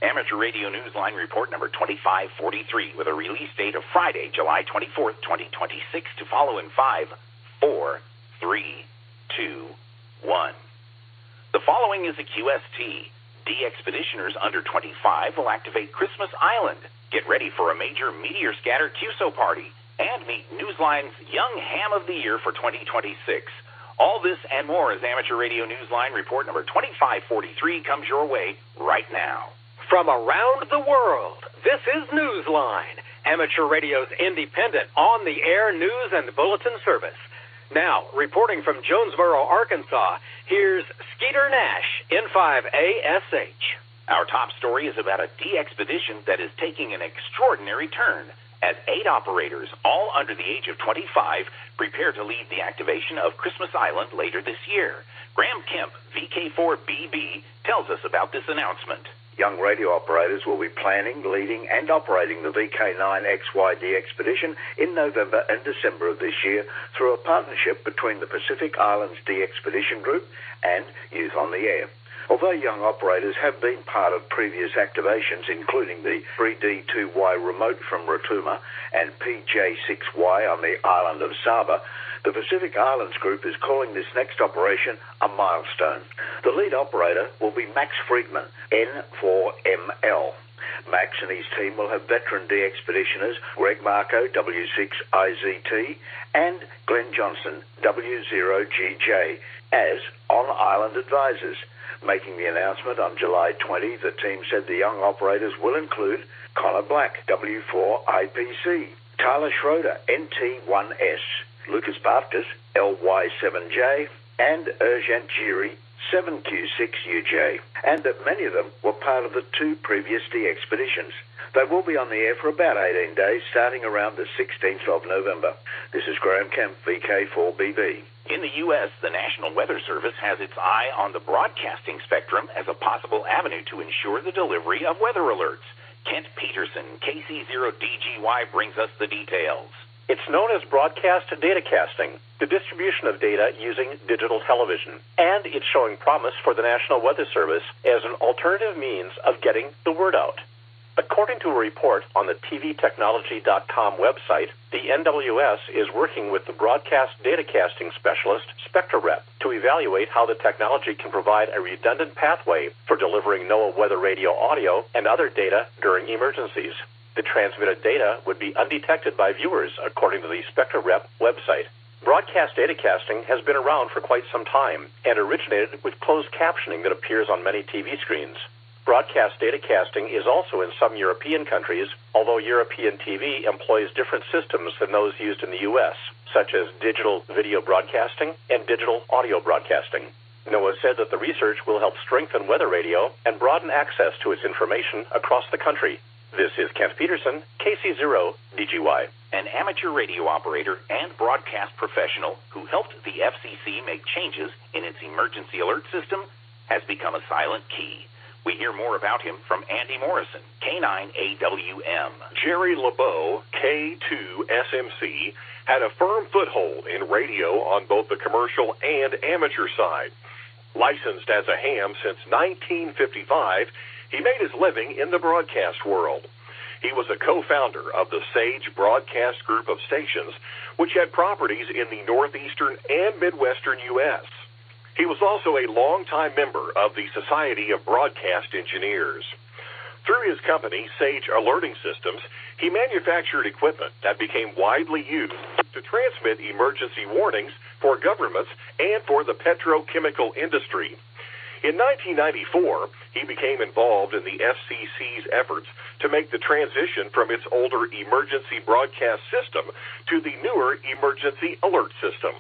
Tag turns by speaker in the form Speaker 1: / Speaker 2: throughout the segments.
Speaker 1: Amateur Radio Newsline report number 2543 with a release date of Friday, July 24th, 2026 to follow in 5, 4, 3, 2, 1. The following is a QST. D-expeditioners under 25 will activate Christmas Island. Get ready for a major meteor scatter QSO party and meet Newsline's Young Ham of the Year for 2026. All this and more as Amateur Radio Newsline report number 2543 comes your way right now.
Speaker 2: From around the world, this is Newsline, Amateur Radio's independent, on-the-air news and bulletin service. Now, reporting from Jonesboro, Arkansas, here's Skeeter Nash, N5ASH.
Speaker 1: Our top story is about a D-expedition that is taking an extraordinary turn, as 8 operators, all under the age of 25, prepare to lead the activation of Christmas Island later this year. Graham Kemp, VK4BB, tells us about this announcement.
Speaker 3: Young radio operators will be planning, leading, and operating the VK9XYD expedition in November and December of this year through a partnership between the Pacific Islands D-Expedition Group and Youth on the Air. Although young operators have been part of previous activations, including the 3D2Y remote from Rotuma and PJ6Y on the island of Saba, the Pacific Islands Group is calling this next operation a milestone. The lead operator will be Max Friedman, N4ML. Max and his team will have veteran D-expeditioners Greg Marco, W6IZT, and Glenn Johnson, W0GJ, as on-island advisors. Making the announcement on July 20, the team said the young operators will include Connor Black, W4IPC, Tyler Schroeder, NT1S, Lucas Bartkus, LY7J, and Urgent Giri, 7Q6UJ, and that many of them were part of the 2 previous D-expeditions. They will be on the air for about 18 days, starting around the 16th of November. This is Graham Kemp, VK4BB.
Speaker 1: In the U.S., the National Weather Service has its eye on the broadcasting spectrum as a possible avenue to ensure the delivery of weather alerts. Kent Peterson, KC0DGY, brings us the details.
Speaker 4: It's known as broadcast datacasting, the distribution of data using digital television, and it's showing promise for the National Weather Service as an alternative means of getting the word out. According to a report on the tvtechnology.com website, the NWS is working with the broadcast datacasting specialist, SpectraRep, to evaluate how the technology can provide a redundant pathway for delivering NOAA weather radio audio and other data during emergencies. The transmitted data would be undetected by viewers, according to the SpectraRep website. Broadcast datacasting has been around for quite some time and originated with closed captioning that appears on many TV screens. Broadcast datacasting is also in some European countries, although European TV employs different systems than those used in the U.S., such as digital video broadcasting and digital audio broadcasting. NOAA said that the research will help strengthen weather radio and broaden access to its information across the country. This is Kent Peterson, KC0DGY.
Speaker 1: An amateur radio operator and broadcast professional who helped the FCC make changes in its emergency alert system has become a silent key. We hear more about him from Andy Morrison, K9AWM.
Speaker 5: Jerry LeBeau, K2SMC, had a firm foothold in radio on both the commercial and amateur side. Licensed as a ham since 1955, he made his living in the broadcast world. He was a co-founder of the Sage Broadcast Group of Stations, which had properties in the northeastern and midwestern U.S. He was also a longtime member of the Society of Broadcast Engineers. Through his company, Sage Alerting Systems, he manufactured equipment that became widely used to transmit emergency warnings for governments and for the petrochemical industry. In 1994, he became involved in the FCC's efforts to make the transition from its older emergency broadcast system to the newer emergency alert system.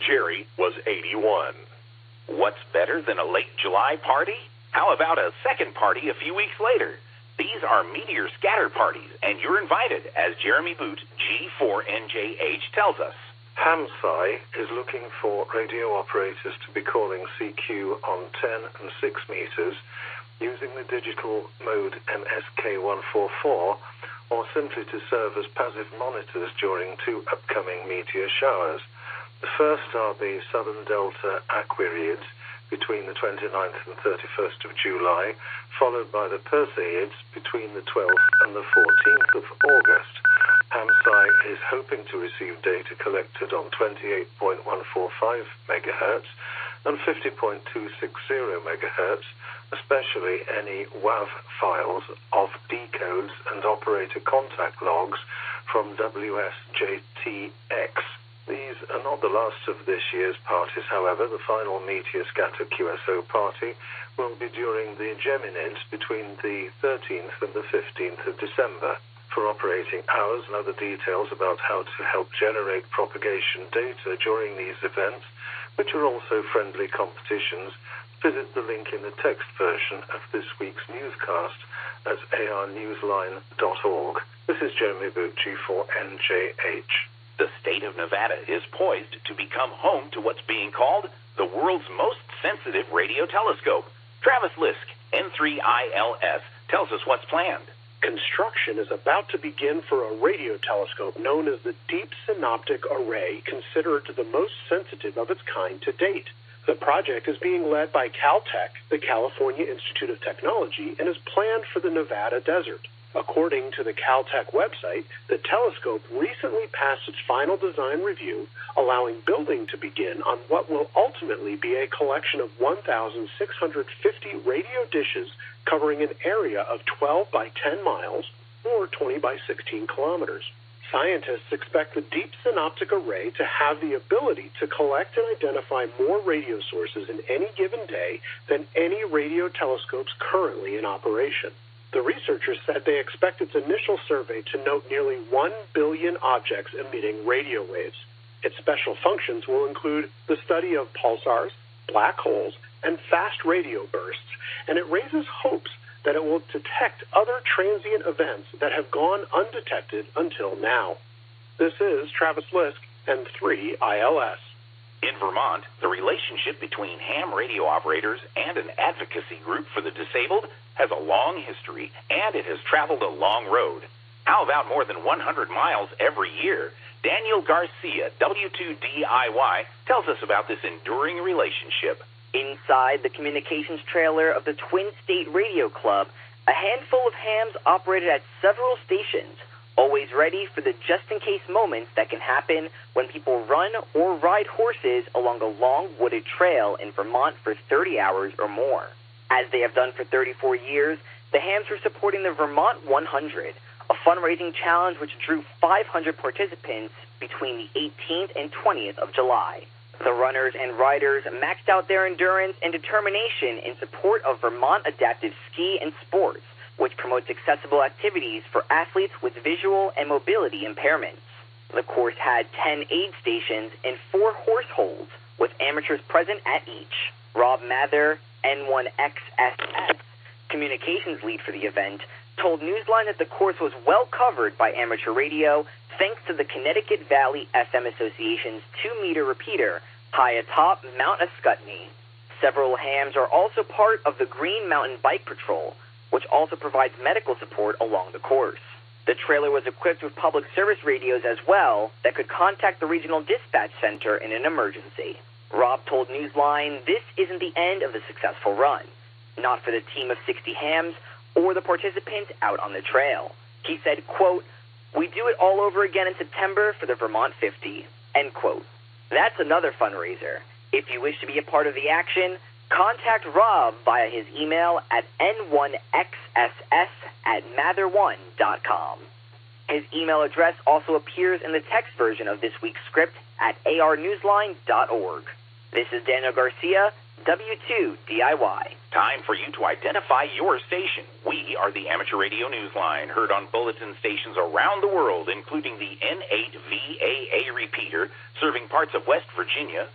Speaker 5: Jerry was 81.
Speaker 1: What's better than a late July party? How about a second party a few weeks later? These are meteor scatter parties, and you're invited, as Jeremy Boot, G4NJH, tells us.
Speaker 6: HamSci is looking for radio operators to be calling CQ on 10 and 6 meters using the digital mode MSK144, or simply to serve as passive monitors during 2 upcoming meteor showers. The first are the Southern Delta Aquariids between the 29th and 31st of July, followed by the Perseids between the 12th and the 14th of August. HamSci is hoping to receive data collected on 28.145 megahertz and 50.260 megahertz, especially any WAV files of decodes and operator contact logs from WSJTX. These are not the last of this year's parties, however. The final Meteor Scatter QSO party will be during the Geminids between the 13th and the 15th of December. For operating hours and other details about how to help generate propagation data during these events, which are also friendly competitions, visit the link in the text version of this week's newscast at arnewsline.org. This is Jeremy Boot, G4NJH.
Speaker 1: The state of Nevada is poised to become home to what's being called the world's most sensitive radio telescope. Travis Lisk, N3ILS, tells us what's planned.
Speaker 7: Construction is about to begin for a radio telescope known as the Deep Synoptic Array, considered the most sensitive of its kind to date. The project is being led by Caltech, the California Institute of Technology, and is planned for the Nevada desert. According to the Caltech website, the telescope recently passed its final design review, allowing building to begin on what will ultimately be a collection of 1,650 radio dishes covering an area of 12 by 10 miles, or 20 by 16 kilometers. Scientists expect the Deep Synoptic Array to have the ability to collect and identify more radio sources in any given day than any radio telescopes currently in operation. The researchers said they expect its initial survey to note nearly 1 billion objects emitting radio waves. Its special functions will include the study of pulsars, black holes, and fast radio bursts, and it raises hopes that it will detect other transient events that have gone undetected until now. This is Travis Lisk, N3ILS.
Speaker 1: In Vermont, the relationship between ham radio operators and an advocacy group for the disabled has a long history, and it has traveled a long road. How about more than 100 miles every year? Daniel Garcia, W2DIY, tells us about this enduring relationship.
Speaker 8: Inside the communications trailer of the Twin State Radio Club, a handful of hams operated at several stations, always ready for the just-in-case moments that can happen when people run or ride horses along a long wooded trail in Vermont for 30 hours or more. As they have done for 34 years, the hams were supporting the Vermont 100, a fundraising challenge which drew 500 participants between the 18th and 20th of July. The runners and riders maxed out their endurance and determination in support of Vermont Adaptive Ski and Sports, which promotes accessible activities for athletes with visual and mobility impairments. The course had 10 aid stations and 4 horse holds, with amateurs present at each. Rob Mather, N1XSS, communications lead for the event, told Newsline that the course was well covered by amateur radio thanks to the Connecticut Valley FM Association's 2-meter repeater high atop Mount Ascutney. Several hams are also part of the Green Mountain Bike Patrol, which also provides medical support along the course. The trailer was equipped with public service radios as well that could contact the regional dispatch center in an emergency. Rob told Newsline this isn't the end of the successful run, not for the team of 60 hams or the participants out on the trail. He said, quote, "We do it all over again in September for the Vermont 50, end quote. That's another fundraiser. If you wish to be a part of the action, contact Rob via his email at n1xss@mather1.com. His email address also appears in the text version of this week's script at arnewsline.org. This is Daniel Garcia, W2DIY.
Speaker 1: Time for you to identify your station. We are the Amateur Radio Newsline, heard on bulletin stations around the world, including the N8VAA repeater, serving parts of West Virginia,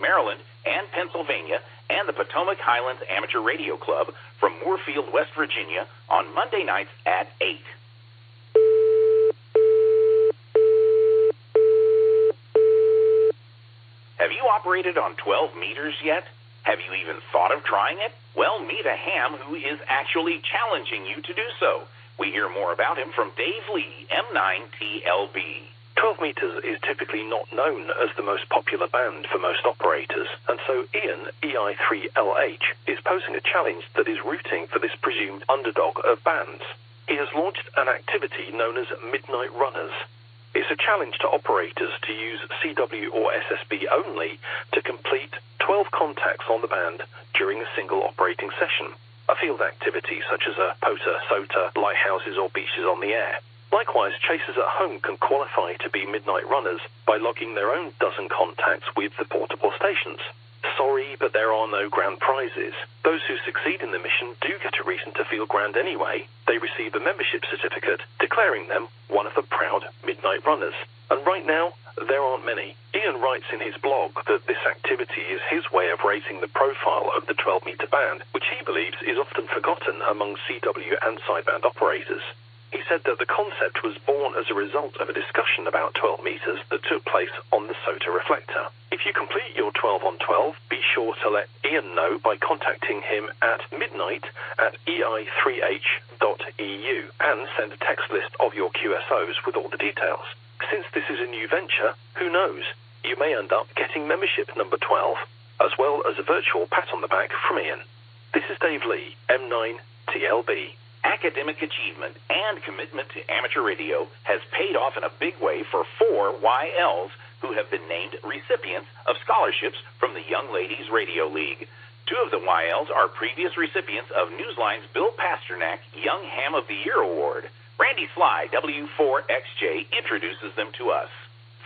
Speaker 1: Maryland, and Pennsylvania, and the Potomac Highlands Amateur Radio Club from Moorfield, West Virginia, on Monday nights at 8. Have you operated on 12 meters yet? Have you even thought of trying it? Well, meet a ham who is actually challenging you to do so. We hear more about him from Dave Lee, M9TLB.
Speaker 4: 12 meters is typically not known as the most popular band for most operators, and so Ian, EI3LH, is posing a challenge that is rooting for this presumed underdog of bands. He has launched an activity known as Midnight Runners. It's a challenge to operators to use CW or SSB only to complete 12 contacts on the band during a single operating session, a field activity such as a POTA, SOTA, lighthouses or beaches on the air. Likewise, chasers at home can qualify to be midnight runners by logging their own dozen contacts with the portable stations. Sorry, but there are no grand prizes. Those who succeed in the mission do get a reason to feel grand anyway. They receive a membership certificate declaring them one of the proud midnight runners. And right now, there aren't many. Ian writes in his blog that this activity is his way of raising the profile of the 12-meter band, which he believes is often forgotten among CW and sideband operators. He said that the concept was born as a result of a discussion about 12 meters that took place on the SOTA reflector. If you complete your 12 on 12, be sure to let Ian know by contacting him at midnight@ei3h.eu and send a text list of your QSOs with all the details. Since this is a new venture, who knows? You may end up getting membership number 12, as well as a virtual pat on the back from Ian. This is Dave Lee, M9TLB.
Speaker 1: Academic achievement and commitment to amateur radio has paid off in a big way for 4 YLs who have been named recipients of scholarships from the Young Ladies Radio League. 2 of the YLs are previous recipients of Newsline's Bill Pasternak Young Ham of the Year Award. Randy Sly, W4XJ, introduces them to us.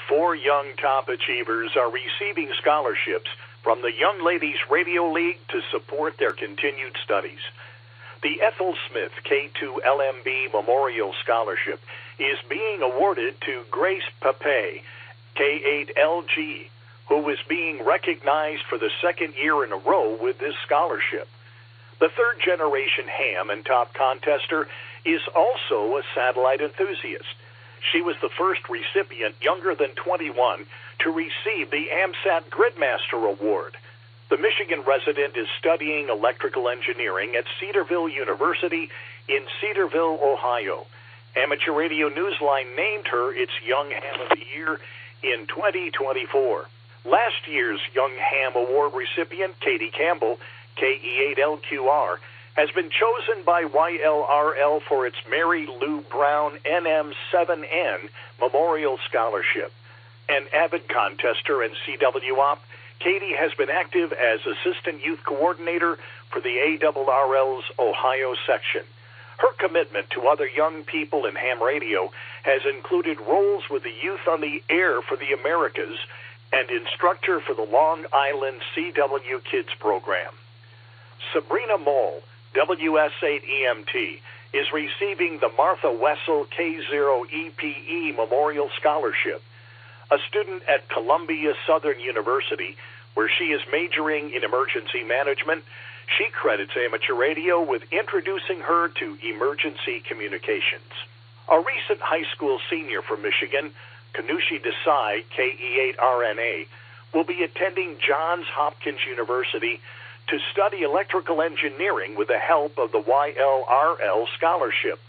Speaker 9: 4 young top achievers are receiving scholarships from the Young Ladies Radio League to support their continued studies. The Ethel Smith K2LMB Memorial Scholarship is being awarded to Grace Pape, K8LG, who is being recognized for the 2nd year in a row with this scholarship. The 3rd-generation ham and top contester is also a satellite enthusiast. She was the first recipient younger than 21 to receive the AMSAT Gridmaster Award. The Michigan resident is studying electrical engineering at Cedarville University in Cedarville, Ohio. Amateur Radio Newsline named her its Young Ham of the Year in 2024. Last year's Young Ham Award recipient, Katie Campbell, KE8LQR, has been chosen by YLRL for its Mary Lou Brown NM7N Memorial Scholarship. An avid contester and CW op, Katie has been active as Assistant Youth Coordinator for the ARRL's Ohio section. Her commitment to other young people in ham radio has included roles with the Youth on the Air for the Americas and instructor for the Long Island CW Kids program. Sabrina Moll, WS8EMT, is receiving the Martha Wessel K0EPE Memorial Scholarship. A student at Columbia Southern University, where she is majoring in emergency management, she credits amateur radio with introducing her to emergency communications. A recent high school senior from Michigan, Kanushi Desai, KE8RNA, will be attending Johns Hopkins University to study electrical engineering with the help of the YLRL Scholarship.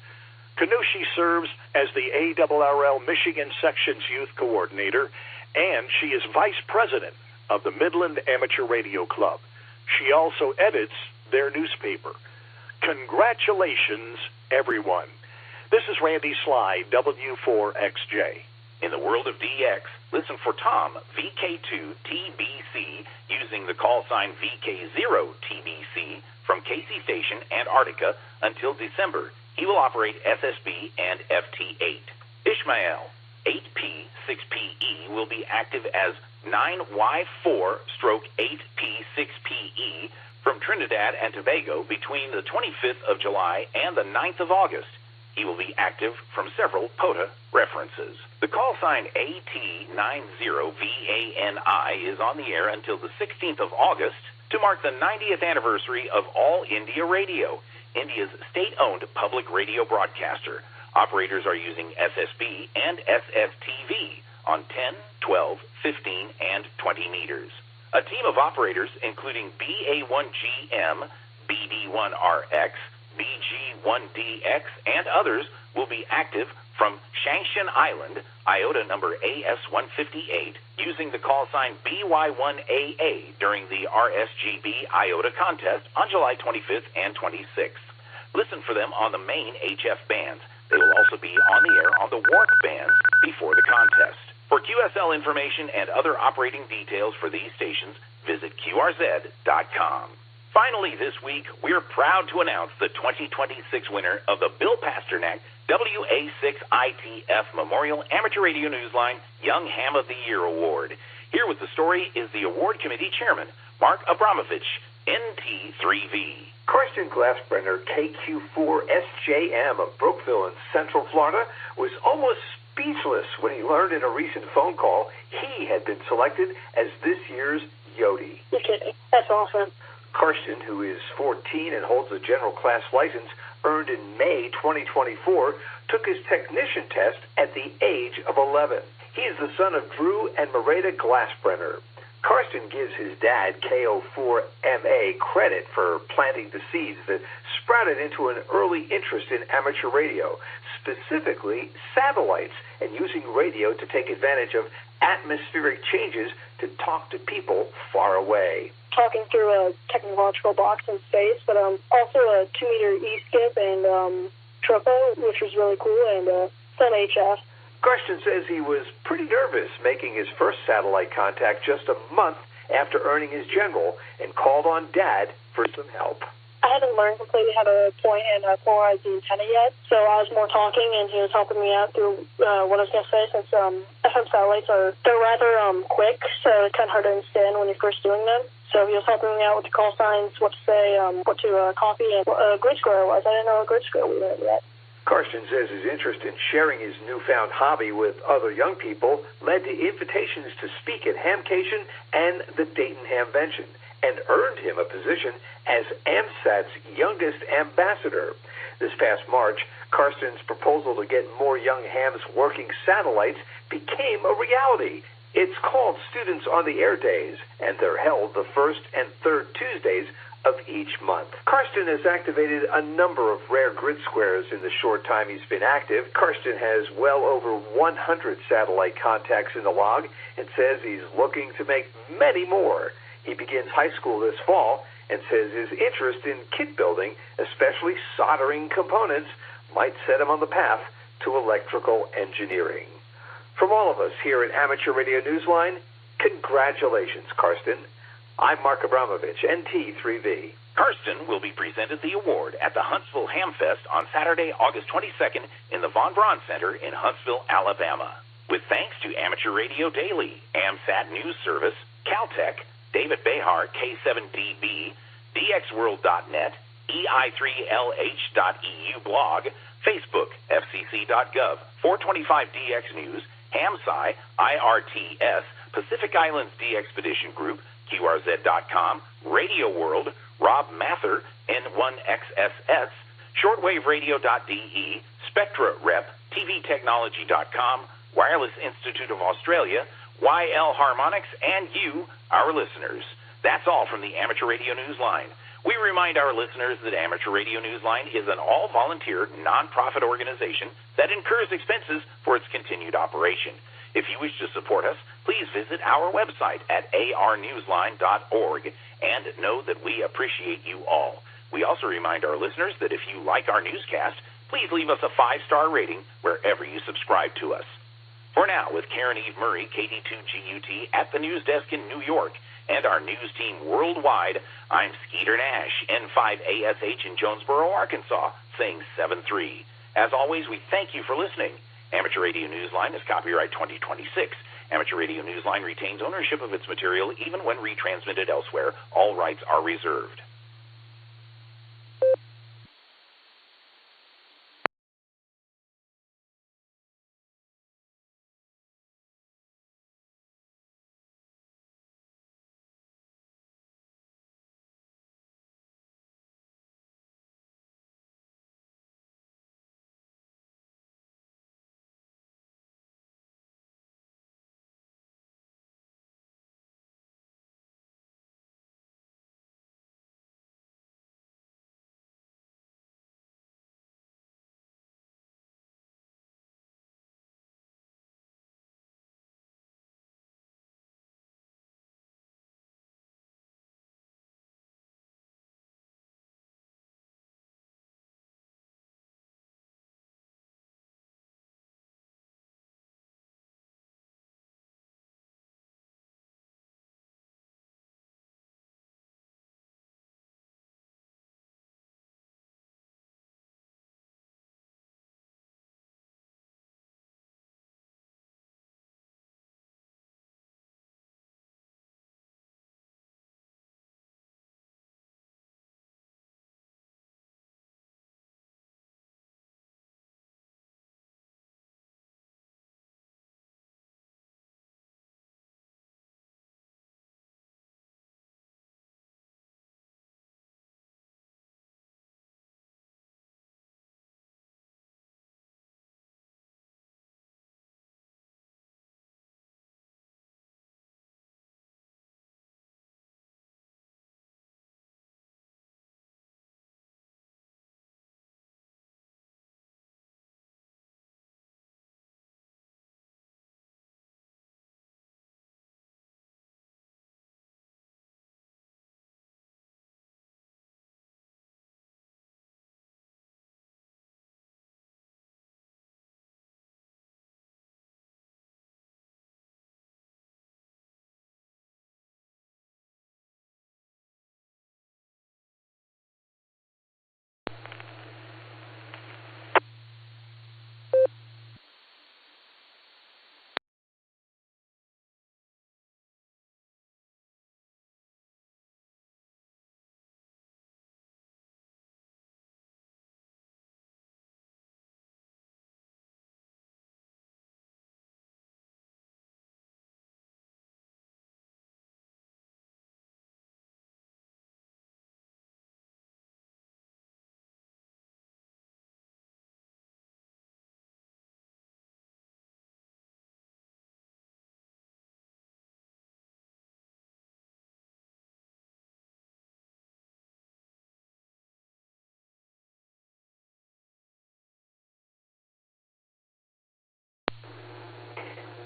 Speaker 9: Kanushi serves as the ARRL Michigan Section's Youth Coordinator, and she is Vice President of the Midland Amateur Radio Club. She also edits their newspaper. Congratulations, everyone. This is Randy Sly, W4XJ.
Speaker 1: In the world of DX, listen for Tom, VK2TBC, using the call sign VK0TBC from KC Station, Antarctica, until December. He will operate SSB and FT8. Ishmael, 8P6PE, will be active as 9Y4/8P6PE from Trinidad and Tobago between the 25th of July and the 9th of August. He will be active from several POTA references. The call sign AT90VANI is on the air until the 16th of August to mark the 90th anniversary of All India Radio, India's state-owned public radio broadcaster. Operators are using SSB and SFTV on 10, 12, 15, and 20 meters. A team of operators, including BA1GM, BD1RX, BG1DX, and others, will be active from Shangshan Island, IOTA number AS158, using the call sign BY1AA during the RSGB IOTA contest on July 25th and 26th. Listen for them on the main HF bands. They will also be on the air on the WARC bands before the contest. For QSL information and other operating details for these stations, visit QRZ.com. Finally, this week, we're proud to announce the 2026 winner of the Bill Pasternak WA6ITF Memorial Amateur Radio Newsline Young Ham of the Year Award. Here with the story is the award committee chairman, Mark Abramovich, NT3V.
Speaker 10: Karsten Glassbrenner, KQ4SJM of Brookville in Central Florida, was almost speechless when he learned in a recent phone call he had been selected as this year's Yodi.
Speaker 11: You're kidding. That's awesome.
Speaker 10: Karsten, who is 14 and holds a general class license earned in May 2024, took his technician test at the age of 11. He is the son of Drew and Marita Glassbrenner. Karsten gives his dad, KO4MA, credit for planting the seeds that sprouted into an early interest in amateur radio, specifically satellites, and using radio to take advantage of atmospheric changes to talk to people far away.
Speaker 11: Talking through a technological box in space, but also a 2-meter E-skip and tropo, which was really cool, and some HF.
Speaker 10: Karsten says he was pretty nervous making his first satellite contact just a month after earning his general and called on Dad for some help.
Speaker 11: I hadn't learned completely how to point and polarize the antenna yet, so I was more talking, and he was helping me out through what I was going to say, since FM satellites they're rather quick, so it's kind of hard to understand when you're first doing them. So he was helping me out with the call signs, what to say, what to copy, and what a grid square was. I didn't know what grid square we learned yet.
Speaker 10: Karsten says his interest in sharing his newfound hobby with other young people led to invitations to speak at Hamcation and the Dayton Hamvention, and earned him a position as AMSAT's youngest ambassador. This past March, Karsten's proposal to get more young hams working satellites became a reality. It's called Students on the Air Days, and they're held the first and third Tuesdays of each month. Karsten has activated a number of rare grid squares in the short time he's been active. Karsten has well over 100 satellite contacts in the log and says he's looking to make many more. He begins high school this fall and says his interest in kit building, especially soldering components, might set him on the path to electrical engineering. From all of us here at Amateur Radio Newsline, congratulations, Karsten. I'm Mark Abramovich, NT3V.
Speaker 1: Karsten will be presented the award at the Huntsville Hamfest on Saturday, August 22nd in the Von Braun Center in Huntsville, Alabama. With thanks to Amateur Radio Daily, AMSAT News Service, Caltech, David Behar, K7DB, DXWorld.net, EI3LH.EU blog, Facebook, FCC.gov, 425DX News, HamSci, IRTS, Pacific Islands DXpedition Group, QRZ.com, Radio World, Rob Mather, N1XSS, Shortwaveradio.de, Spectra Rep, TVTechnology.com, Wireless Institute of Australia, YL Harmonics, and you, our listeners. That's all from the Amateur Radio Newsline. We remind our listeners that Amateur Radio Newsline is an all-volunteer, non-profit organization that incurs expenses for its continued operation. If you wish to support us, please visit our website at arnewsline.org and know that we appreciate you all. We also remind our listeners that if you like our newscast, please leave us a 5-star rating wherever you subscribe to us. For now, with Karen Eve Murray, KD2GUT, at the news desk in New York, and our news team worldwide, I'm Skeeter Nash, N5ASH in Jonesboro, Arkansas, saying 7-3. As always, we thank you for listening. Amateur Radio Newsline is copyright 2026. Amateur Radio Newsline retains ownership of its material even when retransmitted elsewhere. All rights are reserved.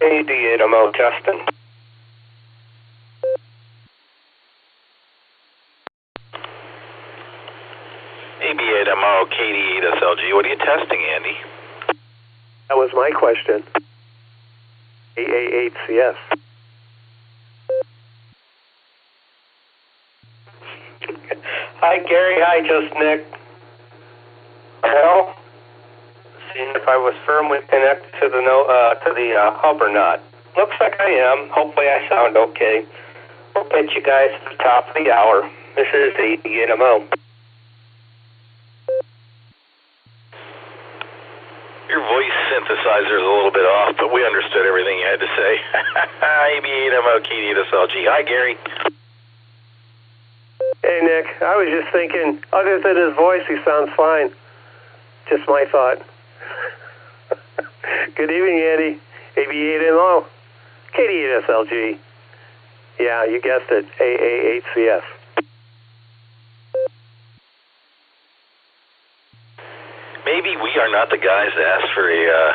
Speaker 12: AD8MO, Justin.
Speaker 13: AB8MO, KD8SLG. What are you testing, Andy?
Speaker 7: That was my question. AA8CS.
Speaker 12: Hi, Gary. Hi, just Nick. Well, seeing if I was firmly connected to the hub or not. Looks like I am. Hopefully I sound okay. We'll get you guys at the top of the hour. This is AD8MO.
Speaker 13: Your voice synthesizer is a little bit off, but we understood everything you had to say. AB8MO, KD8SLG. Hi, Gary.
Speaker 7: Hey, Nick. I was just thinking, other than his voice, he sounds fine. Just my thought. Good evening, Andy. AB8MO, KD8SLG. Yeah, you guessed it. AA8CS.
Speaker 13: Maybe we are not the guys to ask for a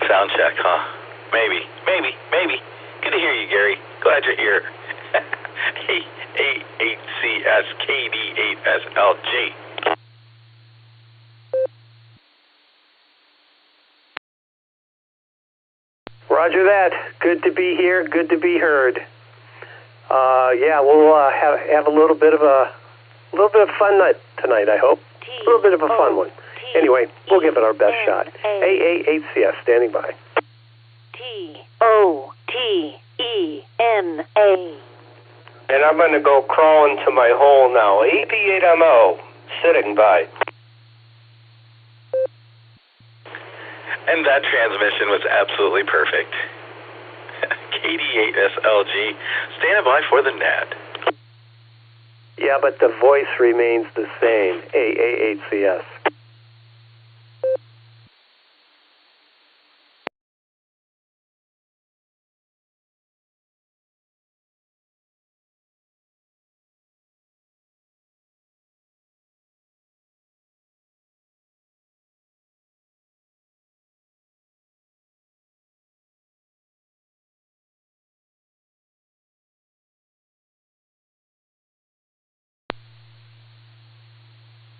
Speaker 13: sound check, huh? Maybe. Good to hear you, Gary. Glad you're here. AA8CS, KD8SLG.
Speaker 14: Roger that. Good to be here. Good to be heard. Yeah, we'll have a little bit of fun night tonight, I hope. A little bit of a fun one. Anyway, we'll give it our best shot. AA8CS, standing by.
Speaker 15: TOTENA.
Speaker 12: And I'm going to go crawl into my hole now. AP8MO, sitting by.
Speaker 13: And that transmission was absolutely perfect. KD8SLG, standing by for the NAD.
Speaker 14: Yeah, but the voice remains the same. AA8CS.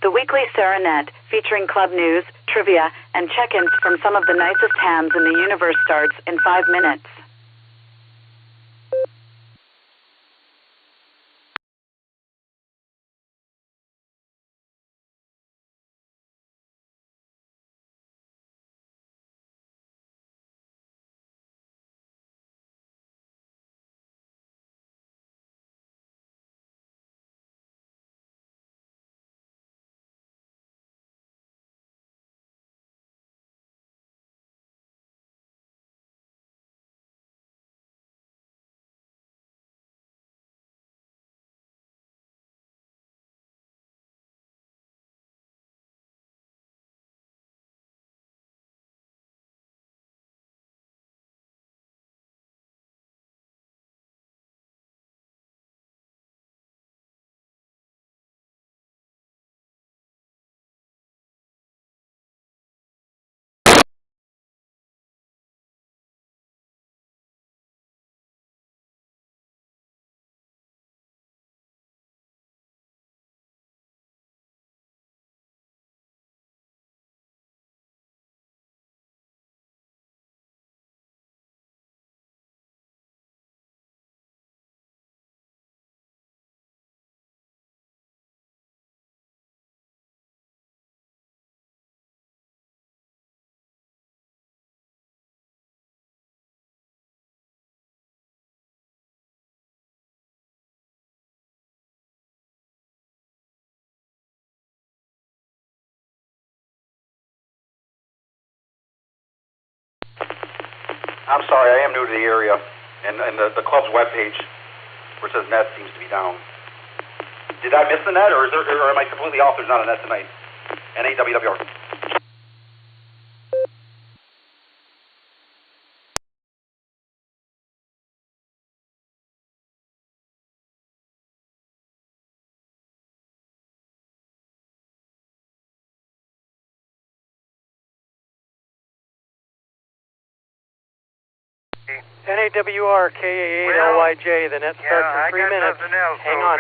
Speaker 15: The weekly Serenette, featuring club news, trivia, and check-ins from some of the nicest hams in the universe, starts in 5 minutes.
Speaker 16: I'm sorry, I am new to the area, and the club's webpage, where it says net, seems to be down. Did I miss the net, or am I completely off? There's not a net tonight. NAWWR.
Speaker 17: NAWR KAA-LYJ, the net starts in 3 minutes. Hang on.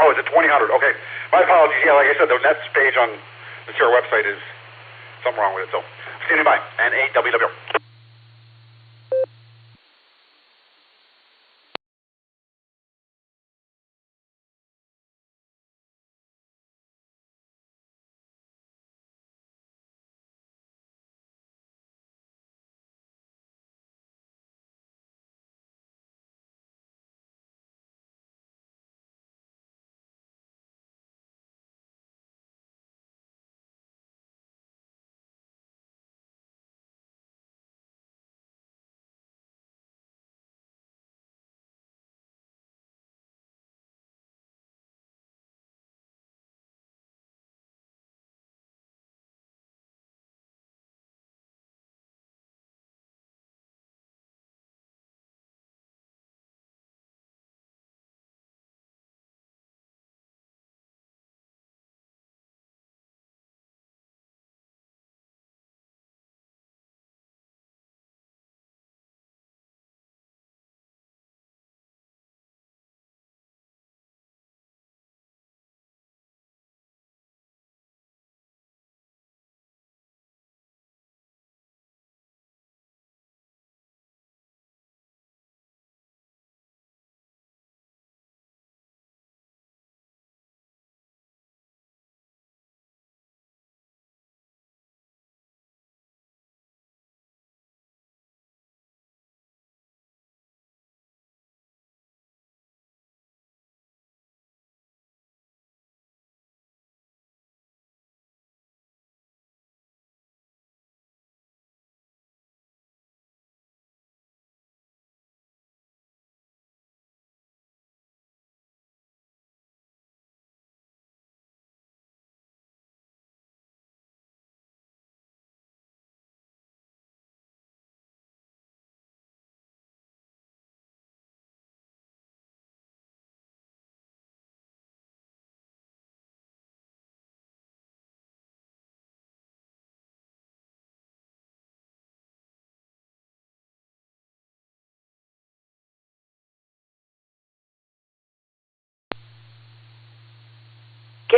Speaker 16: Oh, is it 2000? Okay. My apologies. Yeah, like I said, the Nets page on the Sierra website is something wrong with it. So, standing by. NAWWR.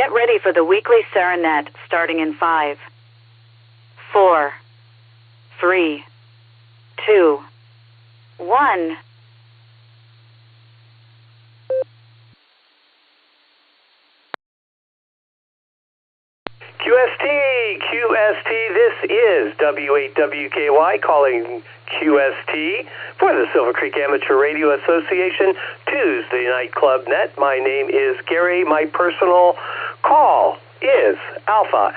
Speaker 15: Get ready for the weekly Serenet starting in 5, 4, 3, 2, 1.
Speaker 14: QST, this is W8WKY calling QST for the Silvercreek Amateur Radio Association Tuesday Night Club Net. My name is Gary. My personal call is Alpha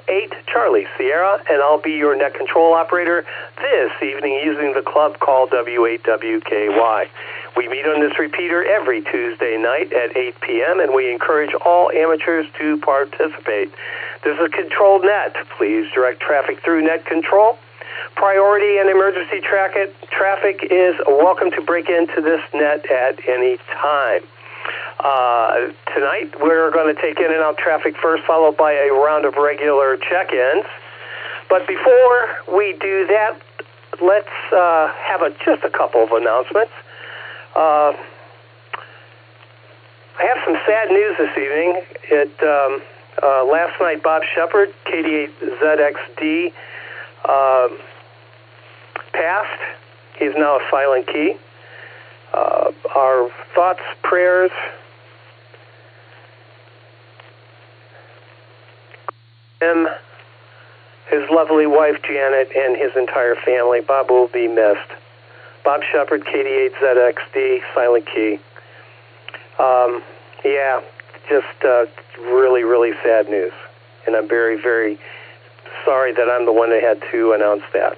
Speaker 14: 8 Charlie Sierra, and I'll be your net control operator this evening using the club call W8WKY. We meet on this repeater every Tuesday night at 8 p.m., and we encourage all amateurs to participate. This is a controlled net. Please direct traffic through net control. Priority and emergency traffic is welcome to break into this net at any time. Tonight, we're going to take in and out traffic first, followed by a round of regular check-ins. But before we do that, let's have just a couple of announcements. I have some sad news this evening. Last night, Bob Shepard, KD8ZXD, passed. He's now a silent key. Our thoughts, prayers, him, his lovely wife Janet, and his entire family. Bob will be missed. Bob Shepard, KD8ZXD, silent key. Just really, really sad news. And I'm very, very sorry that I'm the one that had to announce that.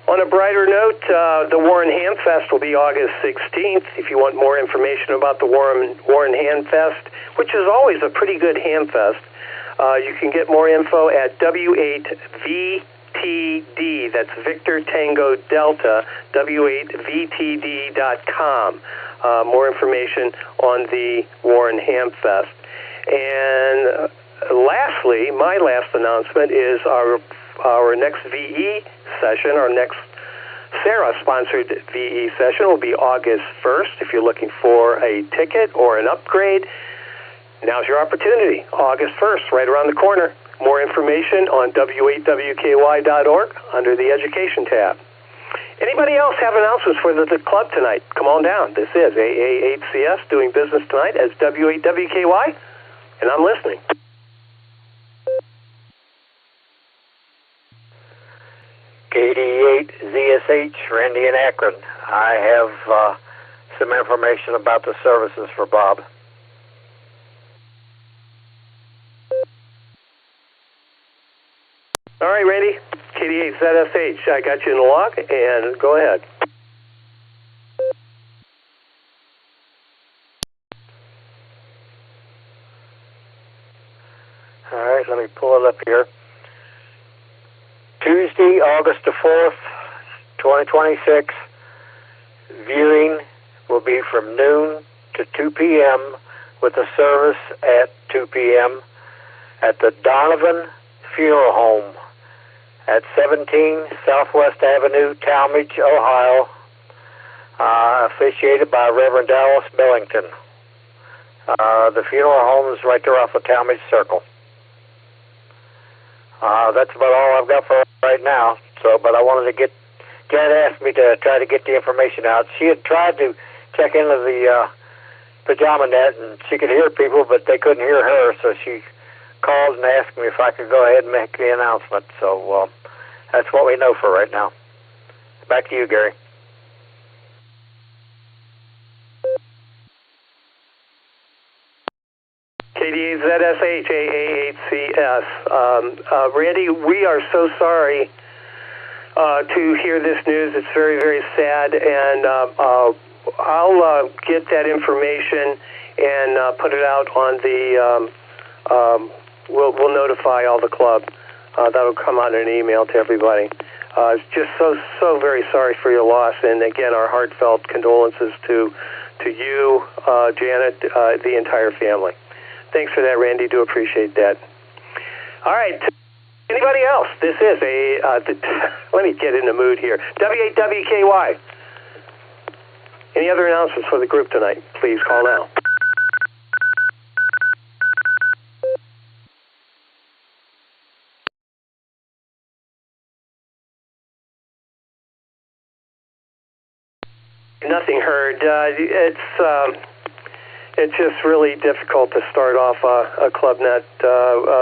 Speaker 14: On a brighter note, the Warren Ham Fest will be August 16th. If you want more information about the Warren Ham Fest, which is always a pretty good ham fest, you can get more info at W8VTD. That's Victor Tango Delta, W8VTD.com. More information on the Warren Ham Fest. And lastly, my last announcement is our next VE session, our next Sarah-sponsored VE session will be August 1st. If you're looking for a ticket or an upgrade, now's your opportunity. August 1st, right around the corner. More information on W8WKY.org under the Education tab. Anybody else have announcements for the club tonight? Come on down. This is AA8CS doing business tonight as W8WKY, and I'm listening.
Speaker 18: KD8ZSH, Randy in Akron. I have some information about the services for Bob.
Speaker 14: All right, Randy. KD8ZSH, I got you in the log, and go ahead.
Speaker 18: All right, let me pull it up here. Tuesday, August the 4th, 2026, viewing will be from noon to 2 p.m. with a service at 2 p.m. at the Donovan Funeral Home at 17 Southwest Avenue, Talmadge, Ohio, officiated by Reverend Dallas Billington. The funeral home is right there off of Talmadge Circle. That's about all I've got for right now. But I wanted to Janet asked me to try to get the information out. She had tried to check into the pajama net, and she could hear people, but they couldn't hear her, so she called and asked me if I could go ahead and make the announcement. So that's what we know for right now. Back to you, Gary.
Speaker 14: KD8ZSH, AA8CS. Randy, we are so sorry to hear this news. It's very, very sad, and I'll get that information and put it out on the, we'll notify all the club. That'll come out in an email to everybody. Just so very sorry for your loss, and again, our heartfelt condolences to you, Janet, the entire family. Thanks for that, Randy. Do appreciate that. All right. Anybody else? This is let me get in the mood here. W8WKY. Any other announcements for the group tonight? Please call now. Nothing heard. It's just really difficult to start off a ClubNet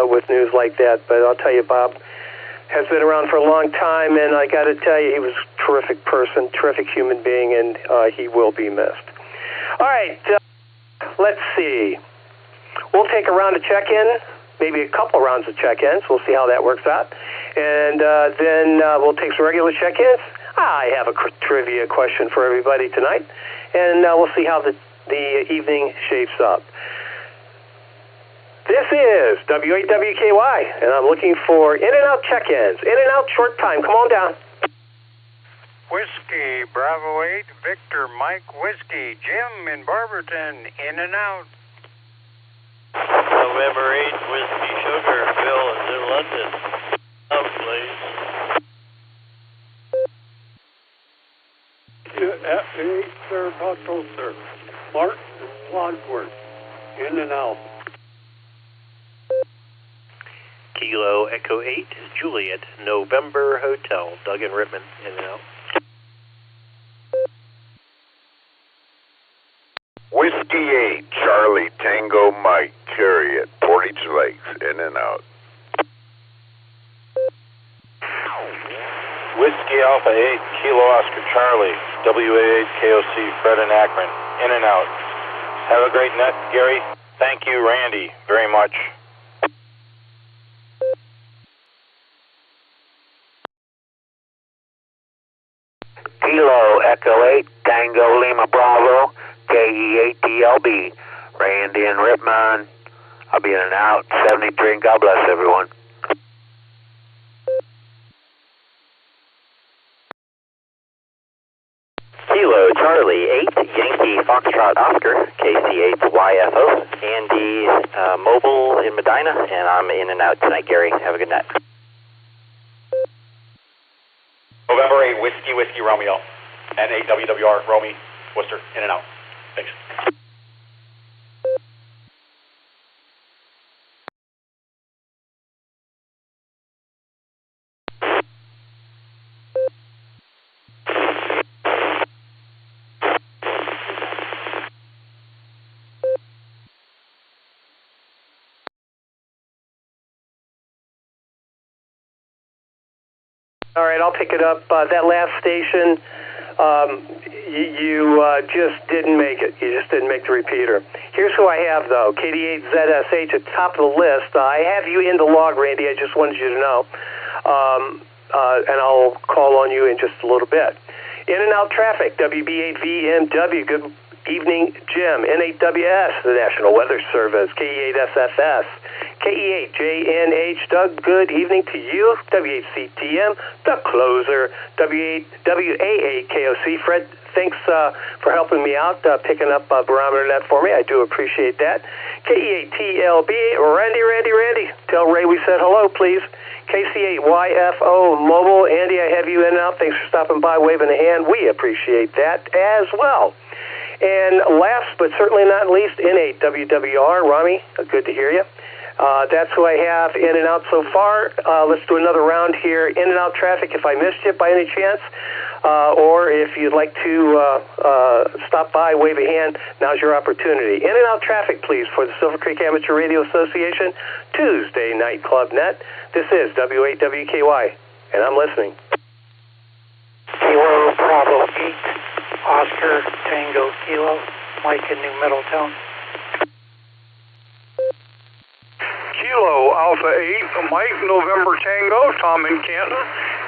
Speaker 14: with news like that. But I'll tell you, Bob has been around for a long time, and I got to tell you, he was a terrific person, terrific human being, and he will be missed. All right, let's see. We'll take a round of check-in, maybe a couple rounds of check-ins. We'll see how that works out. And then we'll take some regular check-ins. I have a trivia question for everybody tonight, and we'll see how the evening shapes up. This is W8WKY, and I'm looking for in-and-out check-ins. In-and-out short time. Come on down.
Speaker 19: Whiskey, Bravo 8, Victor, Mike, Whiskey, Jim in Barberton, in-and-out.
Speaker 20: November 8, Whiskey, Sugar, Bill is in London. Out, please.
Speaker 21: F8, Saratoga, sir. Mark, Wadsworth, in-and-out.
Speaker 4: Kilo Echo 8, Juliet, November Hotel, Doug and Rittman, in and out.
Speaker 22: Whiskey 8, Charlie, Tango, Mike, Chariot, Portage Lakes, in and out.
Speaker 23: Whiskey Alpha 8, Kilo Oscar Charlie, WA8 KOC, Fred and Akron, in and out. Have a great night, Gary. Thank you, Randy, very much.
Speaker 18: Kilo Echo 8, Tango Lima Bravo, KE8DLB, Randy and Ripman. I'll be in and out, 73, and God bless everyone.
Speaker 24: Kilo Charlie 8, Yankee Foxtrot Oscar, KC8YFO, Andy Mobile in Medina, and I'm in and out tonight, Gary. Have a good night.
Speaker 16: November 8, Whiskey, Romeo, and 8 WWR, Romy, Worcester, in and out. Thanks.
Speaker 14: All right, I'll pick it up. That last station, you just didn't make it. You just didn't make the repeater. Here's who I have, though. KD8ZSH at the top of the list. I have you in the log, Randy. I just wanted you to know. And I'll call on you in just a little bit. In and out traffic, WB8VMW. Good evening, Jim. N8WS, the National Weather Service. KE8SFS. KE8JNH, Doug, good evening to you. W8CTM, the closer. WA8KOC, Fred, thanks for helping me out, picking up barometer net for me. I do appreciate that. KE8TLB, Randy. Tell Ray we said hello, please. KC8YFO Mobile, Andy, I have you in and out. Thanks for stopping by, waving a hand. We appreciate that as well. And last but certainly not least, N8 WWR, Rami, good to hear you. That's who I have in and out so far. Let's do another round here. In and out traffic, if I missed you by any chance, or if you'd like to stop by, wave a hand, now's your opportunity. In and out traffic, please, for the Silvercreek Amateur Radio Association, Tuesday Night Club Net. This is W8WKY, and I'm listening.
Speaker 19: Kilo Bravo 8, Oscar Tango Kilo, Mike in New Middletown.
Speaker 21: Kilo Alpha 8, Mike November Tango, Tom in Canton,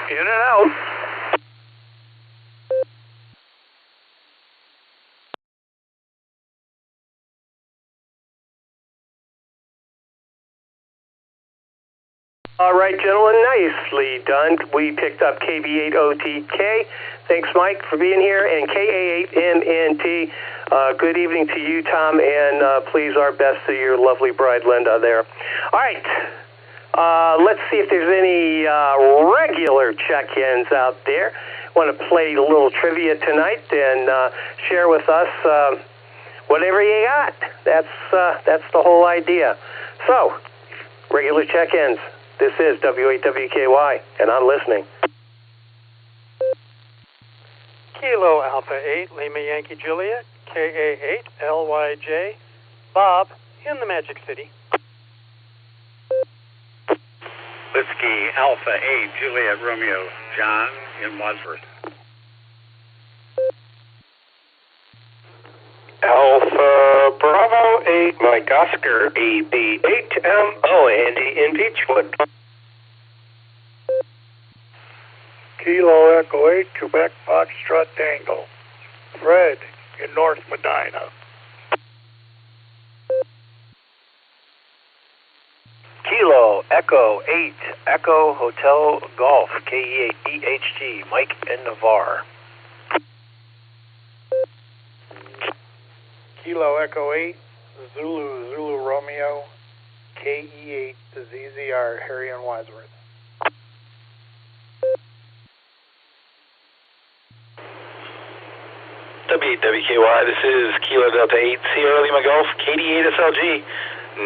Speaker 21: in and out.
Speaker 14: All right, gentlemen, nicely done. We picked up KB8OTK. Thanks, Mike, for being here. And KA8MNT, good evening to you, Tom, and please our best to your lovely bride, Linda, there. All right, let's see if there's any regular check-ins out there. want to play a little trivia tonight and share with us whatever you got. That's the whole idea. So, regular check-ins. This is W8WKY, and I'm listening.
Speaker 17: Kilo Alpha 8, Lima Yankee Juliet, KA8, LYJ, Bob, in the Magic City.
Speaker 19: Whiskey Alpha 8, Juliet Romeo, John, in Wadsworth.
Speaker 12: Alpha Bravo 8, Mike Oscar, AB8MO, Andy in Beechwood.
Speaker 21: Kilo Echo 8, Quebec Foxtrot Tango. Fred in North Medina.
Speaker 2: Kilo Echo 8, Echo Hotel Golf, KE8EHG, Mike in Navarre.
Speaker 17: Kilo Echo 8, Zulu Romeo, KE8 ZZR, Harry and Wadsworth.
Speaker 13: W8WKY, this is Kilo Delta 8, Sierra Lima Golf, KD8 SLG,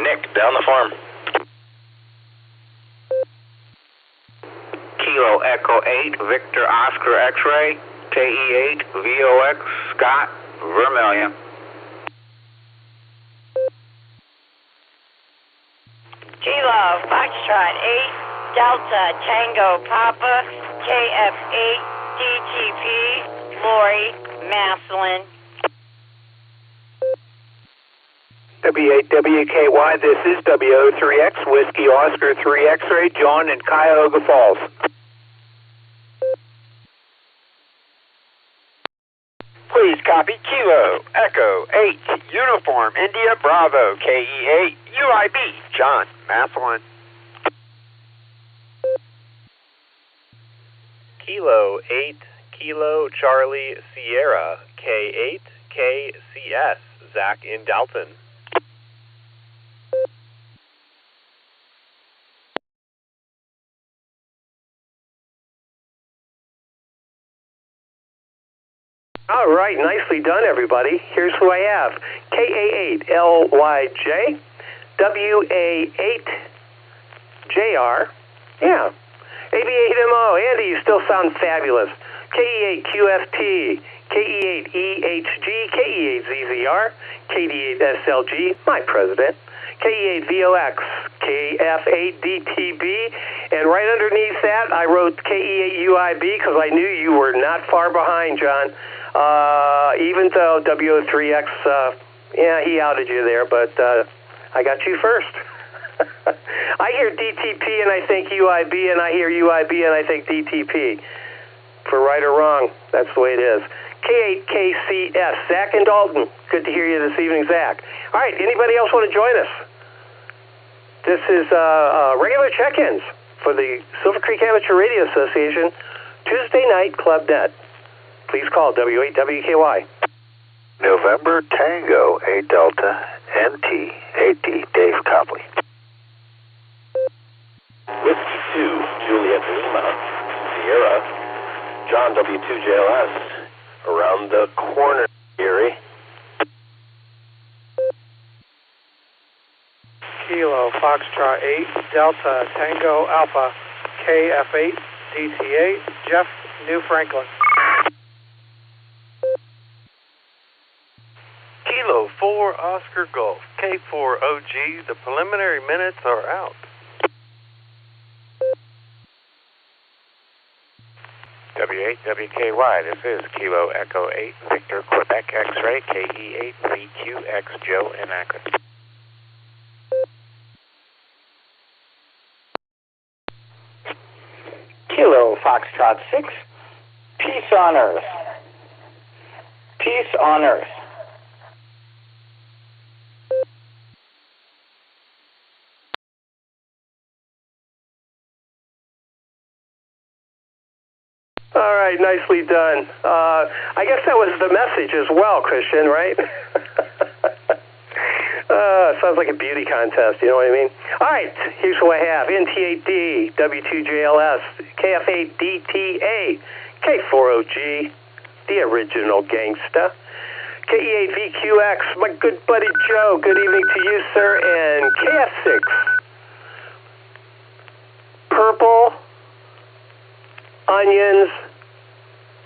Speaker 13: Nick, down the farm.
Speaker 3: Kilo Echo 8, Victor Oscar X-Ray, KE8 VOX, Scott, Vermilion.
Speaker 5: Kilo Foxtrot 8, Delta Tango Papa, KF8 DTP, Lori, Maslin.
Speaker 2: W8WKY, this is WO3X, Whiskey Oscar 3 X-Ray, John in Cuyahoga Falls.
Speaker 6: Please copy Kilo Echo 8, Uniform India Bravo, KE8 UIB, John, Maslin.
Speaker 2: Kilo 8, Kilo Charlie Sierra, K8 KCS, Zach in Dalton.
Speaker 14: All right, nicely done, everybody. Here's who I have. KA8LYJ, WA8JR, yeah. AB8MO, Andy, you still sound fabulous. KE8QFT, KE8EHG, KE8ZZR, KD8SLG, my president, KE8VOX, KF8DTB, and right underneath that, I wrote KE8UIB because I knew you were not far behind, John. Even though WO3X, he outed you there, but I got you first. I hear DTP and I think UIB, and I hear UIB and I think DTP. For right or wrong, that's the way it is. K8KCS, Zach and Dalton. Good to hear you this evening, Zach. All right, anybody else want to join us? This is regular check-ins for the Silvercreek Amateur Radio Association, Tuesday night Club Net. Please call W8WKY.
Speaker 22: November Tango 8 Delta NT 8D Dave Copley.
Speaker 25: Whiskey 2 Juliet Lima Sierra John W2JLS around the corner, Erie.
Speaker 17: Kilo Foxtrot 8, Delta Tango Alpha, KF8 DT8, Jeff, New Franklin.
Speaker 2: Kilo 4 Oscar Golf, K4OG, the preliminary minutes are out.
Speaker 26: W8WKY, this is Kilo Echo 8, Victor Quebec X-Ray, KE8 VQX, Joe in Akron.
Speaker 27: Kilo Foxtrot 6, Peace on Earth. Peace on Earth.
Speaker 14: All right, nicely done. I guess that was the message as well, Christian, right? Sounds like a beauty contest, you know what I mean? All right, here's who I have. NT8D, W2JLS, KF8DTA, K4OG, the original gangsta. KE8VQX, my good buddy Joe, good evening to you, sir, and KF6, Purple Onions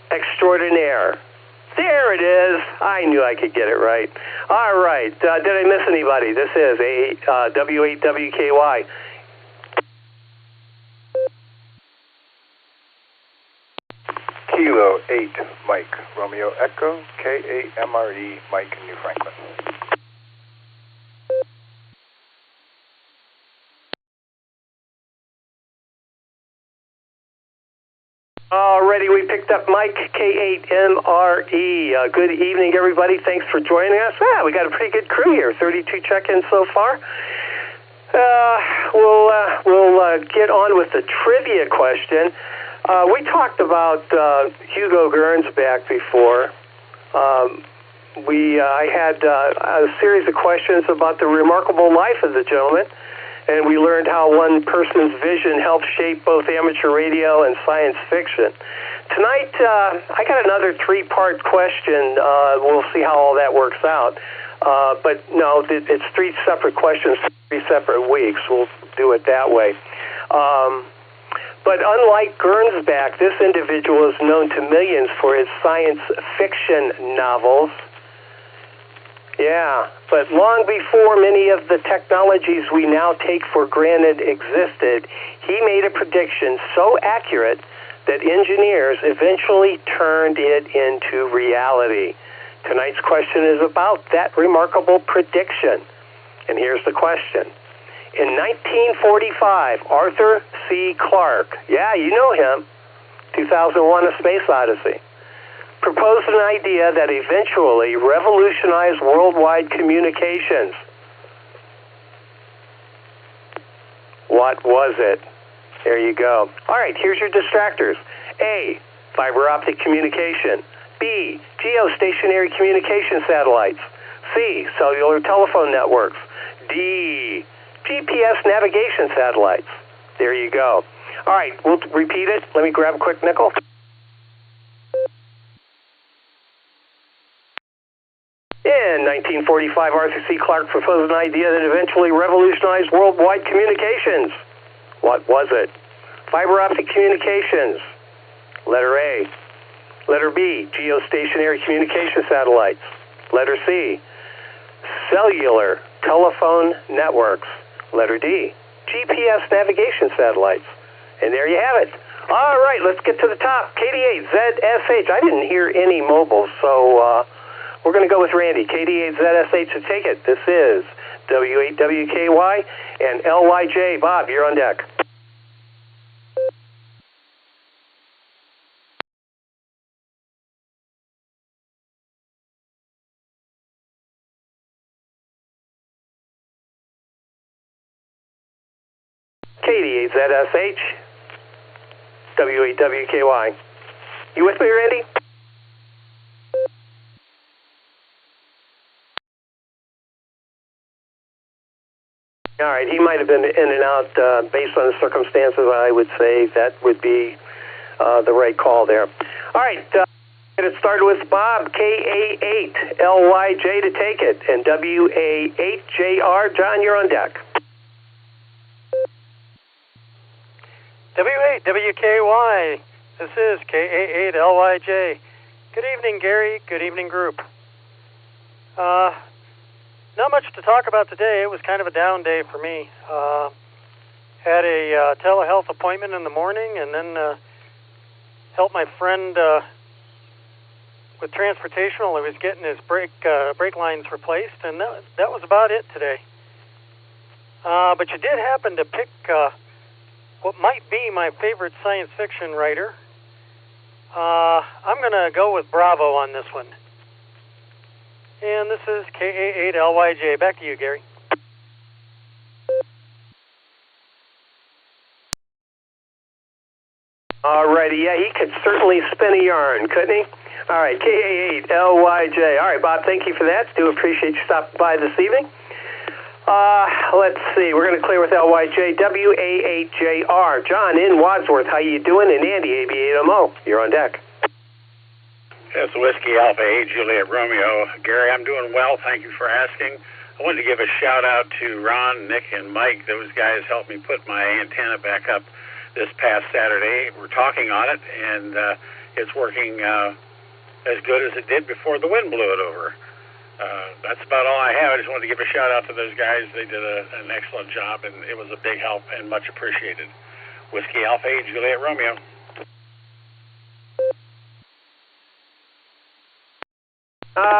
Speaker 14: Extraordinaire. There it is. I knew I could get it right. All right. Did I miss anybody? This is W8WKY.
Speaker 22: Kilo 8, Mike, Romeo Echo, KAMRE, Mike, New Franklin.
Speaker 14: Alrighty, we picked up Mike, K8MRE. Good evening, everybody. Thanks for joining us. We got a pretty good crew here, 32 check-ins so far. We'll get on with the trivia question. We talked about Hugo Gernsback before. I had a series of questions about the remarkable life of the gentleman, and we learned how one person's vision helped shape both amateur radio and science fiction. Tonight, I got another three-part question. We'll see how all that works out. But no, it's three separate questions, 3 separate weeks. We'll do it that way. But unlike Gernsback, this individual is known to millions for his science fiction novels. Yeah, but long before many of the technologies we now take for granted existed, he made a prediction so accurate that engineers eventually turned it into reality. Tonight's question is about that remarkable prediction. And here's the question. In 1945, Arthur C. Clarke, yeah, you know him, 2001: A Space Odyssey, proposed an idea that eventually revolutionized worldwide communications. What was it? There you go. All right, here's your distractors. A, fiber optic communication. B, geostationary communication satellites. C, cellular telephone networks. D, GPS navigation satellites. There you go. All right, we'll repeat it. Let me grab a quick nickel. In 1945, Arthur C. Clarke proposed an idea that eventually revolutionized worldwide communications. What was it? Fiber optic communications. Letter A. Letter B, geostationary communication satellites. Letter C, cellular telephone networks. Letter D, GPS navigation satellites. And there you have it. All right, let's get to the top. KD8ZSH. I didn't hear any mobiles, so we're going to go with Randy. KD8ZSH to take it. This is W8WKY and LYJ. Bob, you're on deck. KD8ZSH, W8WKY. You with me, Randy? All right, he might have been in and out based on the circumstances. I would say that would be the right call there. All right, get it started with Bob, KA8LYJ to take it, and WA8JR. John, you're on deck.
Speaker 17: W8WKY, this is KA8LYJ. Good evening, Gary. Good evening, group. Not much to talk about today. It was kind of a down day for me. Had a telehealth appointment in the morning, and then helped my friend with transportation while he was getting his brake lines replaced, and that was about it today. But you did happen to pick what might be my favorite science fiction writer. I'm going to go with Bravo on this one. And this is KA8LYJ. Back to you, Gary.
Speaker 14: All righty. Yeah, he could certainly spin a yarn, couldn't he? All right, KA8LYJ. All right, Bob, thank you for that. Do appreciate you stopping by this evening. Let's see. We're going to clear with LYJ. WA8JR. John in Wadsworth. How you doing? And Andy, AB8MO. You're on deck.
Speaker 19: It's Whiskey Alpha 8, Juliet Romeo. Gary, I'm doing well. Thank you for asking. I wanted to give a shout out to Ron, Nick, and Mike. Those guys helped me put my antenna back up this past Saturday. We're talking on it, and it's working as good as it did before the wind blew it over. That's about all I have. I just wanted to give a shout out to those guys. They did an excellent job, and it was a big help and much appreciated. Whiskey Alpha 8, Juliet Romeo.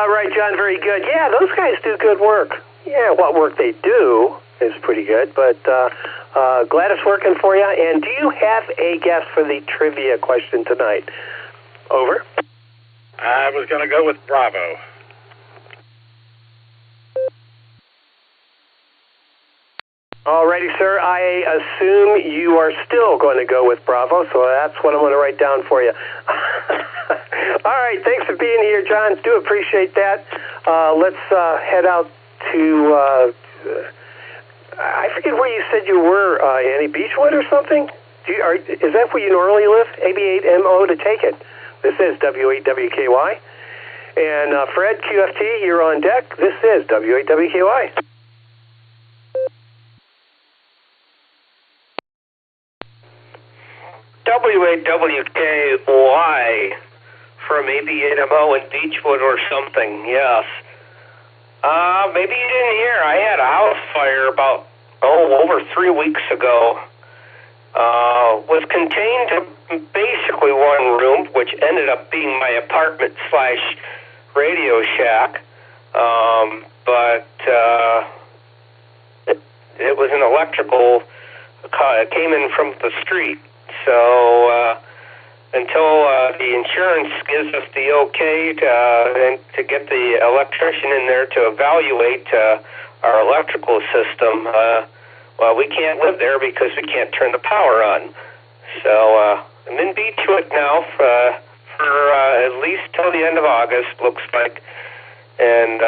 Speaker 14: Right, John, very good. Yeah, those guys do good work. Yeah, what work they do is pretty good, but glad it's working for you. And do you have a guess for the trivia question tonight? Over.
Speaker 19: I was going to go with Bravo.
Speaker 14: Alrighty, sir. I assume you are still going to go with Bravo, so that's what I'm going to write down for you. All right, thanks for being here, John. Do appreciate that. Let's head out to, I forget where you said you were, Annie, Beechwood or something? Is that where you normally live? AB8MO to take it. This is W8WKY. And Fred, QFT, you're on deck. This is W8WKY.
Speaker 12: W8WKY from AB8MO in Beechwood or something, yes. Maybe you didn't hear. I had a house fire about, over 3 weeks ago. Was contained to basically one room, which ended up being my apartment / radio shack. But it was an electrical, it came in from the street. So until the insurance gives us the okay to get the electrician in there to evaluate our electrical system, well, we can't live there because we can't turn the power on. So I'm in Beechwood now for at least till the end of August, looks like. And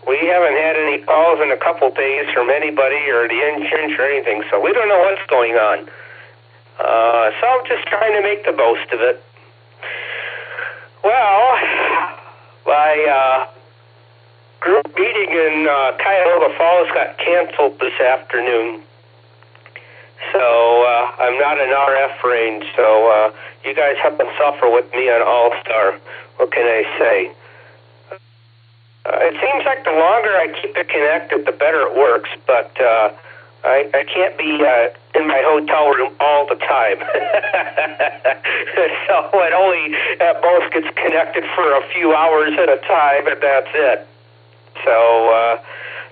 Speaker 12: we haven't had any calls in a couple days from anybody or the insurance or anything, so we don't know what's going on. So I'm just trying to make the most of it. Well, my group meeting in Cuyahoga Falls got canceled this afternoon. So I'm not in RF range, so you guys have to suffer with me on Allstar. What can I say? It seems like the longer I keep it connected, the better it works, but I can't be in my hotel room all the time. So it only at most gets connected for a few hours at a time, and that's it. So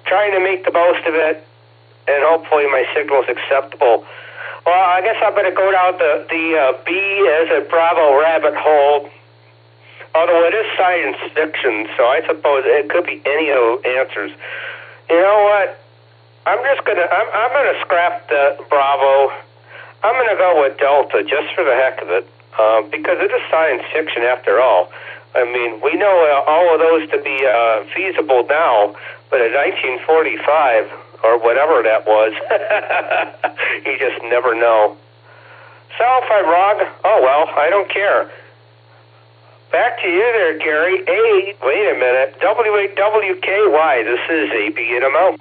Speaker 12: trying to make the most of it, and hopefully my signal's acceptable. Well, I guess I'm going to go down the B as a Bravo rabbit hole. Although it is science fiction, so I suppose it could be any of those answers. You know what? I'm gonna scrap the Bravo. I'm gonna go with Delta just for the heck of it, because it is science fiction after all. I mean, we know all of those to be feasible now, but in 1945 or whatever that was, you just never know. So if I'm wrong, oh well, I don't care. Back to you there, Gary. Wait a minute. W8WKY. This is AB8MO.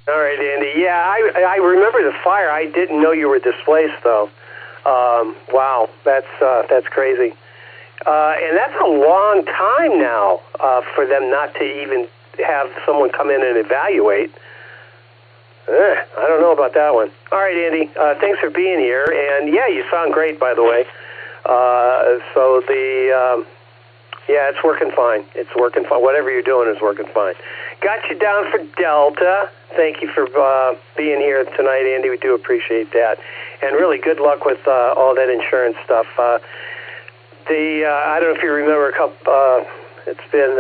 Speaker 14: All right, Andy. Yeah, I remember the fire. I didn't know you were displaced, though. Wow, that's crazy. And that's a long time now for them not to even have someone come in and evaluate. I don't know about that one. All right, Andy. Thanks for being here. And yeah, you sound great, by the way. So yeah, it's working fine. It's working fine. Whatever you're doing is working fine. Got you down for Delta. Thank you for being here tonight, Andy. We do appreciate that. And really good luck with all that insurance stuff. I don't know if you remember it's been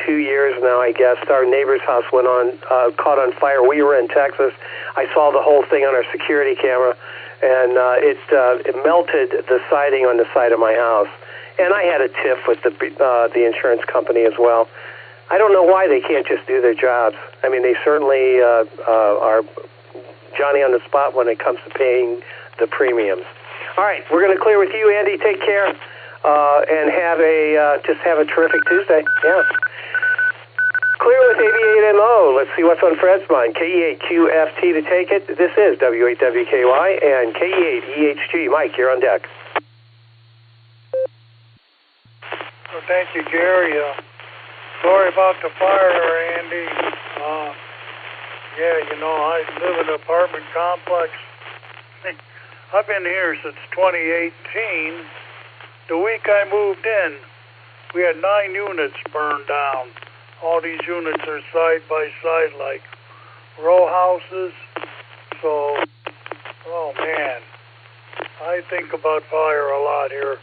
Speaker 14: 2 years now, I guess. Our neighbor's house caught on fire. We were in Texas. I saw the whole thing on our security camera, and it melted the siding on the side of my house. And I had a tiff with the insurance company as well. I don't know why they can't just do their jobs. I mean, they certainly are Johnny on the spot when it comes to paying the premiums. All right, we're going to clear with you, Andy. Take care, and have a terrific Tuesday. Yeah. Clear with AV8MO. Let's see what's on Fred's mind. KE8QFT to take it. This is W8WKY and KE8EHG. Mike, you're on deck.
Speaker 21: Well, thank you, Gary. Sorry about the fire, Andy. Yeah, I live in an apartment complex. I've been here since 2018. The week I moved in, we had 9 units burned down. All these units are side by side like row houses. So, oh man, I think about fire a lot here.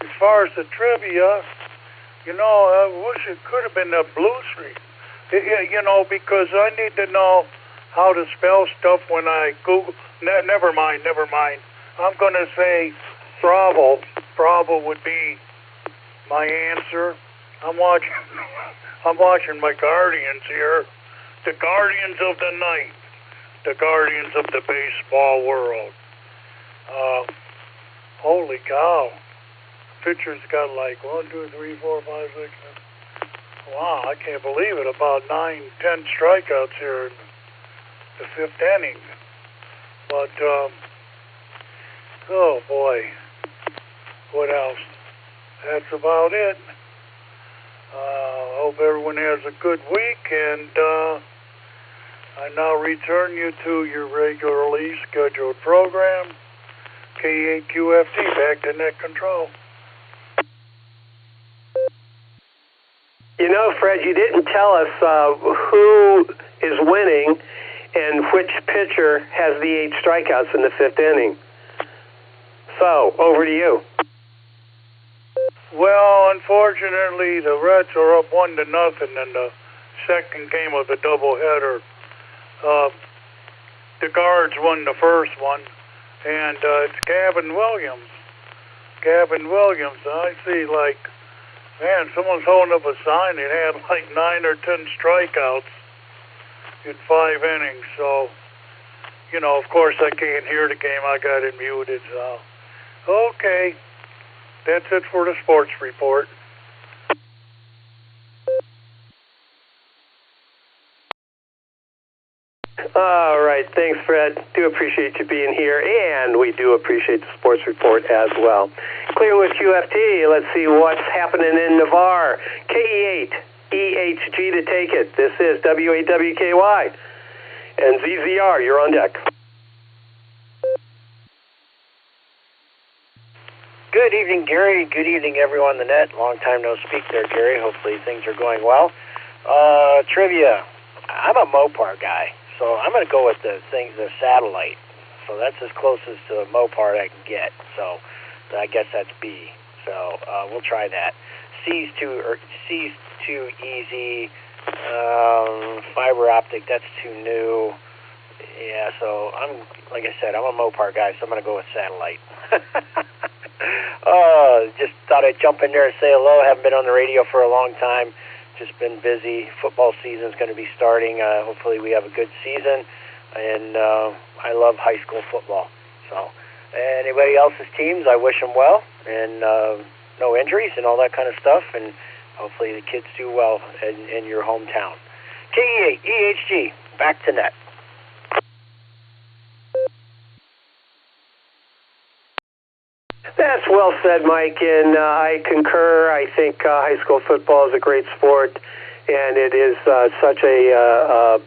Speaker 21: As far as the trivia, I wish it could have been the Blue Street. Because I need to know how to spell stuff when I Google. Never mind. I'm going to say Bravo. Bravo would be my answer. I'm watching my Guardians here. The Guardians of the Night. The Guardians of the baseball world. Holy cow. Pitcher's got like 1, 2, 3, 4, 5, 6, 7. Wow, I can't believe it. About 9, 10 strikeouts here in the 5th inning. But, oh boy. What else? That's about it. Hope everyone has a good week, and I now return you to your regularly scheduled program, K8QFT, back to net control.
Speaker 14: Fred, you didn't tell us who is winning and which pitcher has the 8 strikeouts in the 5th inning. So, over to you.
Speaker 21: Well, unfortunately, the Reds are up 1-0 in the second game of the doubleheader. The Guards won the first one, and it's Gavin Williams. I see, someone's holding up a sign. It had 9 or 10 strikeouts in 5 innings. So, of course, I can't hear the game. I got it muted. So, okay. That's it for the sports report.
Speaker 14: All right. Thanks, Fred. Do appreciate you being here, and we do appreciate the sports report as well. Clear with QFT. Let's see what's happening in Navarre. KE8, EHG to take it. This is W8WKY. And ZZR, you're on deck.
Speaker 27: Good evening, Gary. Good evening, everyone on the net. Long time no speak there, Gary. Hopefully things are going well. Trivia. I'm a Mopar guy, so I'm going to go with the satellite. So that's as closest to a Mopar I can get. So I guess that's B. So we'll try that. C's too easy. Fiber optic, that's too new. Yeah, so like I said, I'm a Mopar guy, so I'm going to go with satellite. Just thought I'd jump in there and say hello. Haven't been on the radio for a long time. Just been busy. Football season's going to be starting. Hopefully we have a good season. And I love high school football. So anybody else's teams, I wish them well. And no injuries and all that kind of stuff. And hopefully the kids do well in your hometown. KE8, EHG, back to net.
Speaker 14: That's well said, Mike, and I concur. I think high school football is a great sport, and it is such a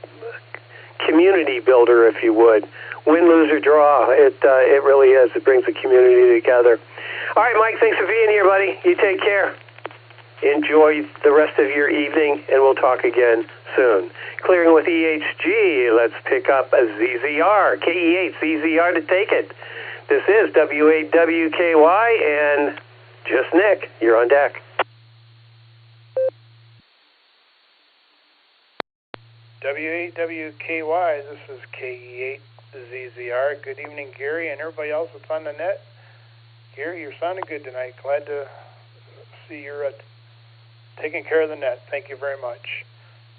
Speaker 14: community builder, if you would. Win, lose, or draw, it really is. It brings the community together. All right, Mike, thanks for being here, buddy. You take care. Enjoy the rest of your evening, and we'll talk again soon. Clearing with EHG, let's pick up a ZZR. KE8, ZZR to take it. This is W8WKY, and just Nick, you're on deck.
Speaker 1: W8WKY, this is KE8 ZZR. Good evening, Gary, and everybody else that's on the net. Gary, you're sounding good tonight. Glad to see you're taking care of the net. Thank you very much.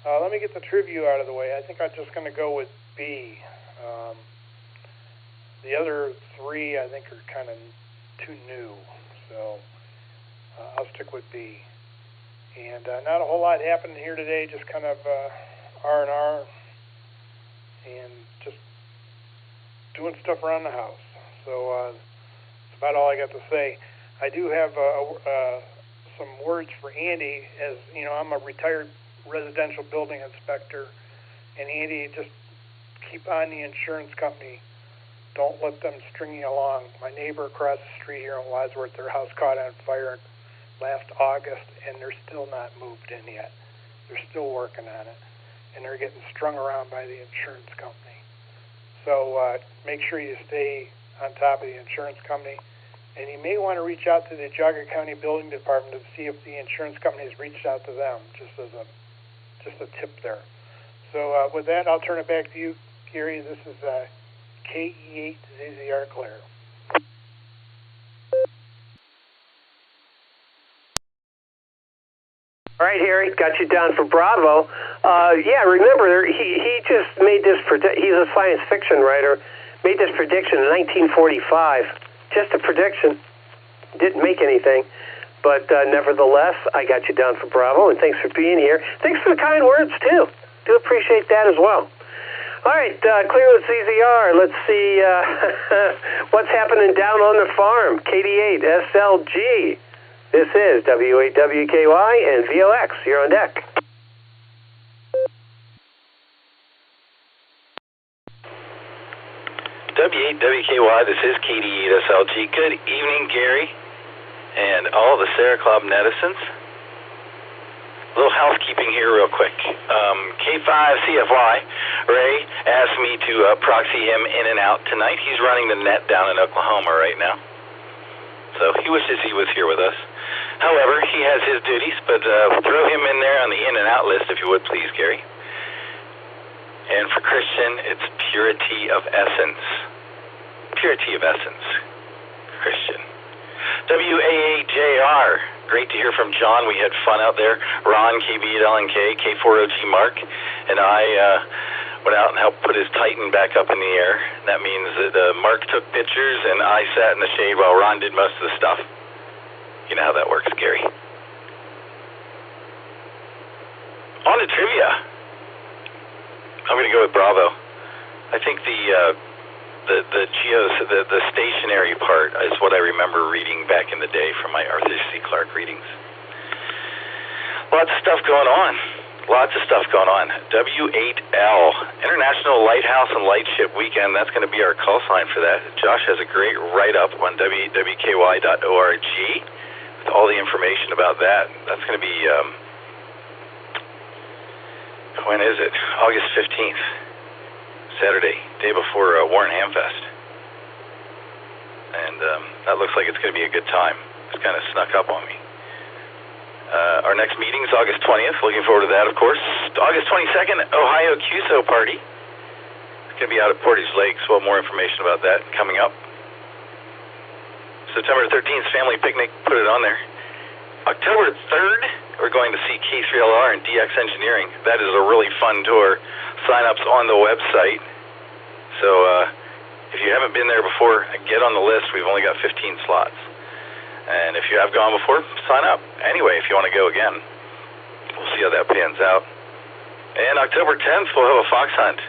Speaker 1: Let me get the trivia out of the way. I think I'm just going to go with B. The other three, I think, are kind of too new, so I'll stick with B. And not a whole lot happened here today, just kind of R&R and just doing stuff around the house. So that's about all I got to say. I do have some words for Andy. As you know, I'm a retired residential building inspector, and Andy, just keep on the insurance company. Don't let them string you along. My neighbor across the street here in Wadsworth, their house caught on fire last August, and they're still not moved in yet. They're still working on it, and they're getting strung around by the insurance company. So make sure you stay on top of the insurance company, and you may want to reach out to the Geauga County Building Department to see if the insurance company has reached out to them, just a tip there. So with that, I'll turn it back to you, Gary. This is KE8ZZR Claire.
Speaker 14: All right, Harry, got you down for Bravo. Yeah, remember, he just made this, he's a science fiction writer, made this prediction in 1945. Just a prediction. Didn't make anything. But nevertheless, I got you down for Bravo, and thanks for being here. Thanks for the kind words, too. Do appreciate that as well. All right, clear with CZR. Let's see what's happening down on the farm. KD8, SLG. This is W8WKY and VOX. You're on deck.
Speaker 13: W8WKY, this is KD8 SLG. Good evening, Gary, and all the Sarah Club netizens. A little housekeeping here real quick. K5CFY, Ray, asked me to proxy him in and out tonight. He's running the net down in Oklahoma right now, so he wishes he was here with us. However, he has his duties, but throw him in there on the in and out list if you would, please, Gary. And for Christian, it's purity of essence. Purity of essence, Christian. WAAJR, great to hear from John. We had fun out there. Ron, KB8LNK, K4OG Mark, and I went out and helped put his Titan back up in the air. That means that Mark took pictures and I sat in the shade while Ron did most of the stuff. You know how that works, Gary. On to trivia. I'm going to go with Bravo. I think the stationary part is what I remember reading back in the day from my Arthur C. Clarke readings. Lots of stuff going on. Lots of stuff going on. W8L, International Lighthouse and Lightship Weekend. That's going to be our call sign for that. Josh has a great write-up on W8WKY.org with all the information about that. That's going to be, when is it? August 15th. Saturday, day before Warren Hamfest. And that looks like it's going to be a good time. It's kind of snuck up on me. Our next meeting is August 20th. Looking forward to that, of course. August 22nd, Ohio QSO party. It's going to be out at Portage Lakes. We'll have more information about that coming up. September 13th, family picnic. Put it on there. October 3rd, we're going to see K3LR and DX Engineering. That is a really fun tour. Sign-ups on the website. So if you haven't been there before, get on the list. We've only got 15 slots. And if you have gone before, sign up. Anyway, if you want to go again, we'll see how that pans out. And October 10th, we'll have a fox hunt.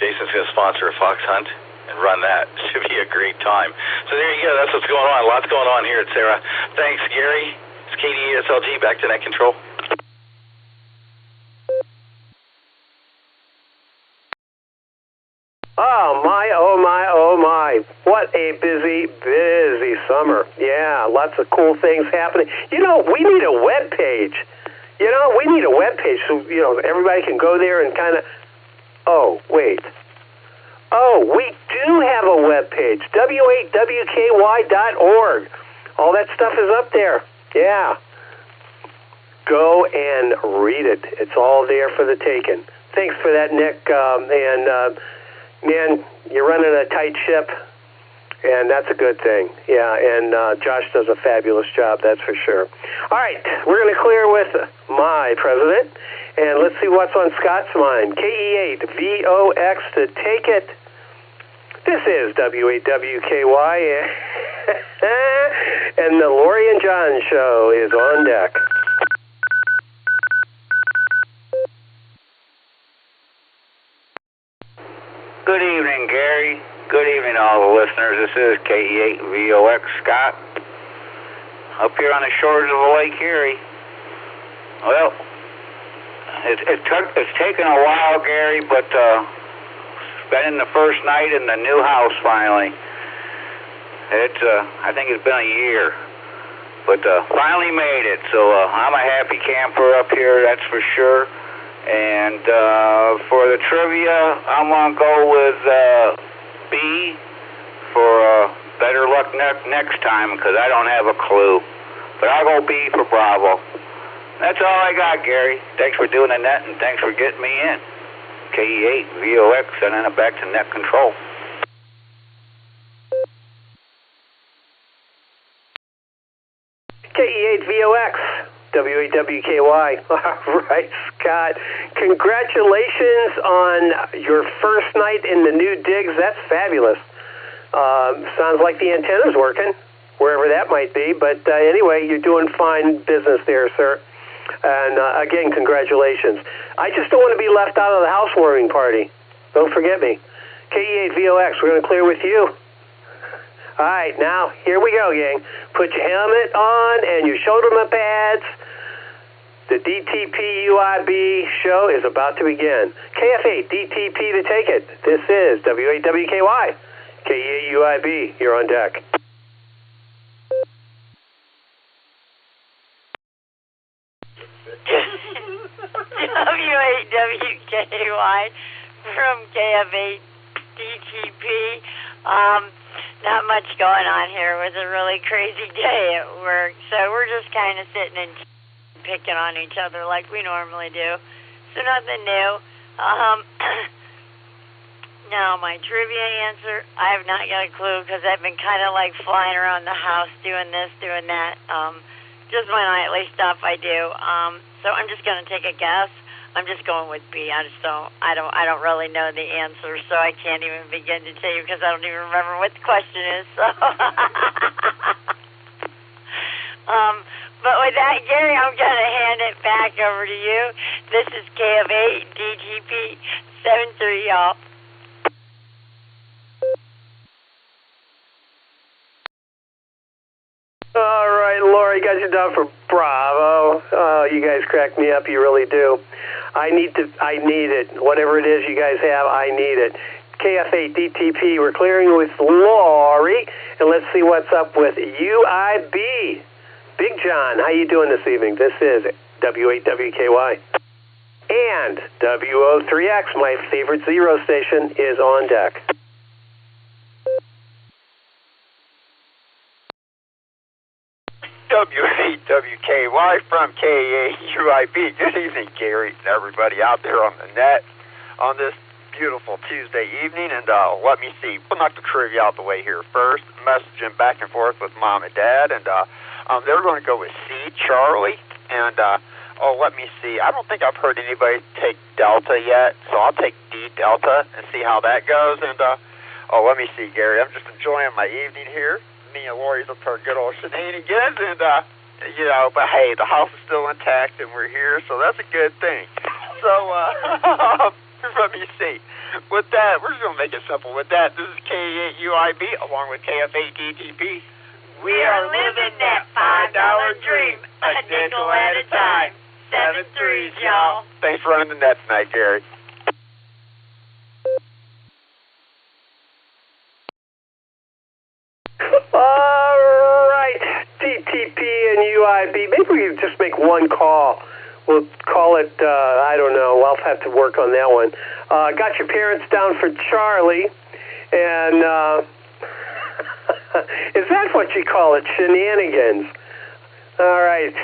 Speaker 13: Jason's going to sponsor a fox hunt and run that. Should be a great time. So there you go. That's what's going on. Lots going on here at Sarah. Thanks, Gary. It's KD8SLG. Back to net control.
Speaker 14: Oh my, oh my, oh my. What a busy, busy summer. Yeah, lots of cool things happening. You know, we need a web page. You know, we need a web page so, you know, everybody can go there and kind of, oh, wait. Oh, we do have a web page, W8WKY.org. All that stuff is up there. Yeah. Go and read it. It's all there for the taking. Thanks for that, Nick. Man, you're running a tight ship, and that's a good thing. Yeah, and Josh does a fabulous job, that's for sure. All right, we're going to clear with my president, and let's see what's on Scott's mind. KE8, VOX to take it. This is W8WKY, and the Lori and John show is on deck.
Speaker 3: Good evening, Gary. Good evening, all the listeners. This is KE8VOX Scott. Up here on the shores of Lake Erie. Well, it's taken a while, Gary, but spending the first night in the new house finally. I think it's been a year, but finally made it. So I'm a happy camper up here, that's for sure. And for the trivia, I'm gonna go with B for better luck next time, because I don't have a clue. But I'll go B for Bravo. That's all I got, Gary. Thanks for doing the net, and thanks for getting me in. KE8VOX, and then back to net control.
Speaker 14: KE8VOX, W8WKY. All right, Scott. Congratulations on your first night in the new digs. That's fabulous. Sounds like the antenna's working, wherever that might be. But anyway, you're doing fine business there, sir. And again, congratulations. I just don't want to be left out of the housewarming party. Don't forget me. KE8VOX, we're going to clear with you. All right, now, here we go, gang. Put your helmet on and your shoulder pads. The DTP UIB show is about to begin. KF8, DTP to take it. This is W8WKY. KE8 UIB, you're on deck.
Speaker 5: W8WKY from KF8 DTP. Not much going on here. It was a really crazy day at work, so we're just kind of sitting and picking on each other like we normally do. So nothing new. Now, my trivia answer, I have not got a clue because I've been kind of like flying around the house doing this, doing that. Just my nightly stuff I do. So I'm just going to take a guess. I'm just going with B. I don't really know the answer, so I can't even begin to tell you because I don't even remember what the question is. So, but with that, Gary, I'm going to hand it back over to you. This is KF8 DGP 73, y'all.
Speaker 14: All right, Laura, you got you down for Bravo. You guys crack me up, you really do. I need it. Whatever it is you guys have, I need it. KF8 DTP, we're clearing with Lori, and let's see what's up with UIB. Big John, how you doing this evening? This is W8WKY. And WO3X, my favorite zero station, is on deck.
Speaker 6: W8WKY from KE8UIB. Good evening, Gary, and everybody out there on the net on this beautiful Tuesday evening. And let me see, we'll knock the trivia out the way here first. Messaging back and forth with Mom and Dad, and they're going to go with C, Charlie. And let me see. I don't think I've heard anybody take Delta yet, so I'll take D, Delta, and see how that goes. And let me see, Gary. I'm just enjoying my evening here. Me and Lori's up to our good old shenanigans, and but hey, the house is still intact, and we're here, so that's a good thing. So let me see. With that, we're just gonna make it simple. With that, this is KE8 UIB along with KF8 DTP.
Speaker 5: We are living that $5 dream, a nickel at a time. 7 3s, y'all.
Speaker 6: Thanks for running the net tonight, Gary.
Speaker 14: All right, DTP and UIB. Maybe we just make one call. We'll call it, I don't know. I'll have to work on that one. Got your parents down for Charlie. And is that what you call it? Shenanigans. All right.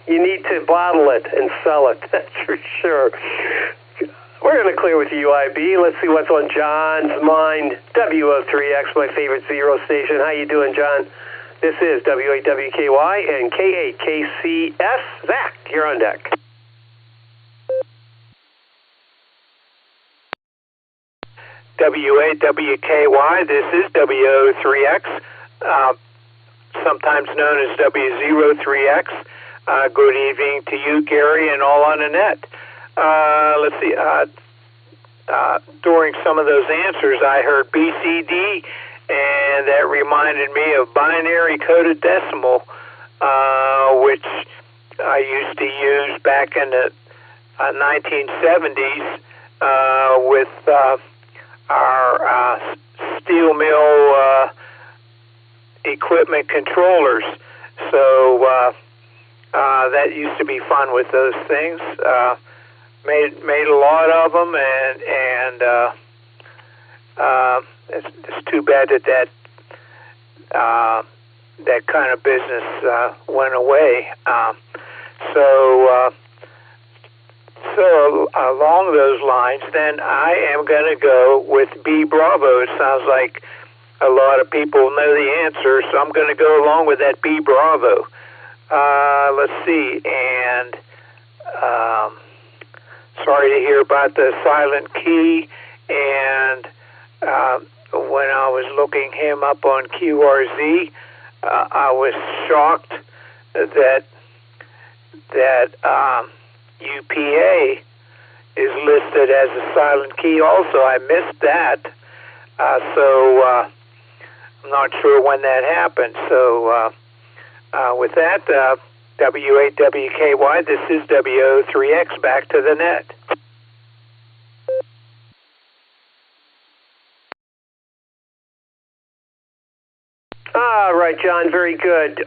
Speaker 14: You need to bottle it and sell it. That's for sure. We're going to clear with UIB. Let's see what's on John's mind. WO3X, my favorite zero station. How you doing, John? This is W8WKY and K8KCS. Zach, you're on deck.
Speaker 2: W8WKY. This is W03X, sometimes known as W03X. Good evening to you, Gary, and all on the net. Let's see. During some of those answers, I heard BCD, and that reminded me of binary coded decimal, which I used to use back in the 1970s with our steel mill equipment controllers. So that used to be fun with those things. Made a lot of them, and it's too bad that kind of business went away. So along those lines, then I am going to go with B Bravo. It sounds like a lot of people know the answer, so I'm going to go along with that B Bravo. Let's see, and sorry to hear about the silent key, and when I was looking him up on QRZ, I was shocked that UPA is listed as a silent key also. I missed that, so I'm not sure when that happened. So with that, W8WKY, this is W03X, back to the net.
Speaker 14: All right, John, very good.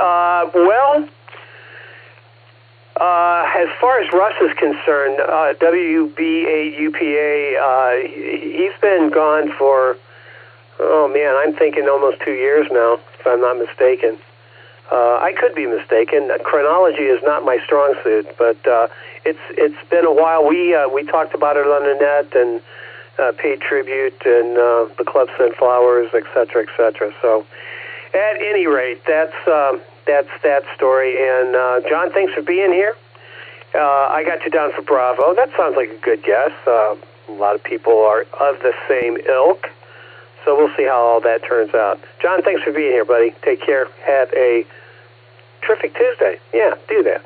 Speaker 14: As far as Russ is concerned, WB8UPA, he's been gone for, I'm thinking almost 2 years now, if I'm not mistaken. I could be mistaken. Chronology is not my strong suit, but it's been a while. We talked about it on the net and paid tribute, and the club sent flowers, et cetera, et cetera. So, at any rate, that's that story. And John, thanks for being here. I got you down for Bravo. That sounds like a good guess. A lot of people are of the same ilk, so we'll see how all that turns out. John, thanks for being here, buddy. Take care. Have a terrific Tuesday. Yeah, do that.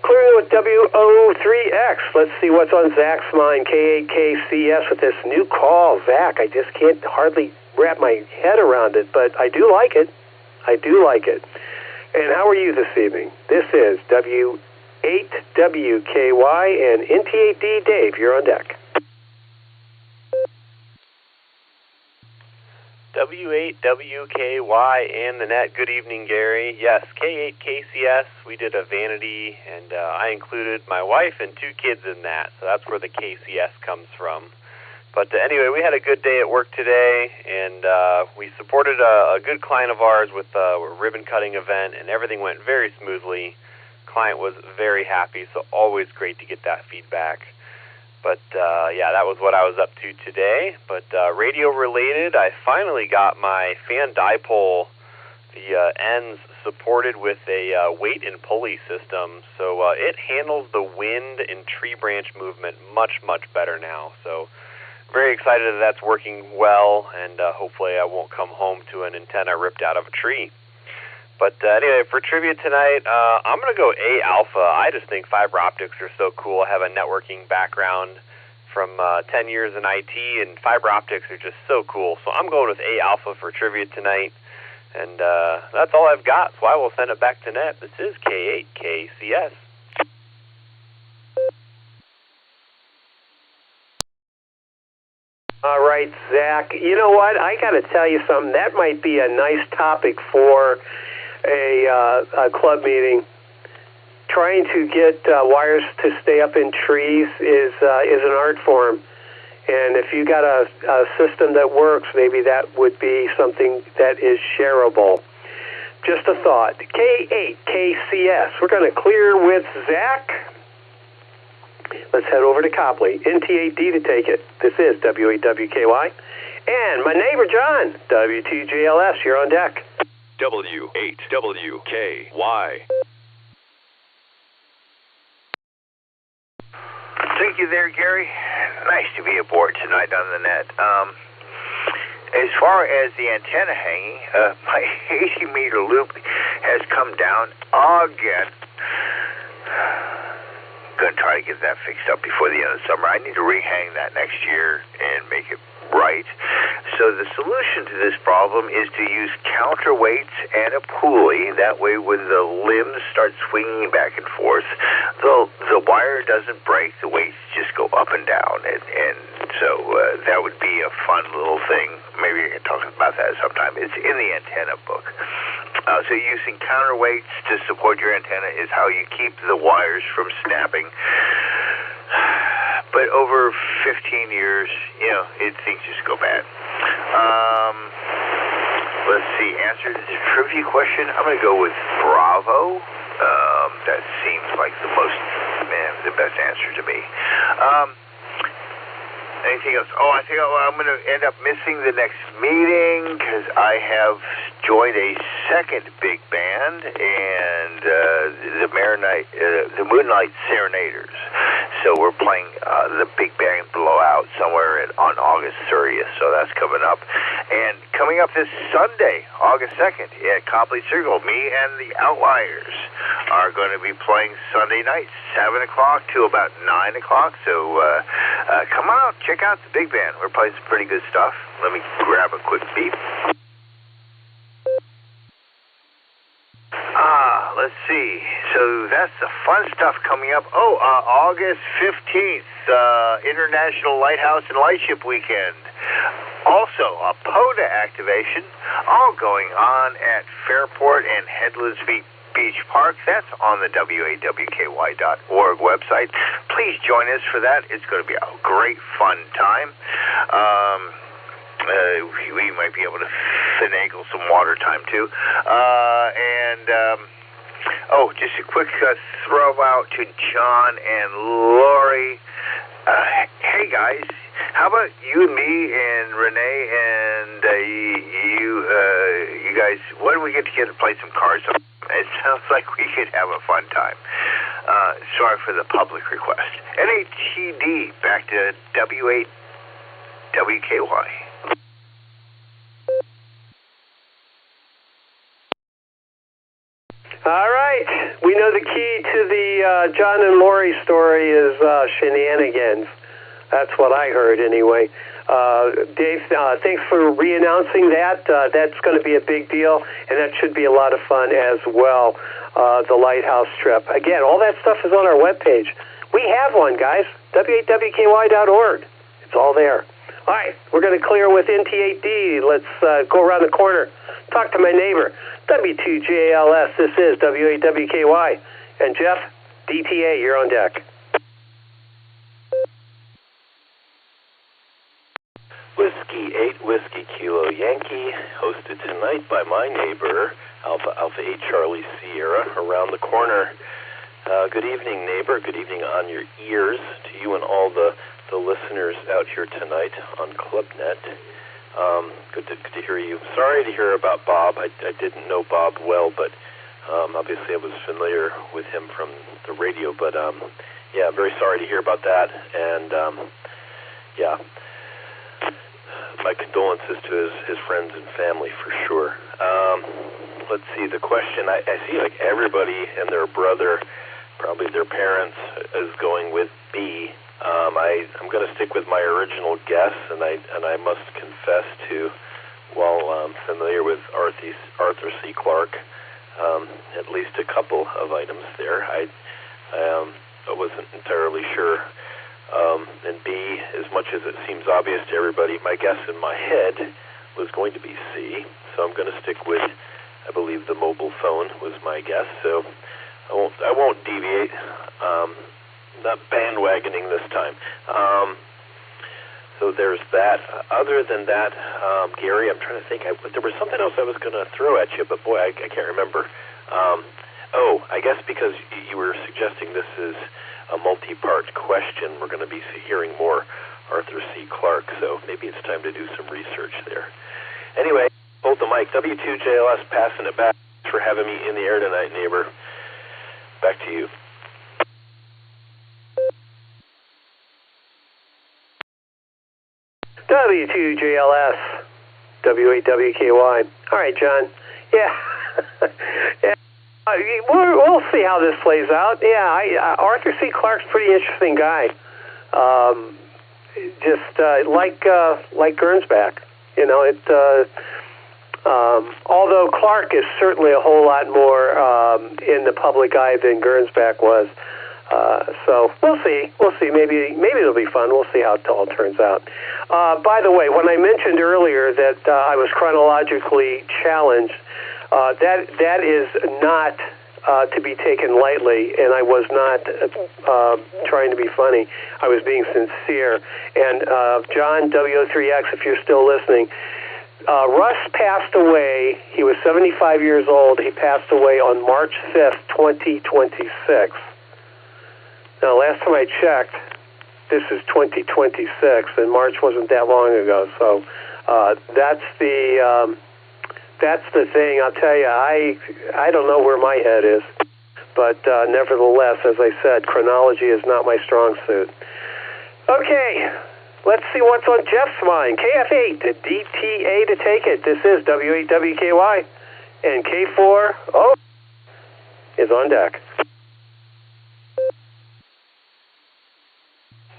Speaker 14: Clearing with W03X. Let's see what's on Zach's mind. K8KCS with this new call. Zach, I just can't hardly wrap my head around it, but I do like it. I do like it. And how are you this evening? This is W8WKY and NT8D Dave. You're on deck.
Speaker 7: W8WKY and the net. Good evening, Gary. Yes, K8KCS, we did a vanity, and I included my wife and 2 kids in that, so that's where the KCS comes from. But anyway, we had a good day at work today, and we supported a good client of ours with a ribbon cutting event, and everything went very smoothly. Client was very happy, so always great to get that feedback. But yeah, that was what I was up to today. But radio related, I finally got my fan dipole, the ends supported with a weight and pulley system. So it handles the wind and tree branch movement much, much better now. So very excited that that's working well, and hopefully I won't come home to an antenna ripped out of a tree. But anyway, for trivia tonight, I'm going to go A alpha. I just think fiber optics are so cool. I have a networking background from 10 years in IT, and fiber optics are just so cool. So I'm going with A alpha for trivia tonight. And that's all I've got, so I will send it back to net. This is K8KCS.
Speaker 14: All right, Zach. You know what? I got to tell you something. That might be a nice topic for a club meeting. Trying to get wires to stay up in trees is an art form. And if you got a system that works, maybe that would be something that is shareable. Just a thought. K8KCS. We're going to clear with Zach. Let's head over to Copley. NT8D to take it. This is W8WKY. And my neighbor, John, W2JLS. You're on deck.
Speaker 8: W8WKY.
Speaker 22: Thank you there, Gary. Nice to be aboard tonight on the net. As far as the antenna hanging, my 80-meter loop has come down again. Going to try to get that fixed up before the end of the summer. I need to rehang that next year and make it right. So the solution to this problem is to use counterweights and a pulley. That way when the limbs start swinging back and forth, the wire doesn't break. The weights just go up and down. And so that would be a fun little thing. Maybe I can talk about that sometime. It's in the antenna book. So using counterweights to support your antenna is how you keep the wires from snapping. But over 15 years, things just go bad. Let's see, answer to the trivia question. I'm going to go with Bravo. That seems like the best answer to me. Anything else? I think I'm going to end up missing the next meeting because I have joined a second big band and the Moonlight Serenaders. So we're playing the big band blowout somewhere on August 30th. So that's coming up. And coming up this Sunday, August 2nd, at Copley Circle, me and the Outliers are going to be playing Sunday night, 7 o'clock to about 9 o'clock. So come out, check out the big band. We're playing some pretty good stuff. Let me grab a quick beep. Let's see. So that's the fun stuff coming up. August 15th, International Lighthouse and Lightship Weekend. Also, a POTA activation, all going on at Fairport and Headlands Beach Park. That's on the WAWKY.org website. Please join us for that. It's going to be a great, fun time. We might be able to finagle some water time, too. Just a quick throw out to John and Lori. Hey, guys, how about you and me and Renee and you guys, when do we get together to play some cards? It sounds like we could have a fun time. Sorry for the public request. NHTD, back to WAWKY.
Speaker 14: All right. We know the key to the John and Lori story is shenanigans. That's what I heard anyway. Dave, thanks for re-announcing that. That's going to be a big deal, and that should be a lot of fun as well, the Lighthouse trip. Again, all that stuff is on our webpage. We have one, guys, WAWKY.org. It's all there. All right, we're going to clear with NT8D. Let's go around the corner. Talk to my neighbor. W2JLS, this is WAWKY. And Jeff, DTA, you're on deck.
Speaker 25: Whiskey 8 Whiskey Kilo Yankee, hosted tonight by my neighbor, Alpha 8 Charlie Sierra, around the corner. Good evening, neighbor. Good evening on your ears to you and all the listeners out here tonight on ClubNet. Good to hear you. Sorry to hear about Bob. I didn't know Bob well, but obviously I was familiar with him from the radio. But yeah, very sorry to hear about that. And yeah, my condolences to his friends and family for sure. Let's see, the question, I see like everybody and their brother, probably their parents, is going with B. I'm going to stick with my original guess, and I must confess to, while I'm familiar with Arthur C. Clarke, at least a couple of items there, I wasn't entirely sure. And B, as much as it seems obvious to everybody, my guess in my head was going to be C, so I'm going to stick with, I believe, the mobile phone was my guess, so I won't deviate. Not bandwagoning this time. So there's that. Other than that, Gary, I'm trying to think. There was something else I was going to throw at you, but boy, I can't remember. I guess because you were suggesting this is a multi-part question, we're going to be hearing more Arthur C. Clarke, so maybe it's time to do some research there. Anyway, hold the mic. W2JLS passing it back. Thanks for having me in the air tonight, neighbor. Back to you.
Speaker 14: W2JLS, W8WKY. All right, John. Yeah. Yeah. We'll see how this plays out. Yeah, Arthur C. Clarke's a pretty interesting guy. Just like Gernsback. You know, although Clarke is certainly a whole lot more in the public eye than Gernsback was. So we'll see. We'll see. Maybe it'll be fun. We'll see how it all turns out. By the way, when I mentioned earlier that I was chronologically challenged, that is not to be taken lightly, and I was not trying to be funny. I was being sincere. And John W03X, if you're still listening, Russ passed away. He was 75 years old. He passed away on March 5th, 2026. Now, last time I checked, this is 2026, and March wasn't that long ago. So that's the thing. I'll tell you, I don't know where my head is, but nevertheless, as I said, chronology is not my strong suit. Okay, let's see what's on Jeff's mind. KF8 to DTA to take it. This is W8WKY, and K4 is on deck.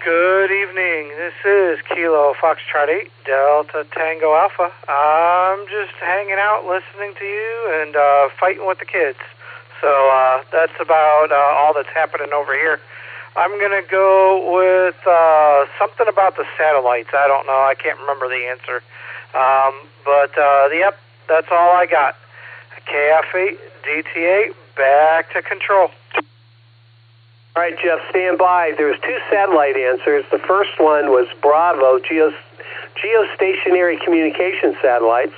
Speaker 4: Good evening. This is Kilo Foxtrot 8, Delta Tango Alpha. I'm just hanging out, listening to you, and fighting with the kids. So that's about all that's happening over here. I'm going to go with something about the satellites. I don't know. I can't remember the answer. But yep, that's all I got. KF8, DTA, back to control.
Speaker 14: All right, Jeff, stand by. There's two satellite answers. The first one was Bravo, geostationary communication satellites,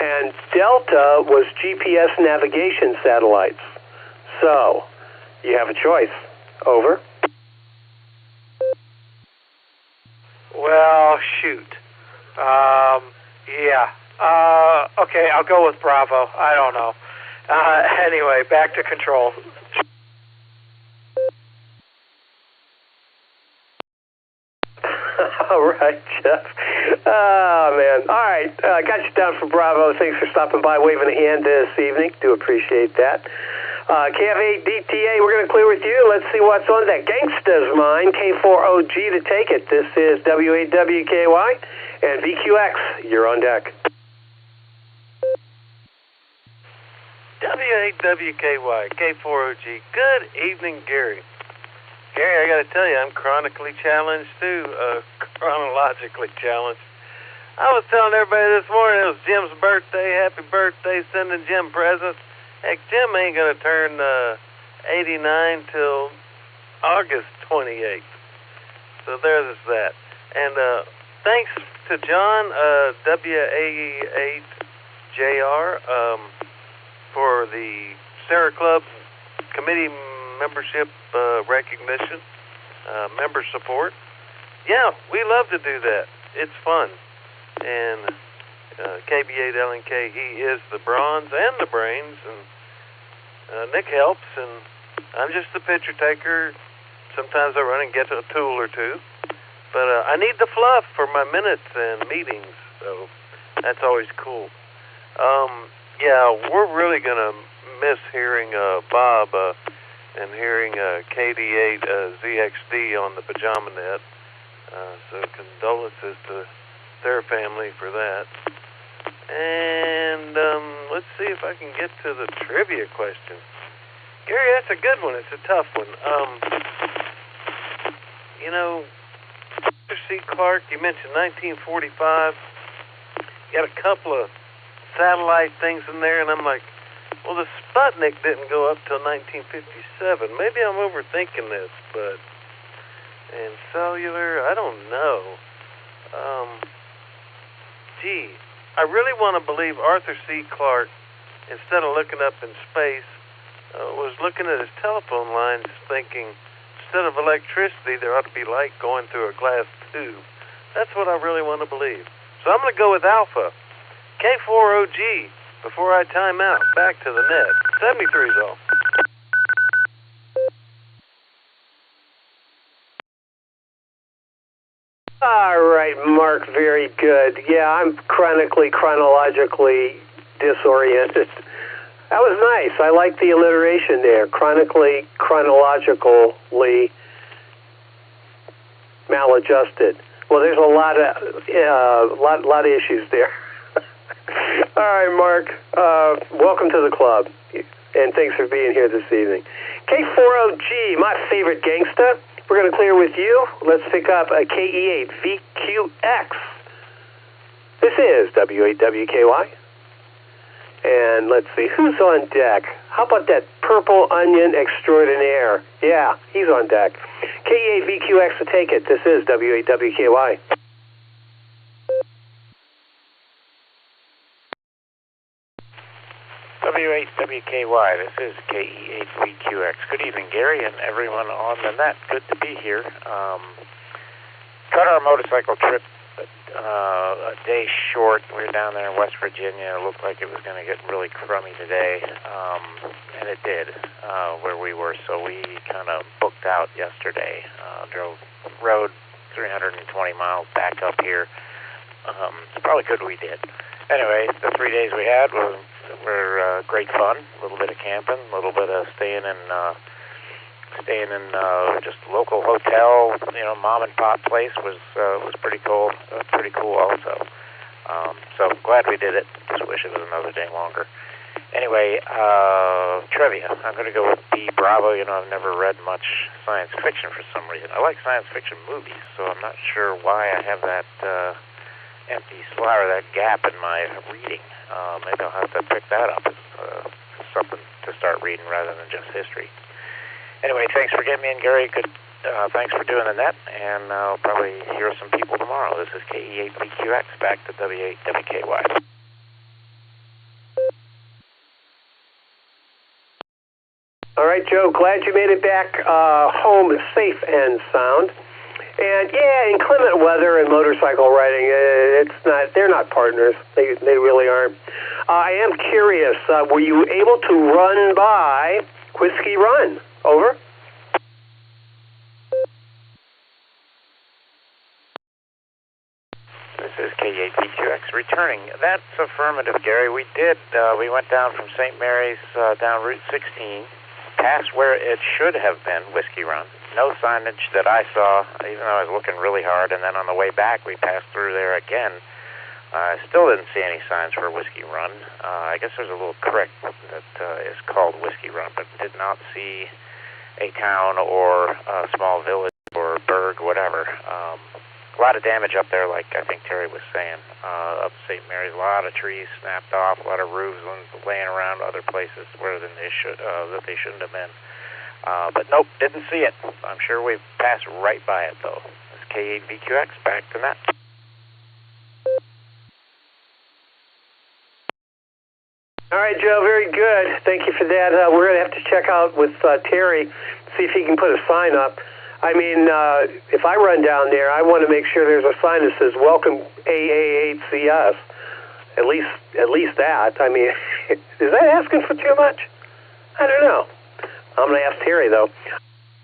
Speaker 14: and Delta was GPS navigation satellites. So, you have a choice. Over.
Speaker 4: Well, shoot. Yeah. Okay, I'll go with Bravo. I don't know. Anyway, back to control.
Speaker 14: All right, Jeff. Oh, man. All right. I got you down for Bravo. Thanks for stopping by, waving a hand this evening. Do appreciate that. KF8 DTA, we're going to clear with you. Let's see what's on that gangsta's mind. K4OG to take it. This is W8WKY and VQX. You're on deck.
Speaker 8: W8WKY, K4OG. Good evening, Gary. Gary, I got to tell you, I'm chronically challenged too, chronologically challenged. I was telling everybody this morning it was Jim's birthday. Happy birthday, sending Jim presents. Heck, Jim ain't going to turn 89 till August 28th. So there's that. And thanks to John, WA8JR, for the Sarah Club committee membership recognition, member support. Yeah, we love to do that. It's fun. And KB8LNK, he is the bronze and the brains, and Nick helps, and I'm just the picture taker. Sometimes I run and get a tool or two, but I need the fluff for my minutes and meetings, so that's always cool. Yeah, we're really going to miss hearing Bob and hearing KD8ZXD on the Pajama Net, so condolences to their family for that. And let's see if I can get to the trivia question. Gary, that's a good one. It's a tough one. You know, Arthur C. Clarke, you mentioned 1945. You got a couple of satellite things in there, and I'm like, well, the Sputnik didn't go up till 1957. Maybe I'm overthinking this, but... And cellular, I don't know. Gee, I really want to believe Arthur C. Clarke, instead of looking up in space, was looking at his telephone lines thinking, instead of electricity, there ought to be light going through a glass tube. That's what I really want to believe. So I'm going to go with Alpha. K4OG, before I time out. Back to the net. 73's all.
Speaker 14: All right, Mark, very good. Yeah, I'm chronologically disoriented. That was nice. I like the alliteration there. Chronically, chronologically maladjusted. Well, there's a lot of issues there. All right, Mark. Welcome to the club, and thanks for being here this evening. K40G, my favorite gangsta. We're going to clear with you. Let's pick up a KE8VQX. This is W8WKY. And let's see, who's on deck? How about that purple onion extraordinaire? Yeah, he's on deck. KE8VQX to take it. This is W8WKY.
Speaker 26: W8WKY, this is KE8VQX. Good evening, Gary, and everyone on the net. Good to be here. Cut our motorcycle trip a day short. We were down there in West Virginia. It looked like it was going to get really crummy today, and it did where we were. So we kind of booked out yesterday. Rode 320 miles back up here. It's probably good we did. Anyway, the 3 days we had were great fun. A little bit of camping, a little bit of staying in just a local hotel. Mom and pop place was pretty cool. Pretty cool also. So glad we did it. Just wish it was another day longer. Anyway, trivia. I'm going to go with B. Bravo. I've never read much science fiction for some reason. I like science fiction movies, so I'm not sure why I have that empty slot or that gap in my reading. Maybe I'll have to pick that up as something to start reading rather than just history. Anyway, thanks for getting me in, Gary. Good. Thanks for doing the net, and I'll probably hear some people tomorrow. This is KE8VQX, back to W8WKY.
Speaker 14: All right, Joe, glad you made it back home safe and sound. And yeah, inclement weather and motorcycle riding, they're not partners. They really aren't. I am curious, were you able to run by Whiskey Run? Over.
Speaker 26: This is K8VQX returning. That's affirmative, Gary. We did. We went down from St. Mary's down Route 16, past where it should have been Whiskey Run. No signage that I saw, even though I was looking really hard. And then on the way back, we passed through there again. I still didn't see any signs for Whiskey Run. I guess there's a little creek that is called Whiskey Run, but did not see a town or a small village or burg, whatever. A lot of damage up there, like I think Terry was saying. Up St. Mary's, a lot of trees snapped off, a lot of roofs laying around other places where that they shouldn't have been. But nope, didn't see it. I'm sure we passed right by it, though. It's K8VQX, back to net.
Speaker 14: All right, Joe, very good. Thank you for that. We're going to have to check out with Terry, see if he can put a sign up. I mean, if I run down there, I want to make sure there's a sign that says "Welcome AA8CS." At least that. I mean, is that asking for too much? I don't know. I'm going to ask Terry, though.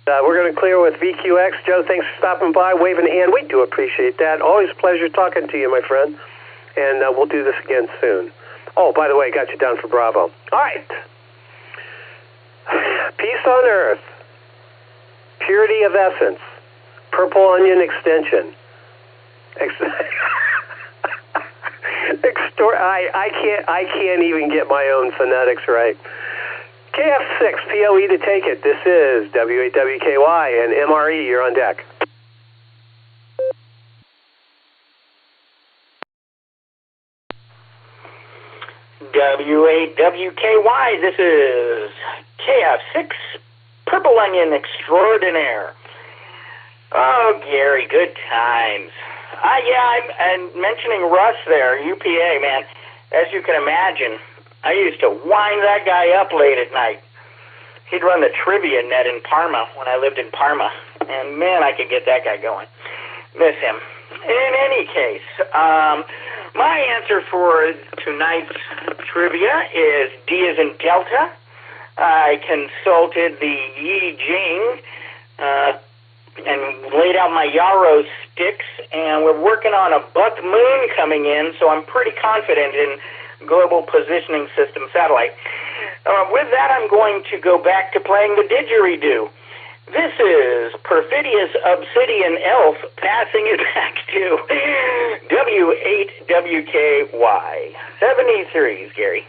Speaker 14: We're going to clear with VQX. Joe, thanks for stopping by, waving a hand. We do appreciate that. Always a pleasure talking to you, my friend. And we'll do this again soon. Oh, by the way, got you down for Bravo. All right. Peace on Earth. Purity of Essence. Purple Onion Extension. I can't even get my own phonetics right. KF6, POE to take it. This is W8WKY and MRE, you're on deck.
Speaker 9: W8WKY, this is KF6, Purple Onion Extraordinaire. Oh, Gary, good times. I'm mentioning Russ there, UPA, man. As you can imagine, I used to wind that guy up late at night. He'd run the trivia net in Parma when I lived in Parma, and man, I could get that guy going. Miss him. In any case, my answer for tonight's trivia is D as in Delta. I consulted the Yi Jing and laid out my yarrow sticks, and we're working on a buck moon coming in, so I'm pretty confident in Global Positioning System satellite. With that, I'm going to go back to playing the didgeridoo. This is Perfidious Obsidian Elf passing it back to W8WKY. 73s, Gary.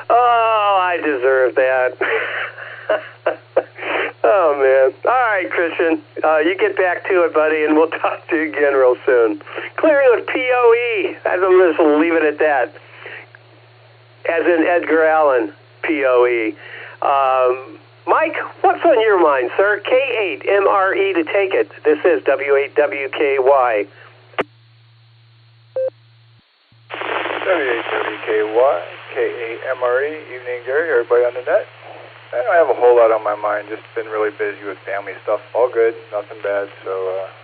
Speaker 14: Oh, I deserve that. Oh, man. All right, Christian. You get back to it, buddy, and we'll talk to you again real soon. Clearing with POE. I'm just going to leave it at that. As in Edgar Allan, POE. Mike, what's on your mind, sir? K8MRE to take it. This is W8WKY.
Speaker 10: W8WKY, K8MRE. Evening, Gary. Everybody on the net? I don't have a whole lot on my mind. Just been really busy with family stuff. All good, nothing bad. So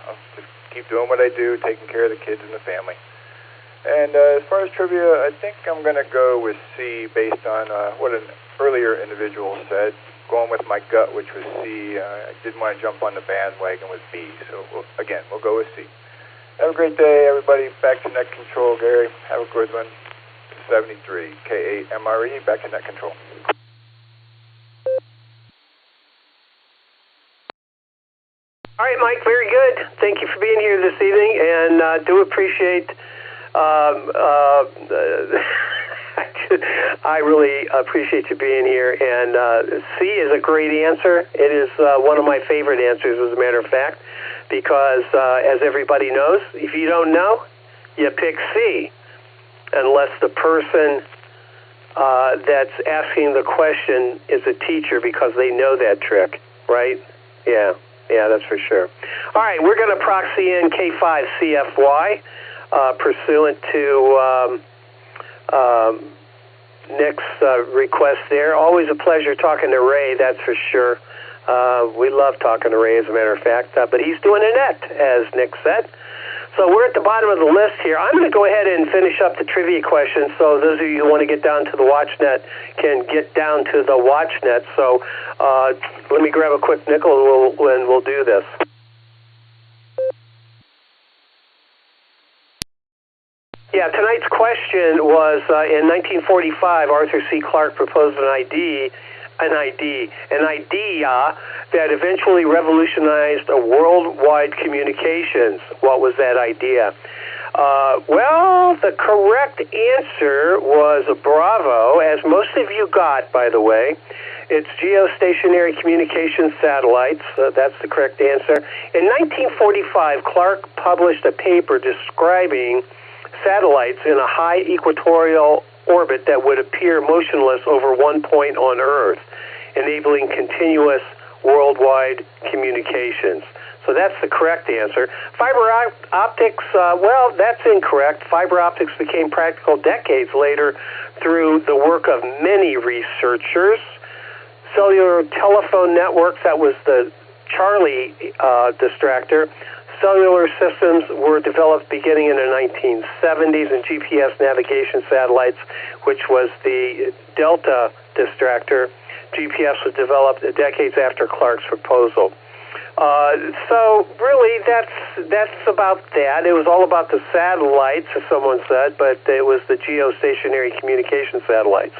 Speaker 10: I'll just keep doing what I do, taking care of the kids and the family. And as far as trivia, I think I'm going to go with C based on what an earlier individual said. Going with my gut, which was C. I didn't want to jump on the bandwagon with B. So, we'll go with C. Have a great day, everybody. Back to net control, Gary. Have a good one. 73, K8MRE, back to net control.
Speaker 14: All right, Mike, very good. Thank you for being here this evening, and do appreciate I really appreciate you being here, and C is a great answer. It is one of my favorite answers, as a matter of fact, because as everybody knows, if you don't know, you pick C, unless the person that's asking the question is a teacher because they know that trick, right? Yeah, that's for sure. All right, we're going to proxy in K5CFY pursuant to Nick's request there. Always a pleasure talking to Ray, that's for sure. We love talking to Ray, as a matter of fact, but he's doing a net, as Nick said. So we're at the bottom of the list here. I'm going to go ahead and finish up the trivia questions, so those of you who want to get down to the WatchNet can get down to the WatchNet. So let me grab a quick nickel, and we'll do this. Yeah, tonight's question was, in 1945, Arthur C. Clarke proposed an idea that eventually revolutionized worldwide communications. What was that idea? Well, the correct answer was Bravo, as most of you got, by the way. It's geostationary communications satellites. That's the correct answer. In 1945, Clarke published a paper describing satellites in a high equatorial orbit that would appear motionless over one point on Earth, enabling continuous worldwide communications. So that's the correct answer. Fiber optics, well, that's incorrect. Fiber optics became practical decades later through the work of many researchers. Cellular telephone networks, that was the Charlie distractor. Cellular systems were developed beginning in the 1970s, and GPS navigation satellites, which was the Delta distractor. GPS was developed decades after Clarke's proposal. So really, that's about that. It was all about the satellites, as someone said, but it was the geostationary communication satellites.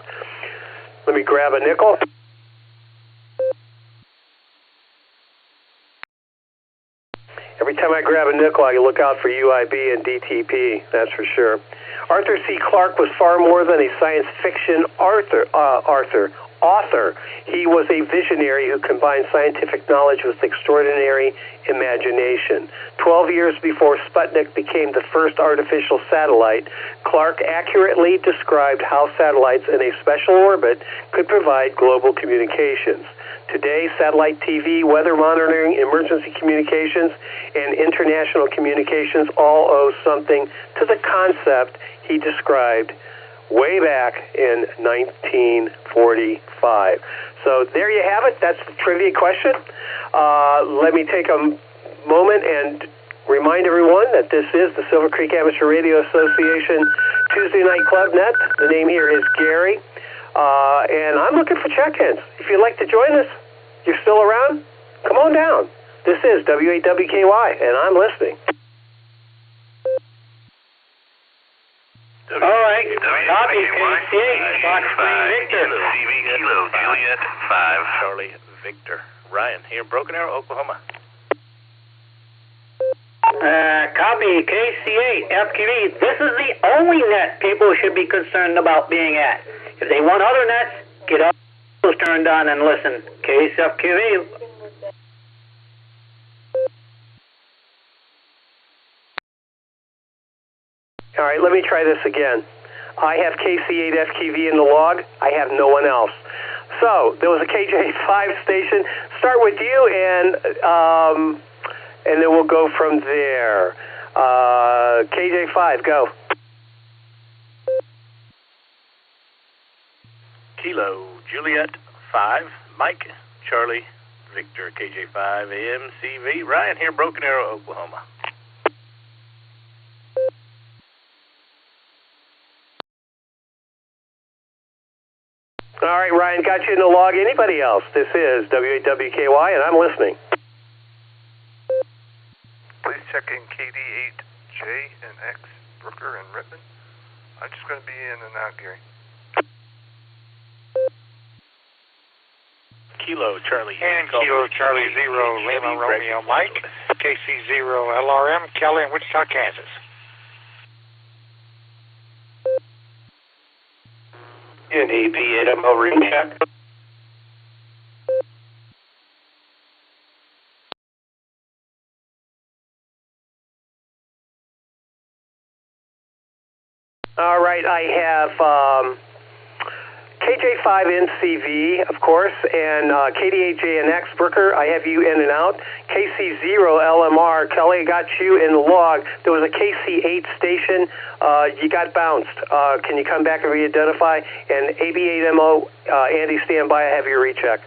Speaker 14: Let me grab a nickel. Every time I grab a nickel, I look out for UIB and DTP, that's for sure. Arthur C. Clarke was far more than a science fiction author. He was a visionary who combined scientific knowledge with extraordinary imagination. 12 years before Sputnik became the first artificial satellite, Clarke accurately described how satellites in a special orbit could provide global communications. Today, satellite TV, weather monitoring, emergency communications, and international communications all owe something to the concept he described way back in 1945. So there you have it. That's the trivia question. Let me take a moment and remind everyone that this is the Silvercreek Amateur Radio Association Tuesday Night Club Net. The name here is Gary. and I'm looking for check-ins. If you'd like to join us, you're still around, come on down. This is W8WKY, and I'm listening.
Speaker 12: All right, copy, KC8, Foxtrot Victor.
Speaker 26: CV Kilo, Juliet 5, Charlie Victor. Ryan here, Broken Arrow, Oklahoma.
Speaker 9: Copy, KC8, FQV. This is the only net people should be concerned about being at. If they want other nets, get all those turned on and listen. Case FQV.
Speaker 14: All right, let me try this again. I have KC8FQV in the log. I have no one else. So there was a KJ5 station. Start with you, and then we'll go from there. KJ5, go.
Speaker 26: Kilo, Juliet 5, Mike, Charlie, Victor, KJ5, AMCV. Ryan here, Broken Arrow, Oklahoma.
Speaker 14: All right, Ryan, got you in the log. Anybody else? This is W8WKY, and I'm listening.
Speaker 11: Please check in KD8J and X, Brooker and Rittman. I'm just going to be in and out, Gary.
Speaker 26: Kilo, Charlie.
Speaker 15: And Kilo, Charlie 0, Lima, Romeo, Mike, KC0, LRM, Kelly in Wichita, Kansas.
Speaker 12: And AP8MO recheck.
Speaker 14: All right, I have KJ5NCV, of course, and KD8JNX, Brooker, I have you in and out. KC0LMR, Kelly, got you in the log. There was a KC8 station. You got bounced. Can you come back and re-identify? And AB8MO, Andy, stand by. I have your recheck.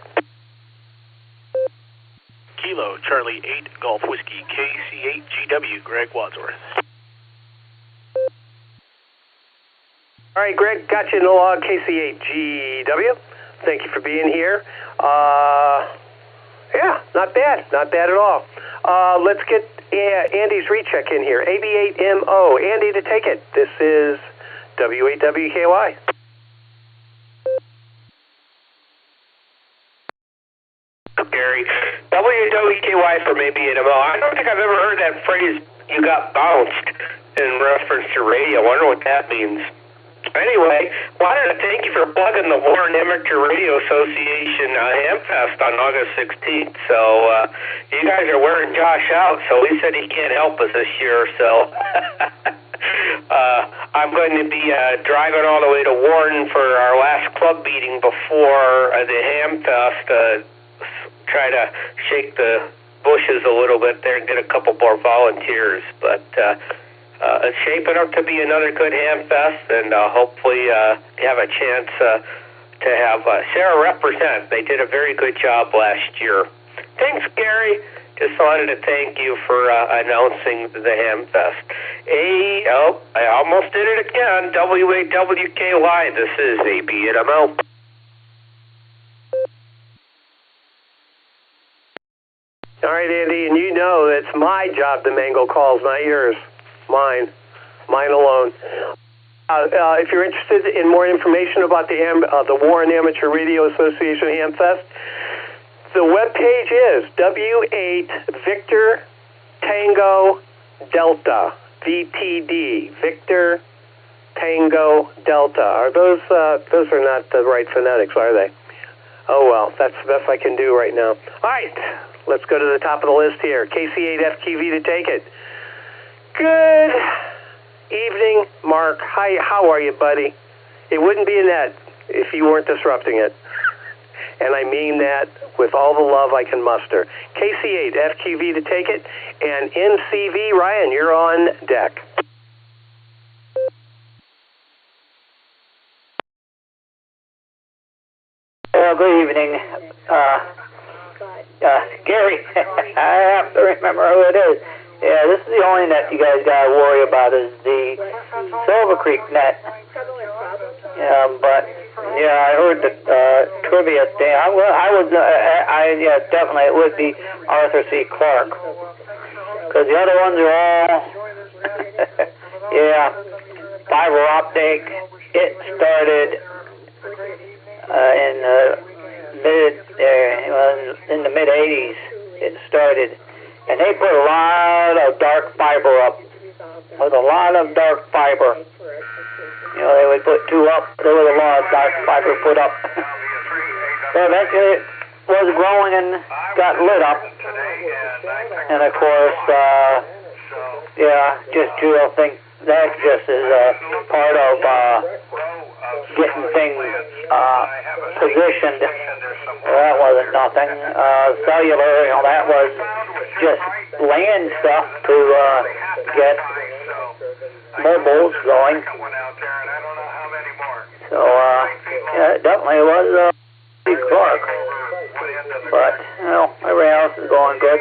Speaker 26: Kilo, Charlie 8, Golf Whiskey, KC8, GW, Greg Wadsworth.
Speaker 14: All right, Greg, got you in the log, KC8GW. Thank you for being here. Yeah, not bad at all. Let's get Andy's recheck in here. AB8MO, Andy to take it. This is W8WKY.
Speaker 12: Gary, WWKY for maybe an MO. I don't think I've ever heard that phrase, you got bounced, in reference to radio. I wonder what that means. Anyway, wanted to thank you for plugging the Warren Amateur Radio Association Hamfest on August 16th. So you guys are wearing Josh out, so he said he can't help us this year. So I'm going to be driving all the way to Warren for our last club meeting before the Hamfest. Try to shake the bushes a little bit there and get a couple more volunteers. But it's shaping up to be another good Hamfest, and hopefully have a chance to have Sarah represent. They did a very good job last year. Thanks, Gary. Just wanted to thank you for announcing the Hamfest. I almost did it again. WAWKY. This is AB8MO.
Speaker 14: All right, Andy, and you know it's my job to mangle calls, not yours. Mine alone. If you're interested in more information about the Warren Amateur Radio Association Hamfest, the webpage is W8 Victor Tango Delta VTD Victor Tango Delta. Are those are not the right phonetics, are they? Oh well, that's the best I can do right now. All right, let's go to the top of the list here. KC8FQV to take it. Good evening, Mark. Hi, how are you, buddy? It wouldn't be a net if you weren't disrupting it. And I mean that with all the love I can muster. KC8, FQV to take it, and NCV, Ryan, you're on deck.
Speaker 9: Good evening. Gary, I have to remember who it is. Yeah, this is the only net you guys got to worry about is the Silvercreek net. But
Speaker 16: Yeah, I heard the trivia thing. Yeah, definitely it would be Arthur C. Clarke. Because the other ones are all, yeah, fiber optic. It started in the mid 80s. It started, and they put a lot of dark fiber up. With a lot of dark fiber. You know, they would put two up. There was a lot of dark fiber put up. So eventually it was growing and got lit up. And of course, just you think that just is part of getting things positioned. That wasn't nothing. Cellular, you know, that was just land stuff to get mobiles going. So, yeah, it definitely was Clarke. But, you know, everything else is going good.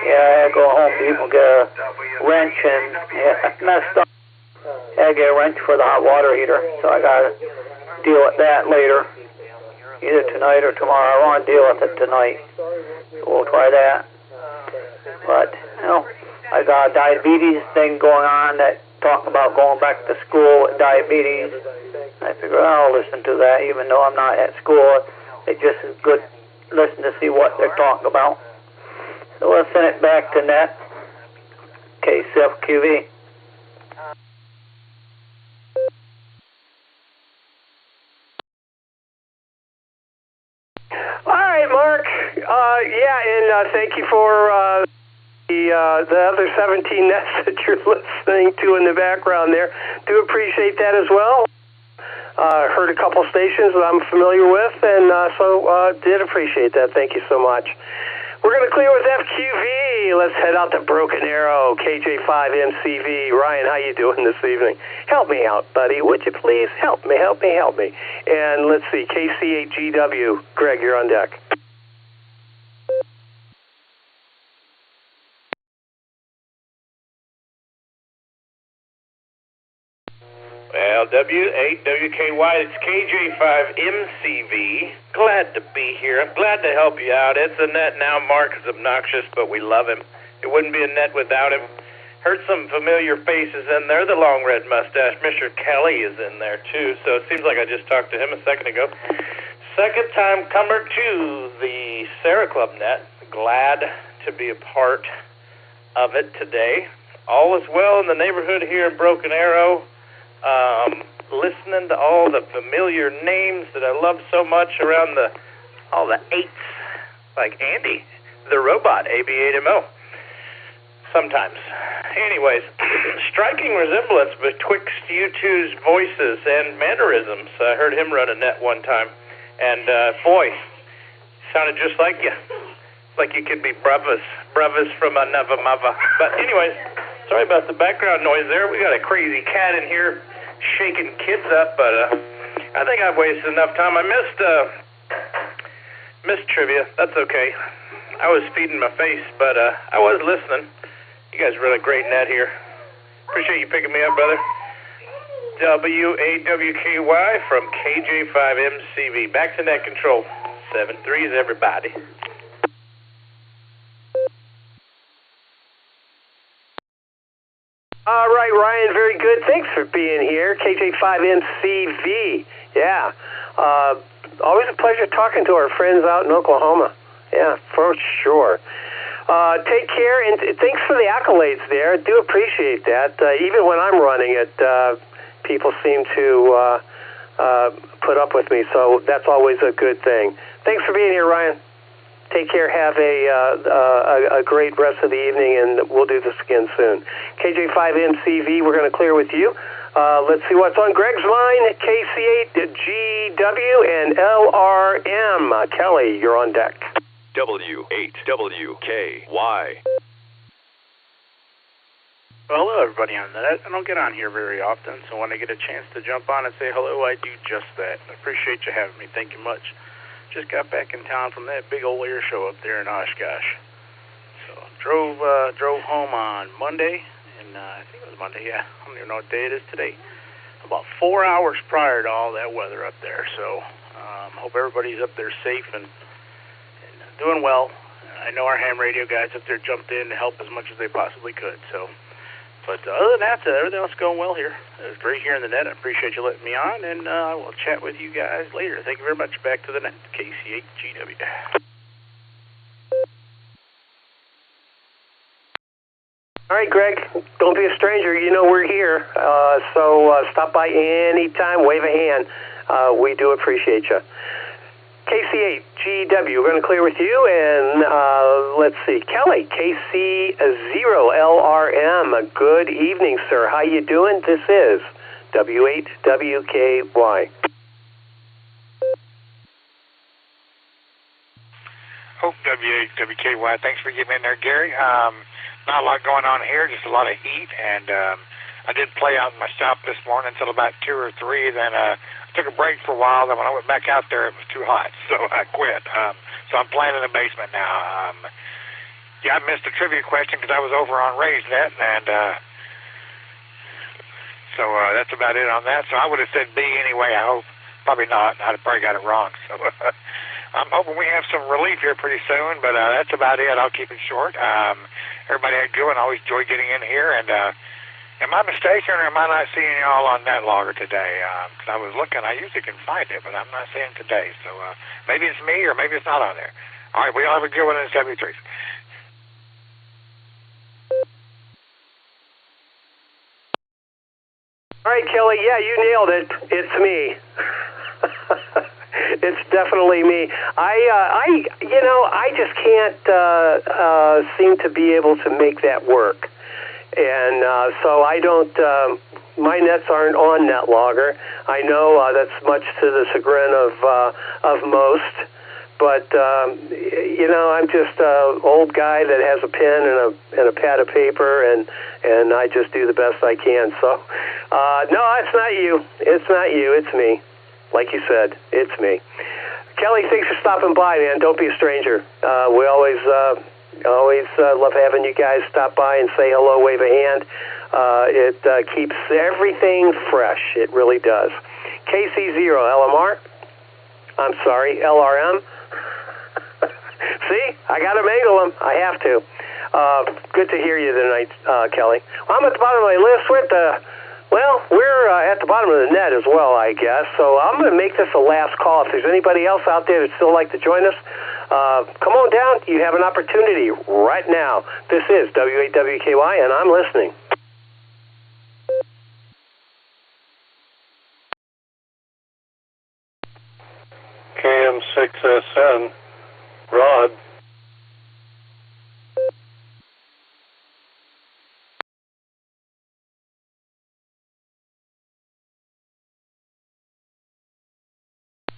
Speaker 16: Yeah, I go home, people get a wrench and messed up. I get a wrench for the hot water heater, so I got to deal with that later. Either tonight or tomorrow. I want to deal with it tonight. So we'll try that. But, you know, I got a diabetes thing going on that talk about going back to school with diabetes. I figure I'll listen to that even though I'm not at school. It's just as good listen to see what they're talking about. So we'll send it back to net. KCFQV.
Speaker 14: All right, Mark. Thank you for the other 17 nets that you're listening to in the background there. Do appreciate that as well. Heard a couple stations that I'm familiar with, and so did appreciate that. Thank you so much. We're going to clear with FQV. Let's head out to Broken Arrow, KJ5MCV. Ryan, how you doing this evening? Help me out, buddy. Would you please help me? And let's see, KC8GW. Greg, you're on deck.
Speaker 17: Well, W8WKY, it's KJ5MCV. Glad to be here. I'm glad to help you out. It's a net now. Mark is obnoxious, but we love him. It wouldn't be a net without him. Heard some familiar faces in there. The long red mustache, Mr. Kelly, is in there too. So it seems like I just talked to him a second ago. Second time comer to the Sarah Club net. Glad to be a part of it today. All is well in the neighborhood here in Broken Arrow. Listening to all the familiar names that I love so much around all the eights, like Andy, the robot, AB8MO. Sometimes. Anyways, striking resemblance betwixt you two's voices and mannerisms. I heard him run a net one time, and boy, sounded just like you. Like you could be brothers from another mother. But anyways, sorry about the background noise there. We got a crazy cat in here shaking kids up, but I think I've wasted enough time. I missed trivia. That's okay. I was feeding my face, but I was listening. You guys run a great net here. Appreciate you picking me up, brother. WAWKY from KJ5MCV. Back to net control. 7-3s, everybody.
Speaker 14: All right, Ryan, very good. Thanks for being here. KJ5MCV. Yeah. Always a pleasure talking to our friends out in Oklahoma. Yeah, for sure. Take care, and thanks for the accolades there. I do appreciate that. Even when I'm running it, people seem to put up with me, so that's always a good thing. Thanks for being here, Ryan. Take care. Have a great rest of the evening, and we'll do this again soon. KJ5MCV, we're going to clear with you. Let's see what's on Greg's line. KC8GW and LRM. Kelly, you're on deck.
Speaker 18: W8WKY.
Speaker 19: Well, hello, everybody on the net. I don't get on here very often, so when I get a chance to jump on and say hello, I do just that. I appreciate you having me. Thank you much. Just got back in town from that big old air show up there in Oshkosh. So drove home on Monday, and I think it was Monday, yeah. I don't even know what day it is today. about 4 hours prior to all that weather up there. So hope everybody's up there safe and doing well. I know our ham radio guys up there jumped in to help as much as they possibly could. So, but other than that, everything else is going well here. It was great here in the net. I appreciate you letting me on, and I will chat with you guys later. Thank you very much. Back to the net, KC8GW.
Speaker 14: All right, Greg, don't be a stranger. You know we're here, so stop by anytime, wave a hand. We do appreciate you. KC8GW, we're going to clear with you, and let's see, Kelly, KC0LRM. Good evening, sir. How you doing? This is W8WKY.
Speaker 15: Oh, W8WKY. Thanks for getting in there, Gary. Not a lot going on here, just a lot of heat, and I did play out in my shop this morning until about 2 or 3, then I took a break for a while, then when I went back out there, it was too hot, so I quit. So I'm playing in the basement now. Yeah, I missed the trivia question because I was over on Ray's net, and so that's about it on that. So I would have said B anyway, I hope. Probably not. I'd have probably got it wrong. So I'm hoping we have some relief here pretty soon, but that's about it. I'll keep it short. Everybody had a good one. I always enjoy getting in here. And am I mistaken, or am I not seeing y'all on NetLogger today? Because I was looking. I usually can find it, but I'm not seeing it today. So maybe it's me, or maybe it's not on there. All right, we all have a good one in the 73s.
Speaker 14: All right, Kelly. Yeah, you nailed it. It's me. It's definitely me. I just can't seem to be able to make that work, and so I don't. My nets aren't on NetLogger. I know that's much to the chagrin of most, but I'm just an old guy that has a pen and a pad of paper, and I just do the best I can. So, no, it's not you. It's not you. It's me. Like you said, it's me. Kelly, thanks for stopping by, man. Don't be a stranger. We always love having you guys stop by and say hello, wave a hand. It keeps everything fresh. It really does. KC0LMR. I'm sorry, LRM. See, I got to mangle them. I have to. Good to hear you tonight, Kelly. Well, I'm at the bottom of my list. We're at the bottom of the net as well, I guess. So I'm going to make this a last call. If there's anybody else out there that'd still like to join us, come on down. You have an opportunity right now. This is W8WKY, and I'm listening.
Speaker 1: KM6SN, Rod.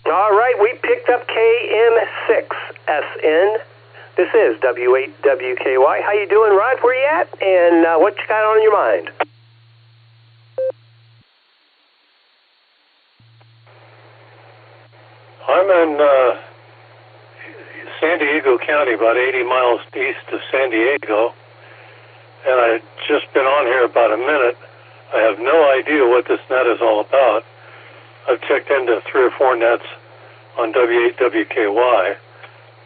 Speaker 14: All right, we picked up KM6SN. This is W8WKY. How you doing, Rod? Where you at? And what you got on your mind?
Speaker 1: I'm in San Diego County, about 80 miles east of San Diego, and I've just been on here about a minute. I have no idea what this net is all about. I've checked into 3 or 4 nets on W8WKY,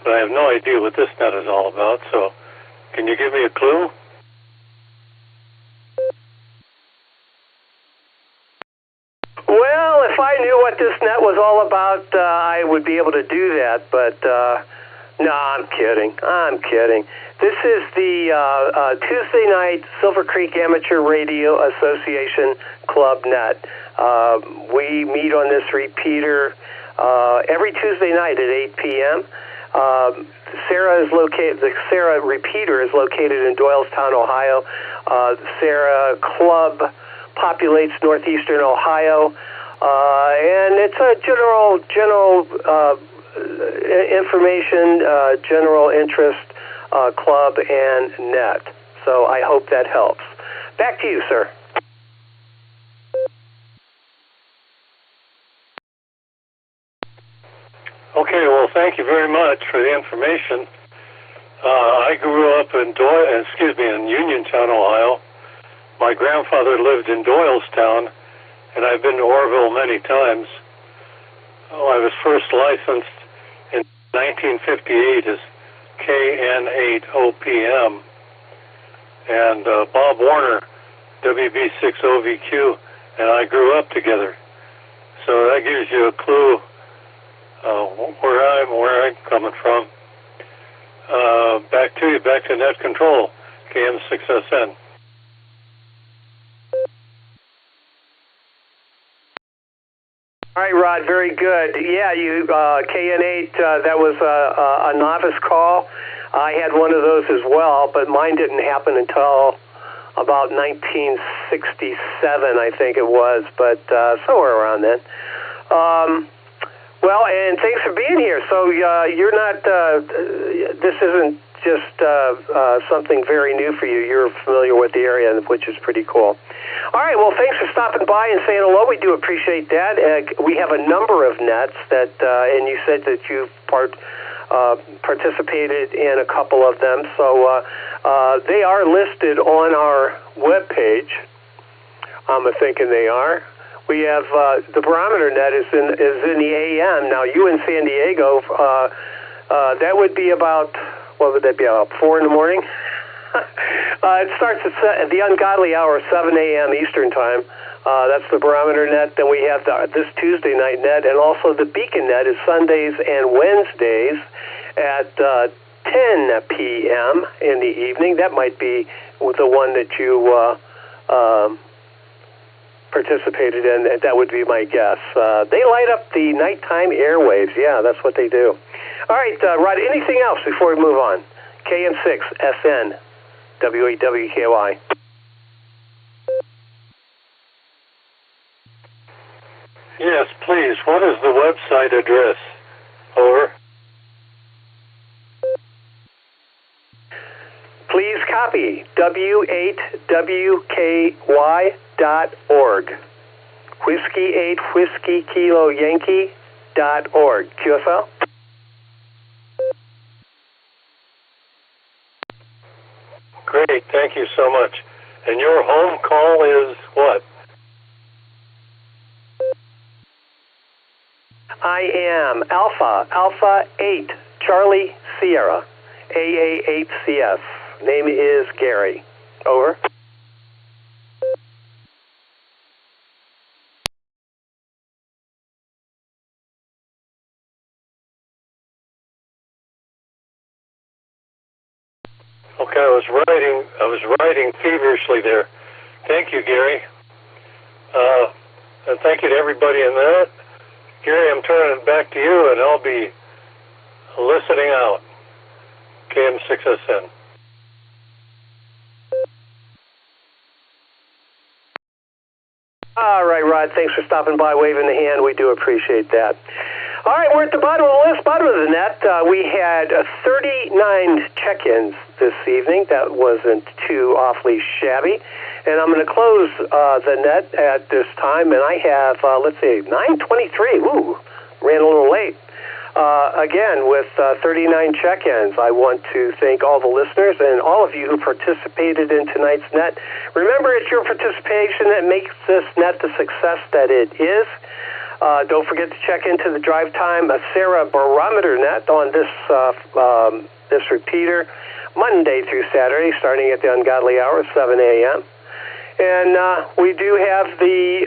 Speaker 1: but I have no idea what this net is all about, so can you give me a clue?
Speaker 14: Well, if I knew what this net was all about, I would be able to do that, but no, I'm kidding. This is the Tuesday night Silvercreek Amateur Radio Association Club net. We meet on this repeater every Tuesday night at 8 p.m. The Sarah repeater is located in Doylestown, Ohio. The Sarah Club populates northeastern Ohio, and it's a general information, general interest club and net. So I hope that helps. Back to you, sir.
Speaker 1: Okay, well, thank you very much for the information. I grew up in Uniontown, Ohio. My grandfather lived in Doylestown, and I've been to Orville many times. Oh, I was first licensed in 1958 as KN8OPM, and Bob Warner, WB6OVQ, and I grew up together. So that gives you a clue where I'm coming from. Back to net control, KM6SN.
Speaker 14: All right, Rod, very good. Yeah, you KN8, that was a novice call. I had one of those as well, but mine didn't happen until about 1967, I think it was, but somewhere around then. Well, and thanks for being here. So you're not, this isn't just something very new for you. You're familiar with the area, which is pretty cool. All right, well, thanks for stopping by and saying hello. We do appreciate that. We have a number of nets that, and you said that you participated in a couple of them. So they are listed on our webpage. I'm thinking they are. We have the barometer net is in the AM. Now, you in San Diego, that would be about, what would that be, about 4 in the morning? It starts at the ungodly hour, 7 a.m. Eastern time. That's the barometer net. Then we have this Tuesday night net, and also the beacon net is Sundays and Wednesdays at 10 p.m. in the evening. That might be the one that you participated in. That would be my guess. They light up the nighttime airwaves. Yeah, that's what they do. All right, Rod, anything else before we move on? KM6SN, W8WKY.
Speaker 1: Yes, please. What is the website address? Over.
Speaker 14: Please copy W8WKY.org. Whiskey 8 Whiskey Kilo Yankee.org. QSL?
Speaker 1: Great, thank you so much. And your home call is what?
Speaker 14: I am Alpha 8, Charlie Sierra, AA8CS. Name is Gary. Over.
Speaker 1: Okay, I was writing feverishly there. Thank you, Gary. And thank you to everybody in there. Gary, I'm turning it back to you, and I'll be listening out. KM6SN.
Speaker 14: All right, Rod, thanks for stopping by, waving the hand. We do appreciate that. All right, we're at the bottom of the list, bottom of the net. We had 39 check-ins this evening. That wasn't too awfully shabby. And I'm going to close the net at this time, and I have, let's see, 9:23. Ooh, ran a little late. Again, with 39 check-ins, I want to thank all the listeners and all of you who participated in tonight's net. Remember, it's your participation that makes this net the success that it is. Don't forget to check into the drive time Sarah barometer net on this repeater Monday through Saturday, starting at the ungodly hour, 7 a.m. And we do have the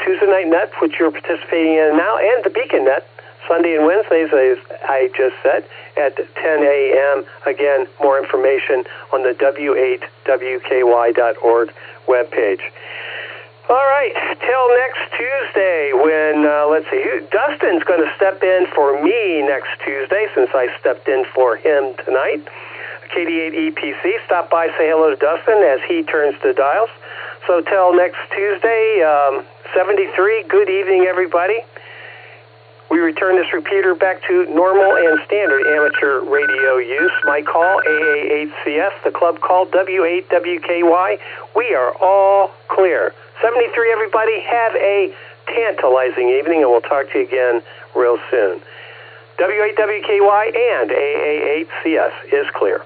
Speaker 14: Tuesday night net, which you're participating in now, and the beacon net, Sunday and Wednesdays, as I just said, at 10 a.m. Again, more information on the W8WKY.org webpage. All right, till next Tuesday when, let's see, Dustin's going to step in for me next Tuesday since I stepped in for him tonight. KD8EPC, stop by, say hello to Dustin as he turns the dials. So till next Tuesday, 73, good evening, everybody. We return this repeater back to normal and standard amateur radio use. My call, AA8CS, the club call, W8WKY. We are all clear. 73, everybody, have a tantalizing evening, and we'll talk to you again real soon. W8WKY and AA8CS is clear.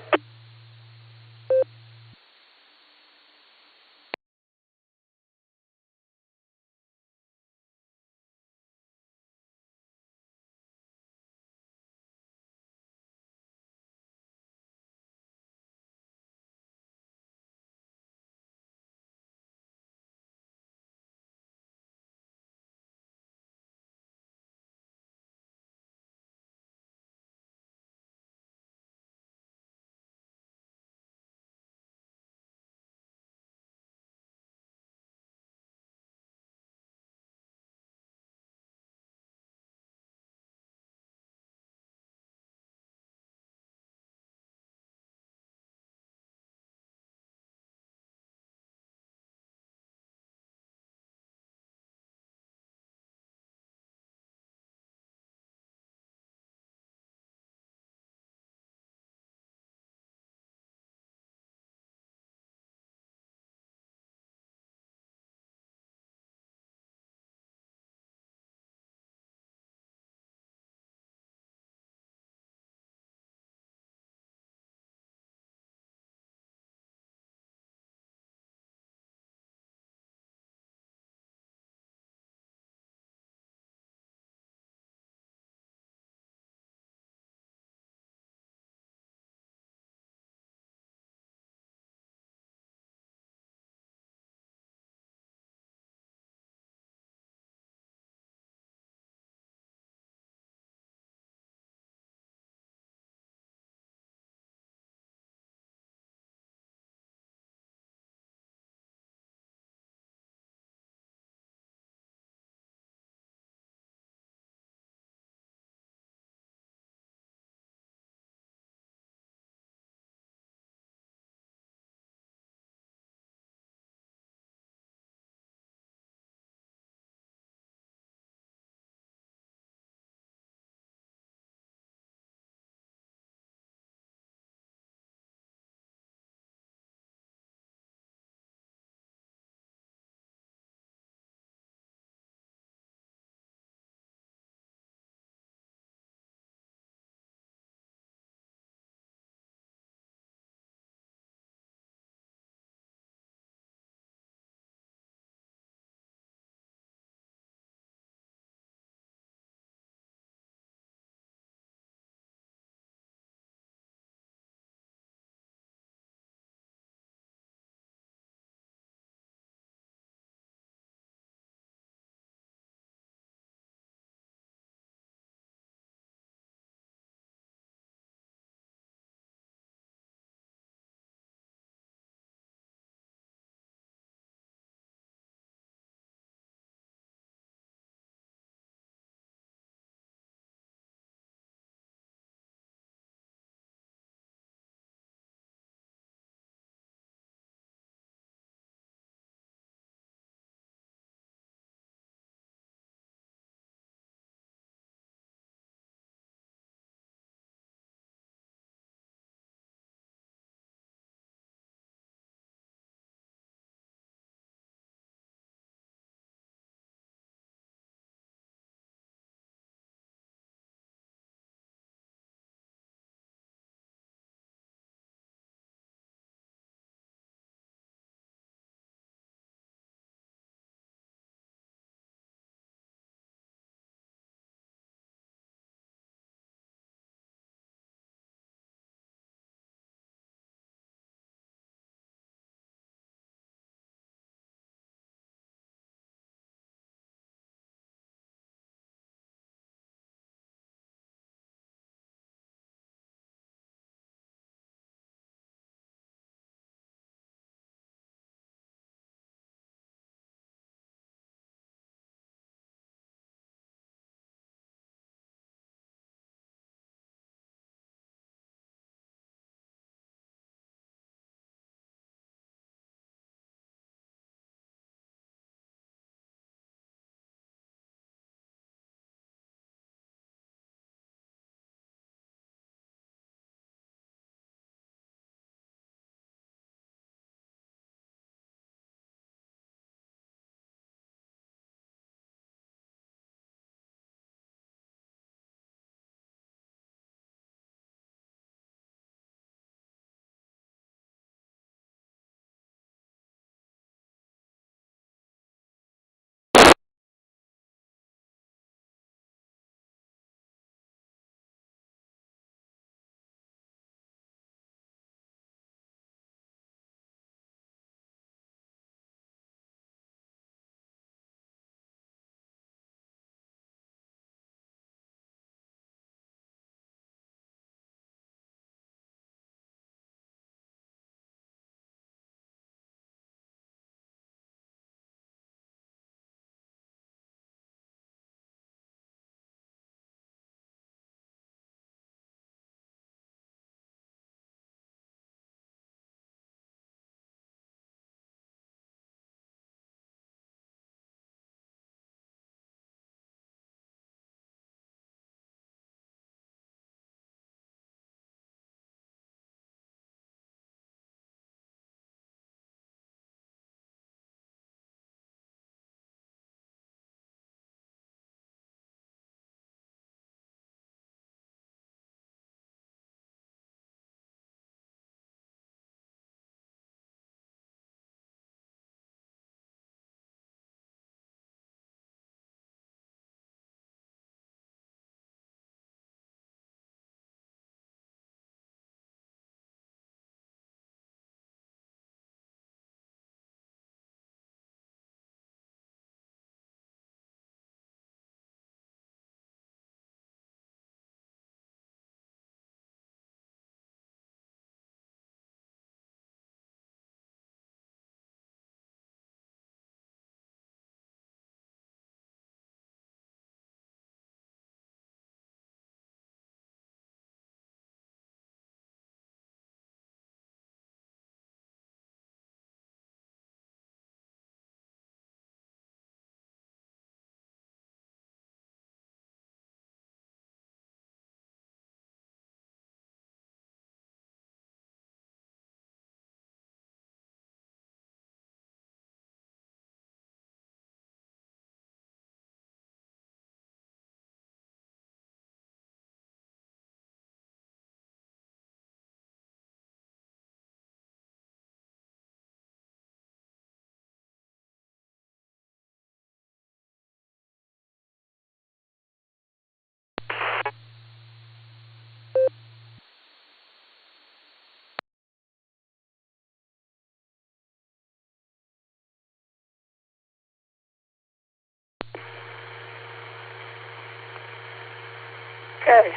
Speaker 13: Okay,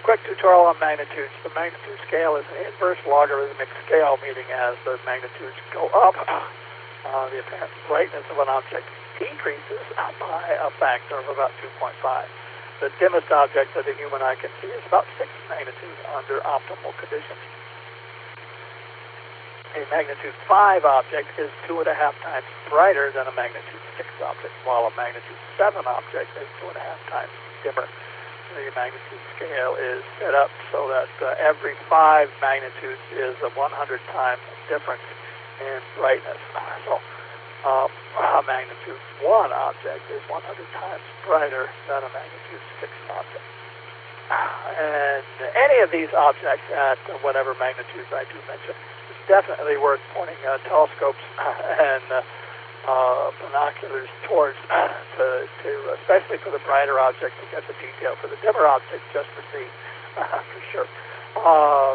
Speaker 13: quick tutorial on magnitudes. The magnitude scale is an inverse logarithmic scale, meaning as the magnitudes go up, the apparent brightness of an object decreases by a factor of about 2.5. The dimmest object that the human eye can see is about 6 magnitude under optimal conditions. A magnitude 5 object is 2.5 times brighter than a magnitude 6 object, while a magnitude 7 object is 2.5 times dimmer. The magnitude scale is set up so that every 5 magnitudes is a 100 times difference in brightness. So a magnitude 1 object is 100 times brighter than a magnitude 6 object. And any of these objects at whatever magnitudes I do mention, it's definitely worth pointing telescopes and binoculars towards, especially for the brighter object to get the detail. For the dimmer object, just to see for sure.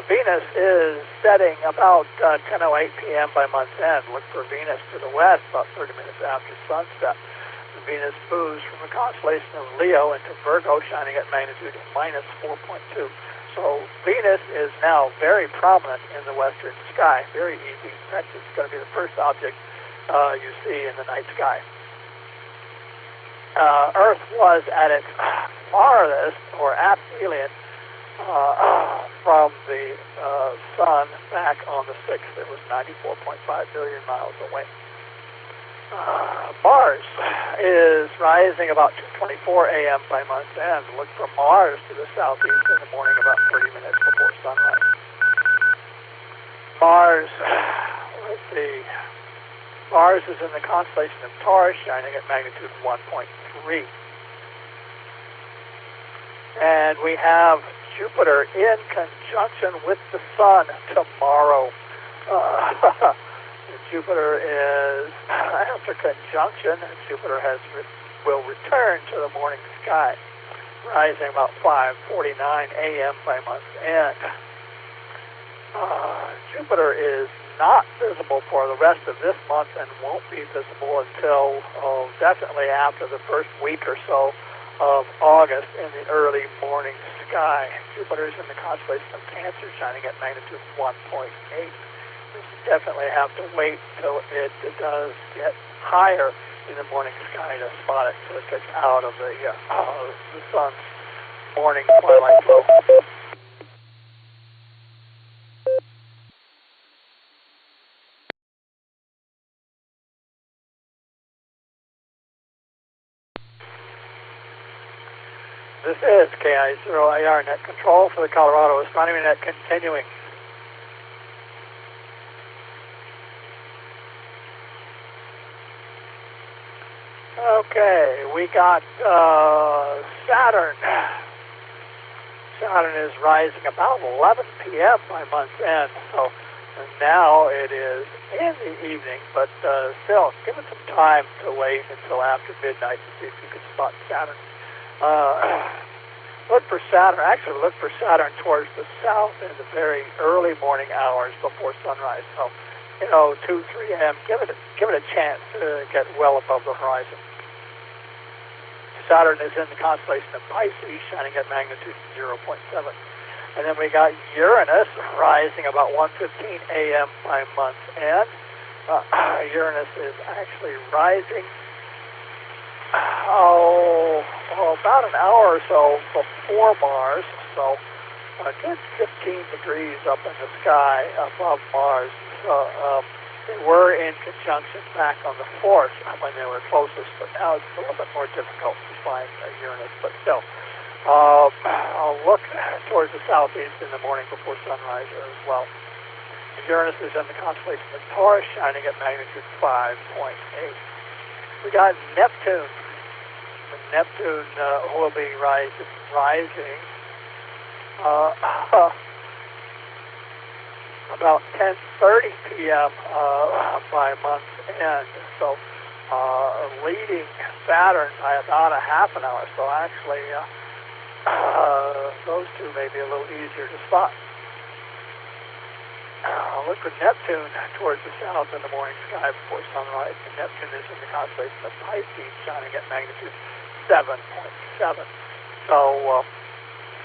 Speaker 13: Venus is setting about 10:08 p.m. by month's end. Look for Venus to the west about 30 minutes after sunset. Venus moves from the constellation of Leo into Virgo, shining at magnitude -4.2. So Venus is now very prominent in the western sky. Very easy. In fact, it's going to be the first object you see in the night sky. Earth was at its farthest, or aphelion, from the sun back on the 6th. It was 94.5 billion miles away. Mars is rising about 2:24 a.m. by month's end. Look for Mars to the southeast in the morning about 30 minutes before sunrise. Mars, let's see. Mars is in the constellation of Taurus, shining at magnitude 1.3. And we have Jupiter in conjunction with the Sun tomorrow. Jupiter is, after conjunction, Jupiter will return to the morning sky, rising about 5:49 a.m. by month's end. Jupiter is not visible for the rest of this month and won't be visible until definitely after the first week or so of August in the early morning sky. Jupiter is in the constellation of Cancer, shining at magnitude 1.8. Definitely have to wait till it does get higher in the morning sky to spot it, so it gets out of the sun's morning twilight flow. This is KI0IR net control for the Colorado Astronomy Net continuing. Okay, we got Saturn. Saturn is rising about 11 p.m. by month's end, so now it is in the evening, but still, give it some time to wait until after midnight to see if you can spot Saturn. Look for Saturn towards the south in the very early morning hours before sunrise. So, 2, 3 a.m. Give it a chance to get well above the horizon. Saturn is in the constellation of Pisces, shining at magnitude 0.7. And then we got Uranus rising about 1:15 a.m. by month's end. Uranus is actually rising about an hour or so before Mars, so a good 15 degrees up in the sky above Mars. They were in conjunction back on the 4th when they were closest, but now it's a little bit more difficult to find Uranus, but still. I'll look towards the southeast in the morning before sunrise as well. Uranus is in the constellation of Taurus, shining at magnitude 5.8. We got Neptune. Neptune will be rising about 10:30 p.m. By month's end. So leading Saturn by about a half an hour. So actually, those two may be a little easier to spot. Look for Neptune towards the south in the morning sky before sunrise. And Neptune is in the constellation of Pisces, shining at magnitude 7.7. So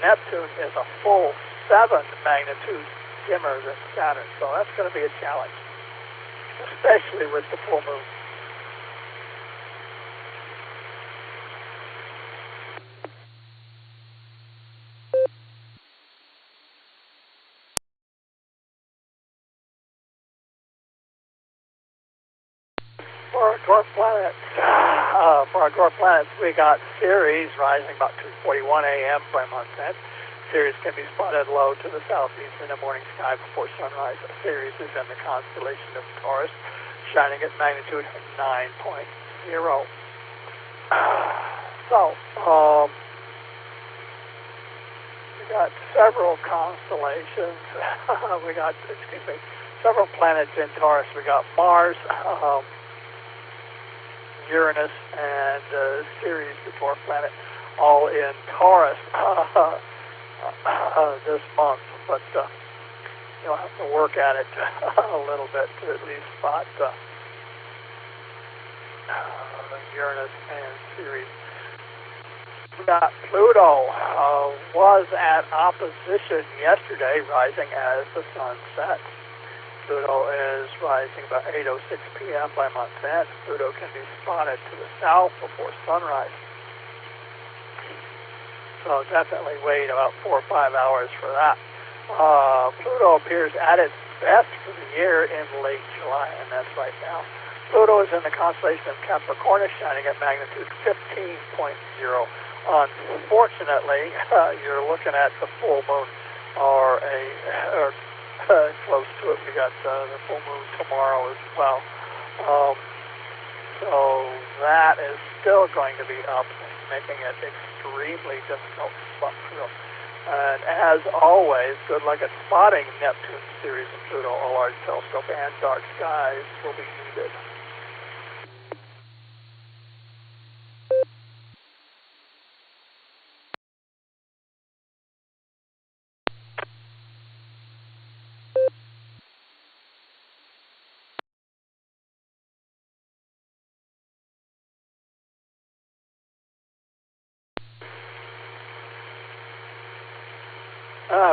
Speaker 13: Neptune is a full 7 magnitude dimmer than Saturn. So that's going to be a challenge, especially with the full moon. For our dwarf planets, we got Ceres rising about 2:41 a.m. by month end. Ceres can be spotted low to the southeast in the morning sky before sunrise. Ceres is in the constellation of Taurus, shining at magnitude 9.0. We got several constellations. We got, several planets in Taurus. We got Mars, Uranus, and Ceres, the dwarf planet, all in Taurus this month. But you'll have to work at it a little bit to at least spot Uranus and Ceres. We got Pluto was at opposition yesterday, rising as the sun sets. Pluto is rising about 8:06 p.m. by month end. Pluto can be spotted to the south before sunrise. So definitely wait about 4 or 5 hours for that. Pluto appears at its best for the year in late July, and that's right now. Pluto is in the constellation of Capricornus, shining at magnitude 15.0. Unfortunately, you're looking at the full moon or close to it. We got the full moon tomorrow as well. So that is still going to be up, making it extremely difficult to spot Pluto. And as always, good luck at spotting Neptune, Ceres, and Pluto. A large telescope and dark skies will be needed.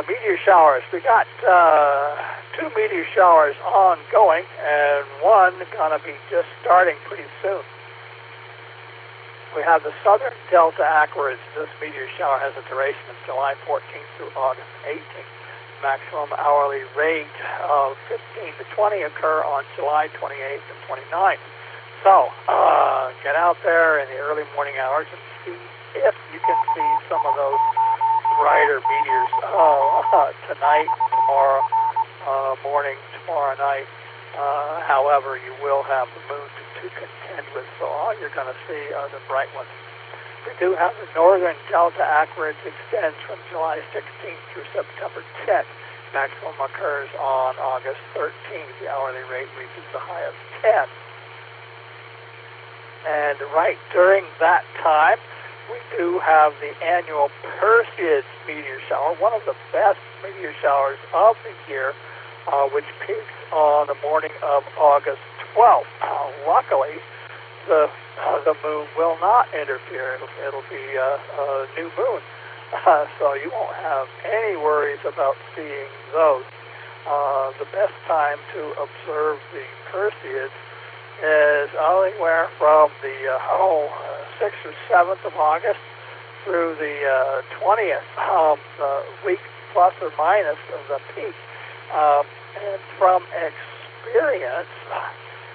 Speaker 13: Meteor showers. We got 2 meteor showers ongoing, and one gonna be just starting pretty soon. We have the southern Delta Aquarids. This meteor shower has a duration of July 14th through August 18th. Maximum hourly rate of 15 to 20 occur on July 28th and 29th. So get out there in the early morning hours and see if you can see some of those brighter meteors tonight, tomorrow morning, tomorrow night. However, you will have the moon to contend with, so all you're going to see are the bright ones. We do have the northern Delta Aquarids extends from July 16th through September 10th. Maximum occurs on August 13th. The hourly rate reaches the high of 10. And right during that time, we do have the annual Perseids meteor shower, one of the best meteor showers of the year, which peaks on the morning of August 12th. Luckily, the moon will not interfere. It'll be a new moon, so you won't have any worries about seeing those. The best time to observe the Perseids is anywhere from the 6th or 7th of August through the 20th, the week plus or minus of the peak. And from experience,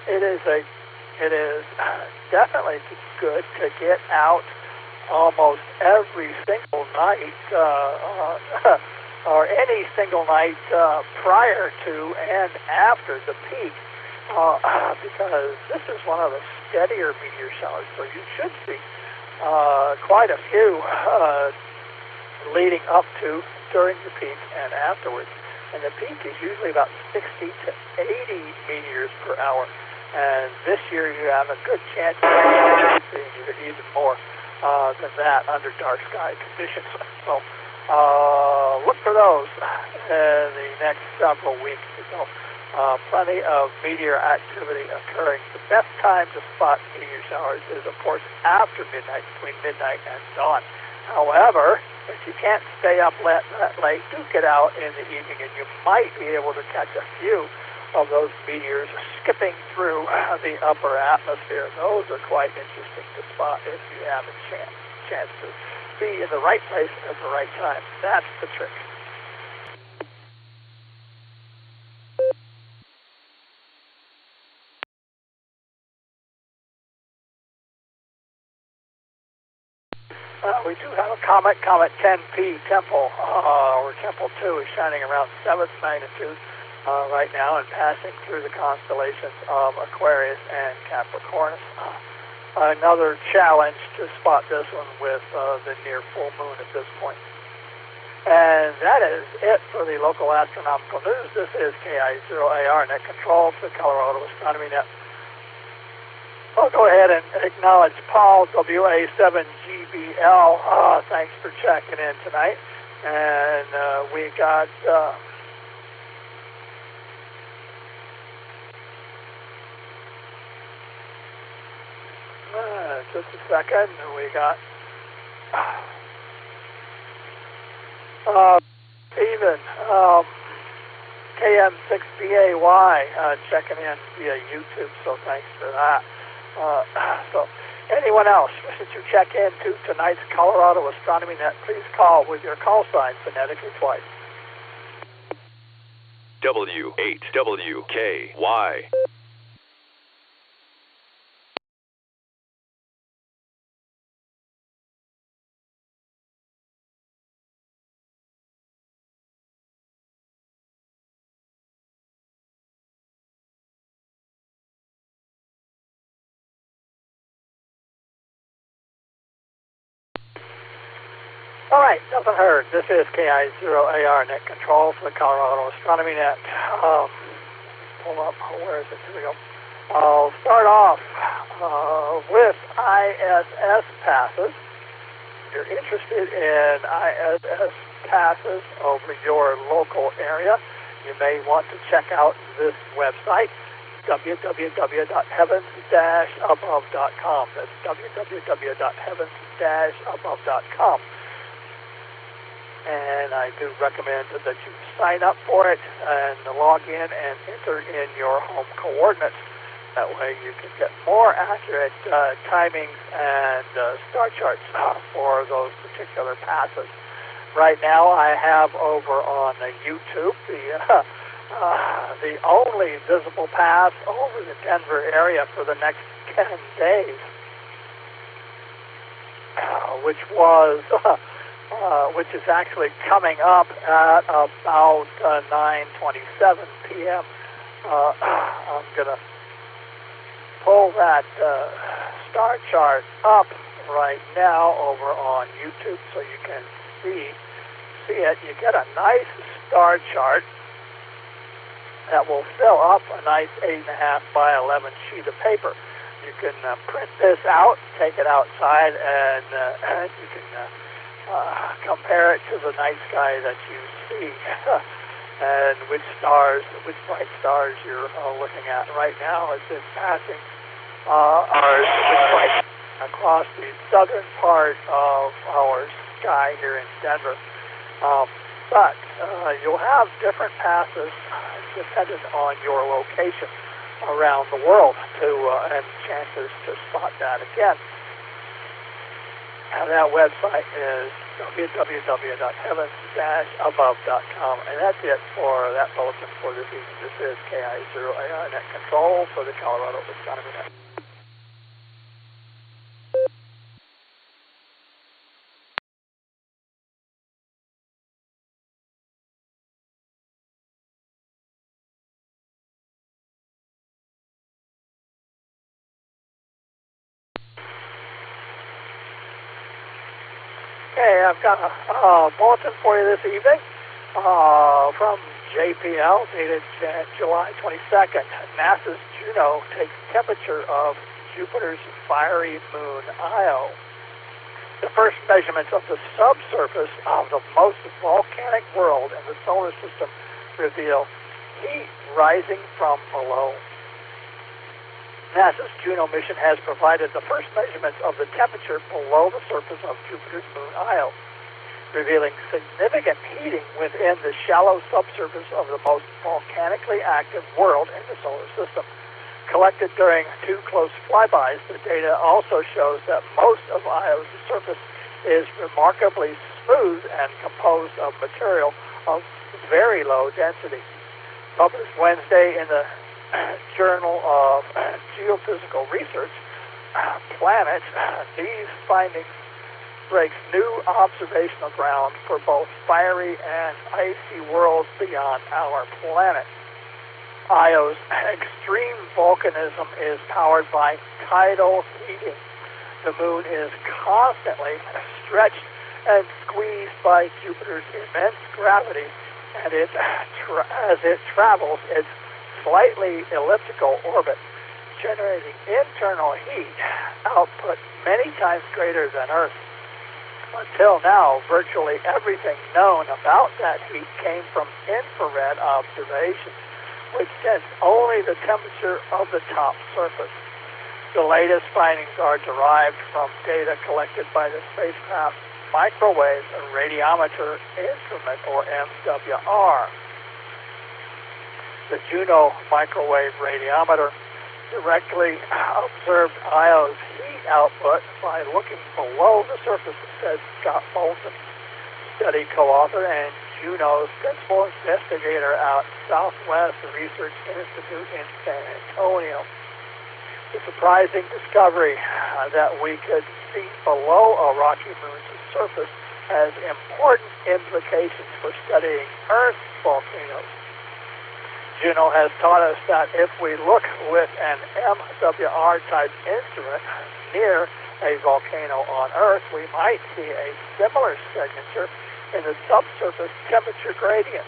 Speaker 13: it is definitely good to get out almost every single night, or any single night prior to and after the peak. Because this is one of the steadier meteor showers, so you should see quite a few leading up to, during the peak, and afterwards. And the peak is usually about 60 to 80 meteors per hour. And this year you have a good chance of seeing even more than that under dark sky conditions. So look for those in the next several weeks. Plenty of meteor activity occurring. The best time to spot meteor showers is, of course, after midnight, between midnight and dawn. However, if you can't stay up that late, do get out in the evening, and you might be able to catch a few of those meteors skipping through the upper atmosphere. Those are quite interesting to spot if you have a chance to be in the right place at the right time. That's the trick. We do have a comet 10P Temple, or Temple 2 is shining around 7th magnitude right now and passing through the constellations of Aquarius and Capricornus. Another challenge to spot this one with the near full moon at this point. And that is it for the local astronomical news. This is KI0AR Net Control for the Colorado Astronomy Net. I'll go ahead and acknowledge Paul, WA7GBL. Thanks for checking in tonight. And we got just a second. We got Steven, KM6BAY, checking in via YouTube, so thanks for that. So, anyone else wishing to check in to tonight's Colorado Astronomy Net, please call with your call sign phonetically twice.
Speaker 3: W8WKY.
Speaker 13: All right, nothing heard. This is KI0AR Net Control for the Colorado Astronomy Net. Pull up, where is it? Here we go. I'll start off with ISS passes. If you're interested in ISS passes over your local area, you may want to check out this website, www.heavens-above.com. That's www.heavens-above.com. And I do recommend that you sign up for it and log in and enter in your home coordinates. That way you can get more accurate timings and star charts for those particular passes. Right now I have over on YouTube the only visible pass over the Denver area for the next 10 days, which is actually coming up at about 9:27 p.m. I'm going to pull that star chart up right now over on YouTube so you can see it. You get a nice star chart that will fill up a nice 8.5 by 11 sheet of paper. You can print this out, take it outside, and you can compare it to the night sky that you see and which bright stars you're looking at. Right now it's been passing across the southern part of our sky here in Denver. But you'll have different passes dependent on your location around the world and chances to spot that again. And that website is www.heavens-above.com. And that's it for that bulletin for this evening. This is KI0AR Net Control for the Colorado Astronomy Net. Okay, I've got a bulletin for you this evening from JPL, dated July 22nd. NASA's Juno takes temperature of Jupiter's fiery moon Io. The first measurements of the subsurface of the most volcanic world in the solar system reveal heat rising from below. NASA's Juno mission has provided the first measurements of the temperature below the surface of Jupiter's moon Io, revealing significant heating within the shallow subsurface of the most volcanically active world in the solar system. Collected during 2 close flybys, the data also shows that most of Io's surface is remarkably smooth and composed of material of very low density. Published Wednesday in the Journal of Geophysical Research, Planet, these findings breaks new observational ground for both fiery and icy worlds beyond our planet. Io's extreme volcanism is powered by tidal heating. The moon is constantly stretched and squeezed by Jupiter's immense gravity, and as it travels its slightly elliptical orbit, generating internal heat output many times greater than Earth. Until now, virtually everything known about that heat came from infrared observations, which sensed only the temperature of the top surface. The latest findings are derived from data collected by the spacecraft Microwave Radiometer Instrument, or MWR. The Juno Microwave Radiometer directly observed Io's heat output by looking below the surface, said Scott Bolton, study co-author and Juno's principal investigator at Southwest Research Institute in San Antonio. The surprising discovery that we could see below a rocky moon's surface has important implications for studying Earth's volcanoes. Juno has taught us that if we look with an MWR-type instrument near a volcano on Earth, we might see a similar signature in the subsurface temperature gradient,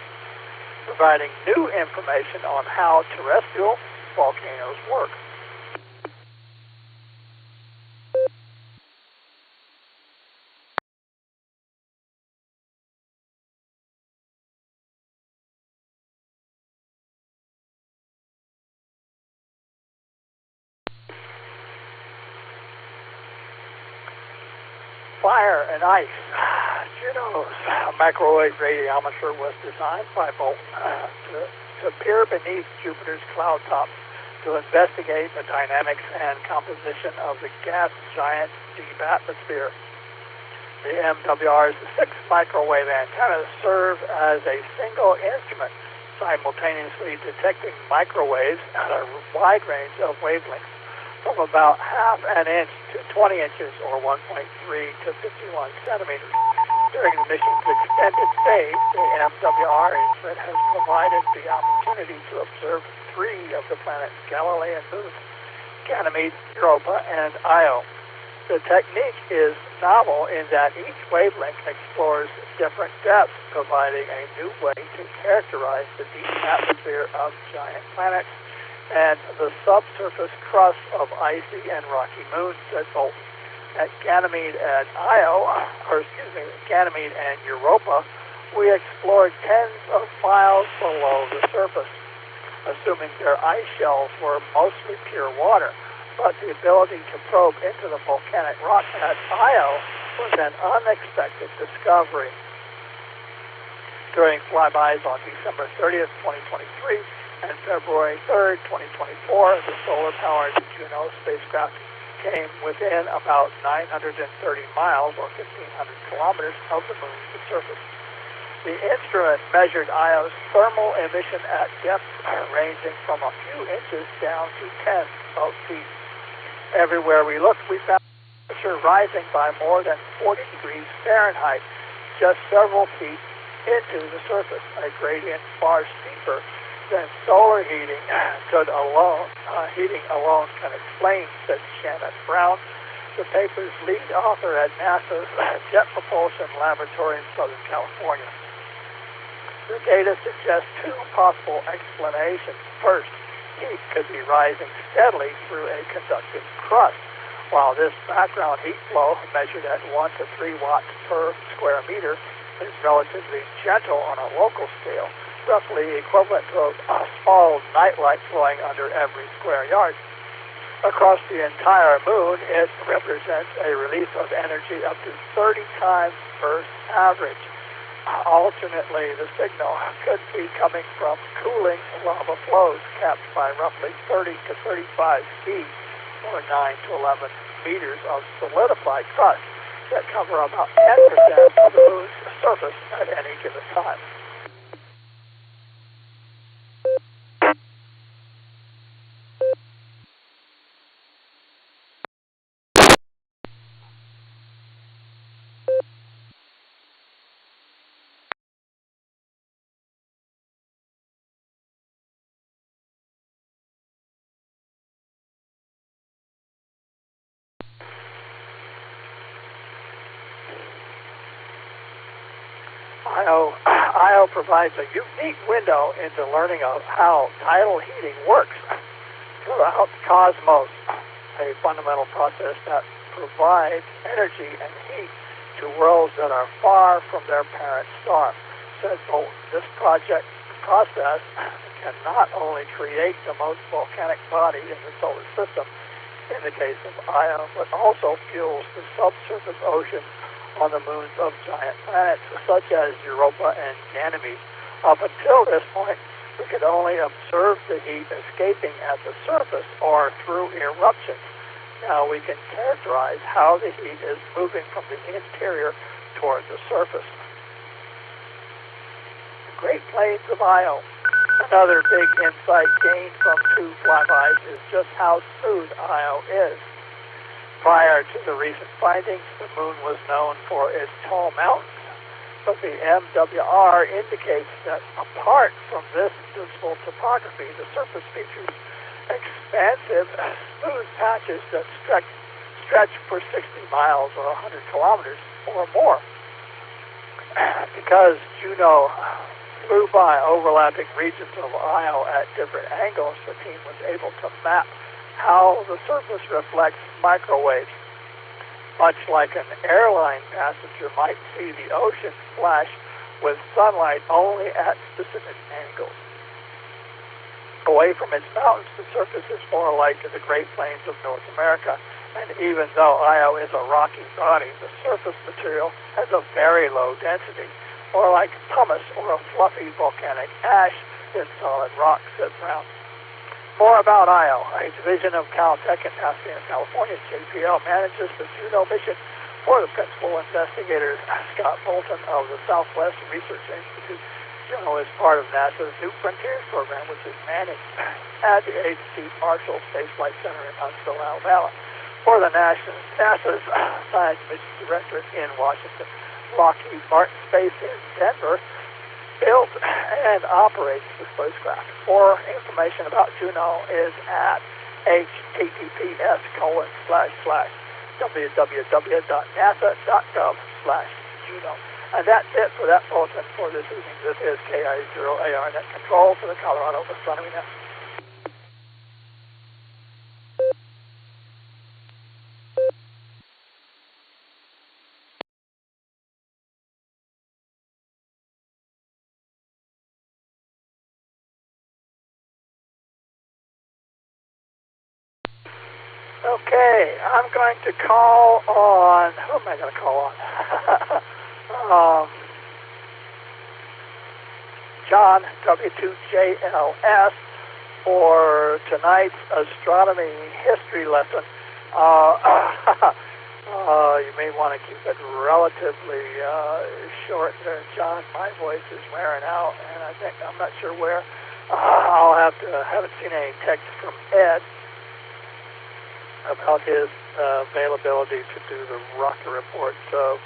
Speaker 13: providing new information on how terrestrial volcanoes work. Fire and ice. Juno's microwave radiometer was designed by Bolton to peer beneath Jupiter's cloud tops to investigate the dynamics and composition of the gas giant deep atmosphere. The MWR's 6 microwave antennas serve as a single instrument, simultaneously detecting microwaves at a wide range of wavelengths, from about half an inch to 20 inches, or 1.3 to 51 centimeters. During the mission's extended stage, the MWR instrument has provided the opportunity to observe 3 of the planet's Galilean moons, Ganymede, Europa, and Io. The technique is novel in that each wavelength explores different depths, providing a new way to characterize the deep atmosphere of giant planets and the subsurface crust of icy and rocky moons, said Bolton. At Ganymede and Ganymede and Europa, we explored tens of miles below the surface, assuming their ice shells were mostly pure water. But the ability to probe into the volcanic rock at Io was an unexpected discovery. During flybys on December 30th, 2023, and February 3rd, 2024, the solar-powered Juno spacecraft came within about 930 miles, or 1,500 kilometers, of the moon's surface. The instrument measured Io's thermal emission at depths ranging from a few inches down to tens of feet. Everywhere we looked, we found temperature rising by more than 40 degrees Fahrenheit, just several feet into the surface, a gradient far steeper than solar heating alone can explain, said Shannon Brown, the paper's lead author at NASA's Jet Propulsion Laboratory in Southern California. The data suggests 2 possible explanations. First, heat could be rising steadily through a conductive crust, while this background heat flow, measured at 1 to 3 watts per square meter, is relatively gentle on a local scale, roughly equivalent to a small nightlight flowing under every square yard. across the entire moon, it represents a release of energy up to 30 times Earth's average. Alternately, the signal could be coming from cooling lava flows capped by roughly 30 to 35 feet, or 9 to 11 meters of solidified crust that cover about 10% of the moon's surface at any given time. IO provides a unique window into learning of how tidal heating works throughout the cosmos, a fundamental process that provides energy and heat to worlds that are far from their parent star. Said Bolton, this process can not only create the most volcanic body in the solar system, in the case of Io, but also fuels the subsurface oceans on the moons of giant planets such as Europa and Ganymede. Up until this point, we could only observe the heat escaping at the surface or through eruptions. Now we can characterize how the heat is moving from the interior toward the surface. The Great Plains of Io. Another big insight gained from two flybys is just how smooth Io is. Prior to the recent findings, the moon was known for its tall mountains, but the MWR indicates that apart from this visible topography, the surface features expansive, smooth patches that stretch for 60 miles or 100 kilometers or more. Because Juno flew by overlapping regions of Io at different angles, the team was able to map how the surface reflects microwaves. Much like an airline passenger might see the ocean flash with sunlight only at specific angles. Away from its mountains, the surface is more like the Great Plains of North America, and even though Io is a rocky body, the surface material has a very low density, more like pumice or a fluffy volcanic ash than solid rock, said Brown. More about Io. A division of Caltech in Pasadena, California, JPL, manages the Juno mission for the principal investigators, Scott Bolton of the Southwest Research Institute. Juno is part of NASA's New Frontiers program, which is managed at the agency's Marshall Space Flight Center in Huntsville, Alabama. For the NASA's Science Mission Directorate in Washington, Lockheed Martin Space in Denver built and operates the spacecraft. More information about Juno is at https://www.nasa.gov/Juno. And that's it for that bulletin for this evening. This is KI0AR Net Control for the Colorado Astronomy Net. Okay, I'm going to call on, who am I going to call on? John, W2JLS, for tonight's astronomy history lesson. You may want to keep it relatively short there, John. My voice is wearing out, and I'm not sure where. Haven't seen any text from Ed about his availability to do the rocket report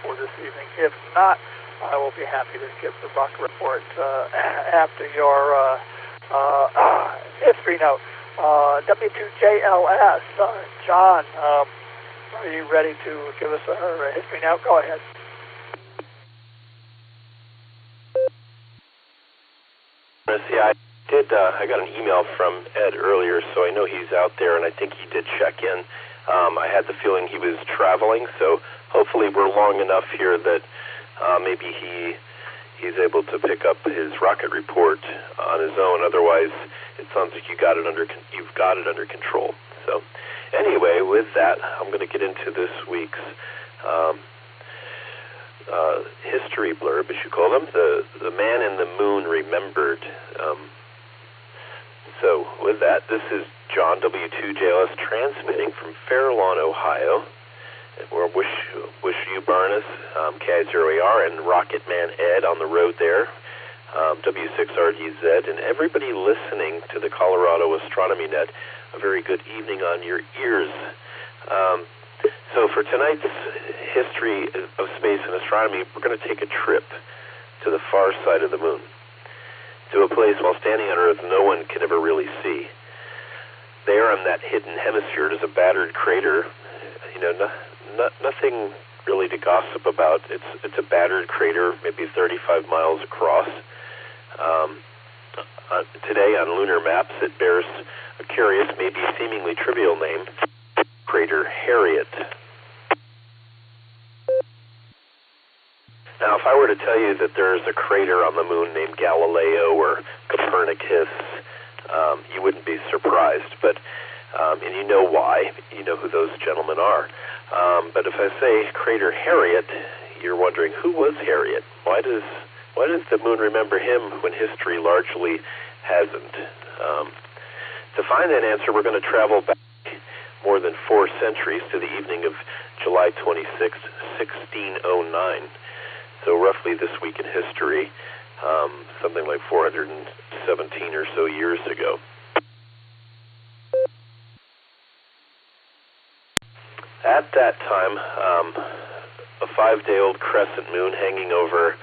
Speaker 13: for this evening. If not, I will be happy to give the rocket report after your history note. W2JLS, John, are you ready to give us a history note? Go ahead.
Speaker 25: I got an email from Ed earlier, so I know he's out there, and I think he did check in. I had the feeling he was traveling, so hopefully we're long enough here that maybe he's able to pick up his rocket report on his own. Otherwise, it sounds like you've got it under control. So, Anyway, with that, I'm going to get into this week's history blurb, as you call them. The Man in the Moon Remembered. So with that, this is John W2JLS transmitting from Fair Lawn, Ohio. We're wish you Barnes, KI0AR, and Rocket Man Ed on the road there, W6RDZ, and everybody listening to the Colorado Astronomy Net, a very good evening on your ears. So for tonight's history of space and astronomy, we're going to take a trip to the far side of the moon, to a place while standing on Earth no one can ever really see. There on that hidden hemisphere is a battered crater, nothing really to gossip about. It's a battered crater, maybe 35 miles across. Today on lunar maps, it bears a curious, maybe seemingly trivial name, Crater Harriet. Now, if I were to tell you that there's a crater on the moon named Galileo or Copernicus, you wouldn't be surprised, but and you know why. You know who those gentlemen are. But if I say Crater Harriet, you're wondering, who was Harriet? Why does the moon remember him when history largely hasn't? To find that answer, we're going to travel back more than 4 centuries to the evening of July 26, 1609. So roughly this week in history, something like 417 or so years ago. At that time, a 5-day-old crescent moon hanging over,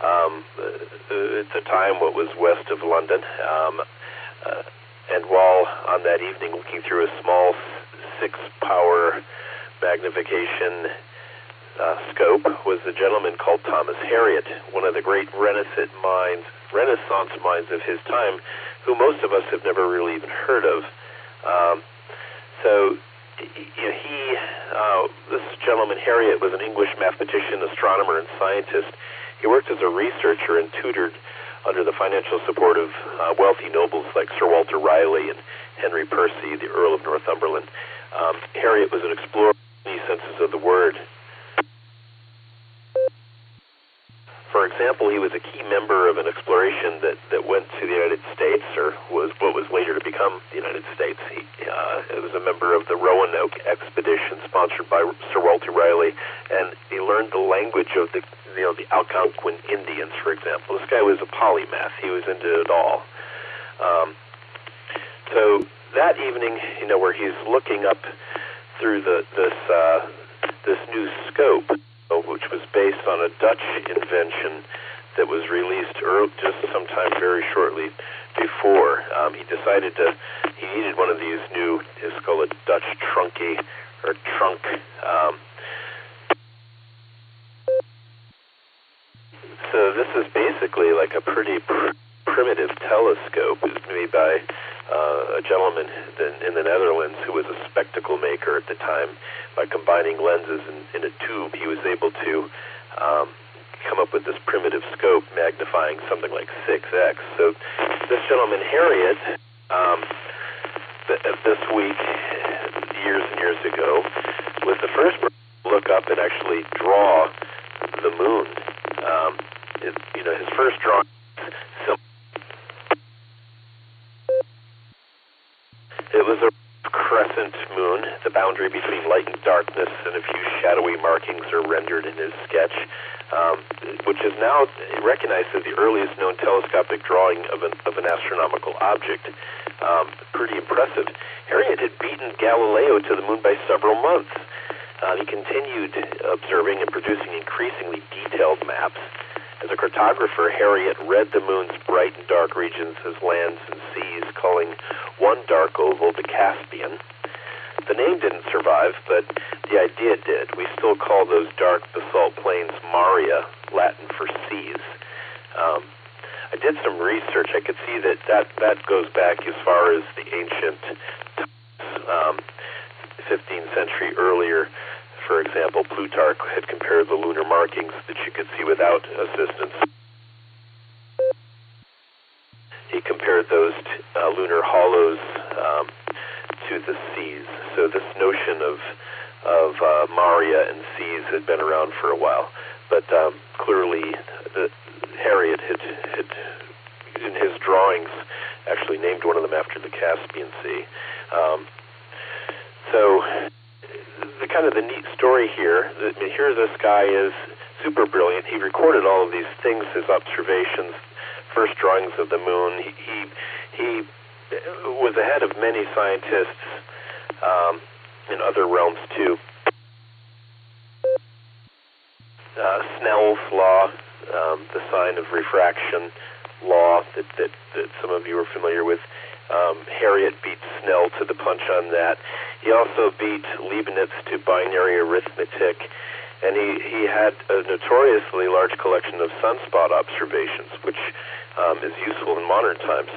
Speaker 25: at the time, what was west of London. And while on that evening looking through a small 6-power magnification scope was a gentleman called Thomas Harriot, one of the great Renaissance minds of his time, who most of us have never really even heard of. This gentleman Harriot was an English mathematician, astronomer, and scientist. He worked as a researcher and tutored under the financial support of wealthy nobles like Sir Walter Raleigh and Henry Percy, the Earl of Northumberland. Harriot was an explorer in many senses of the word. For example, he was a key member of an exploration that went to the United States, or was what was later to become the United States. He was a member of the Roanoke expedition sponsored by Sir Walter Raleigh, and he learned the language of the Algonquin Indians, for example. This guy was a polymath. He was into it all. So that evening, where he's looking up through this new scope, which was based on a Dutch invention that was released just sometime very shortly before. He decided he needed one of these new, it's called a Dutch trunky, or trunk. So this is basically like a pretty primitive telescope. It was made by a gentleman in the Netherlands who was a spectacle maker at the time. By combining lenses in a tube, he was able to come up with this primitive scope magnifying something like 6x. So this gentleman, Harriot, this week, years and years ago, was the first person to look up and actually draw the moon. His first drawing. It was a crescent moon. The boundary between light and darkness and a few shadowy markings are rendered in his sketch, which is now recognized as the earliest known telescopic drawing of an astronomical object. Pretty impressive. Harriot had beaten Galileo to the moon by several months. He continued observing and producing increasingly detailed maps. As a cartographer, Harriot read the moon's bright and dark regions as lands and seas, calling one dark oval the Caspian. The name didn't survive, but the idea did. We still call those dark basalt plains Maria, Latin for seas. I did some research. I could see that goes back as far as the ancient 15th century earlier. For example, Plutarch had compared the lunar markings that you could see without assistance. He compared those lunar hollows to to the seas. So this notion of Maria and seas had been around for a while, but clearly Harriet had in his drawings actually named one of them after the Caspian Sea. So the kind of the neat story here, here this guy is super brilliant. He recorded all of these things, his observations, first drawings of the moon. He was ahead of many scientists in other realms too. Snell's law, the sign of refraction law that some of you are familiar with. Harriet beat Snell to the punch on that. He also beat Leibniz to binary arithmetic, and he had a notoriously large collection of sunspot observations, which is useful in modern times.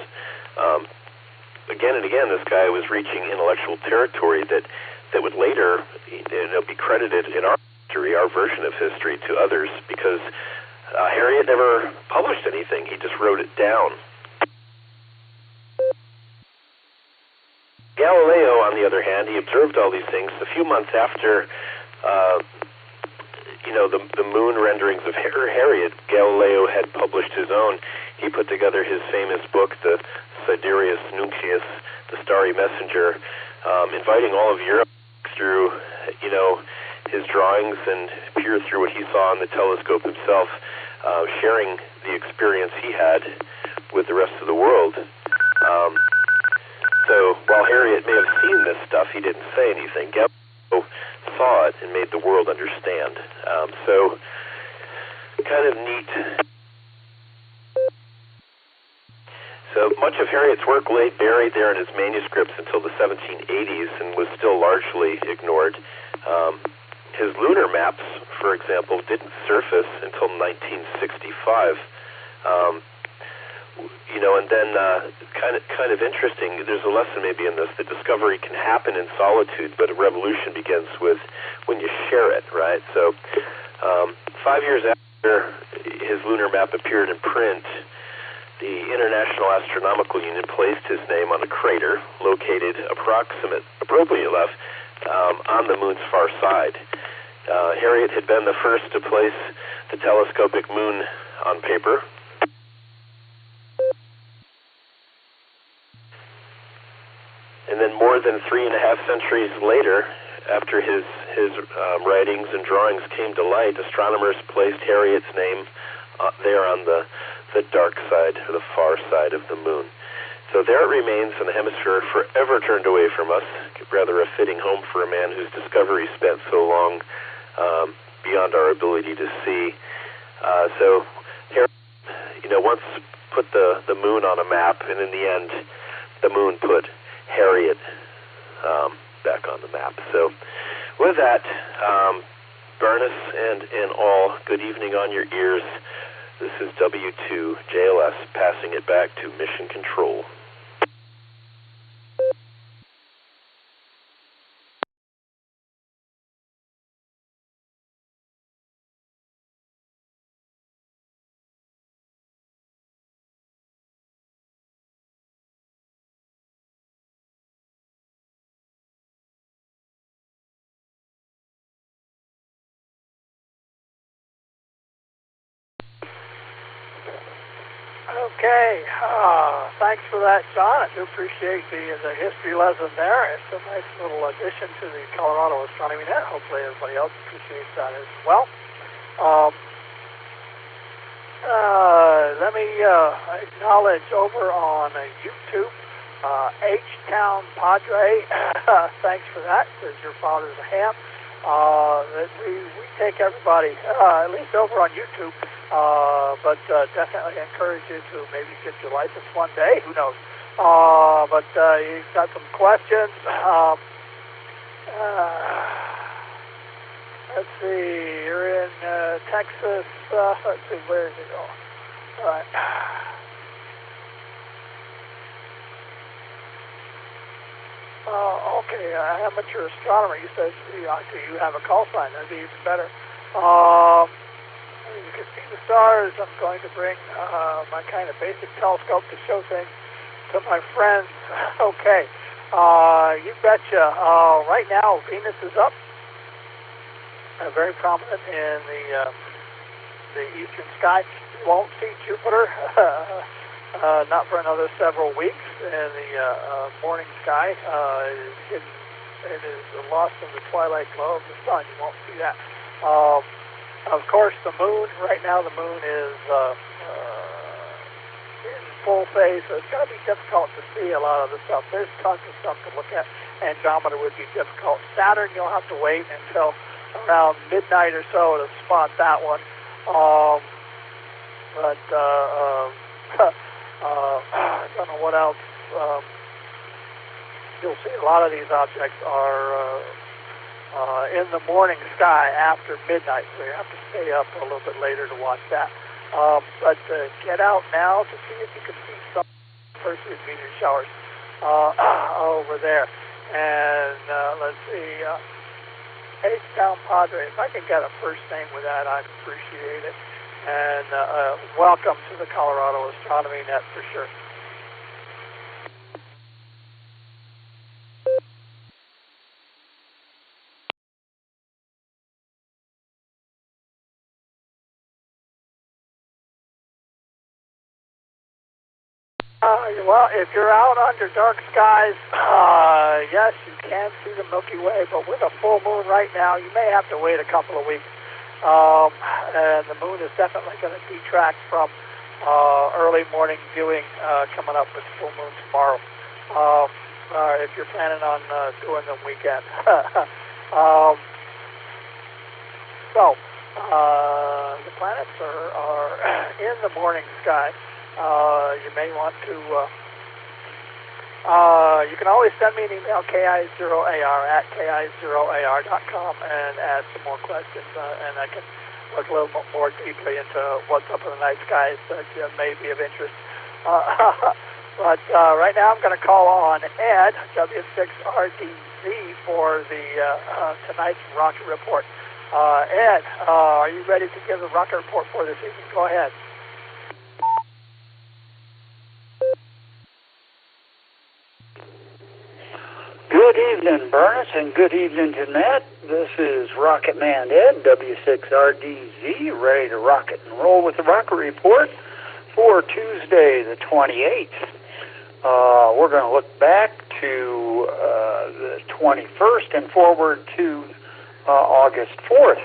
Speaker 25: Again and again, this guy was reaching intellectual territory that would later be credited in our history, our version of history, to others, because Harriet never published anything. He just wrote it down. Galileo, on the other hand, he observed all these things. A few months after, the moon renderings of Harriet, Galileo had published his own. He put together his famous book, the Sidereus Nuncius, the Starry Messenger, inviting all of Europe through, his drawings and peer through what he saw on the telescope himself, sharing the experience he had with the rest of the world. So while Harriet may have seen this stuff, he didn't say anything. Galileo saw it and made the world understand. So kind of neat. So much of Harriet's work lay buried there in his manuscripts until the 1780s and was still largely ignored. His lunar maps, for example, didn't surface until 1965. And then kind of interesting, there's a lesson maybe in this, that discovery can happen in solitude, but a revolution begins with when you share it, right? So 5 years after his lunar map appeared in print, the International Astronomical Union placed his name on a crater located appropriately enough, on the moon's far side. Harriet had been the first to place the telescopic moon on paper. And then more than 3.5 centuries later, after his writings and drawings came to light, astronomers placed Harriet's name there on the dark side, or the far side of the moon. So there it remains in the hemisphere forever turned away from us, rather a fitting home for a man whose discovery spent so long beyond our ability to see. So Harriet, once put the moon on a map, and in the end, the moon put Harriet back on the map. So with that, Burness and all, good evening on your ears. This is W2JLS passing it back to Mission Control.
Speaker 13: Okay, thanks for that, John. I do appreciate the history lesson there. It's a nice little addition to the Colorado Astronomy Net. Hopefully everybody else appreciates that as well. Let me acknowledge over on YouTube, H-Town Padre. Thanks for that. Says your father's a ham. We take everybody, at least over on YouTube, but definitely encourage you to maybe get your license one day. Who knows? But you've got some questions. Let's see. You're in Texas. Let's see. Where did it go? All right. Okay, amateur astronomer. You said, do you have a call sign? That'd be even better. You can see the stars. I'm going to bring my kind of basic telescope to show things to my friends. Okay. You betcha. Right now, Venus is up, very prominent in the eastern sky. You won't see Jupiter, not for another several weeks. And the morning sky is hidden. It is lost in the twilight glow of the sun. You won't see that. Of course, the moon. Right now, the moon is in full phase, so it's going to be difficult to see a lot of the stuff. There's tons of stuff to look at. Andromeda would be difficult. Saturn, you'll have to wait until around midnight or so to spot that one. I don't know what else. You'll see a lot of these objects are in the morning sky after midnight, so you have to stay up a little bit later to watch that. But get out now to see if you can see some Perseus meteor showers over there. And let's see, H-Town Padre, if I can get a first name with that, I'd appreciate it. And welcome to the Colorado Astronomy Net for sure. Well, if you're out under dark skies, yes, you can see the Milky Way, but with a full moon right now, you may have to wait a couple of weeks. And the moon is definitely going to detract from early morning viewing coming up with full moon tomorrow, if you're planning on doing the weekend. The planets are in the morning sky. You may want to, you can always send me an email, ki0ar@ki0ar.com, and ask some more questions, and I can look a little bit more deeply into what's up in the night skies that may be of interest. But right now I'm going to call on Ed, W6RDZ, for the tonight's rocket report. Ed, are you ready to give the rocket report for this evening? Go ahead.
Speaker 16: Good evening, Berners, and good evening to Matt. This is Rocket Man Ed, W6RDZ, ready to rocket and roll with the rocket report for Tuesday the 28th. We're going to look back to the 21st and forward to August 4th.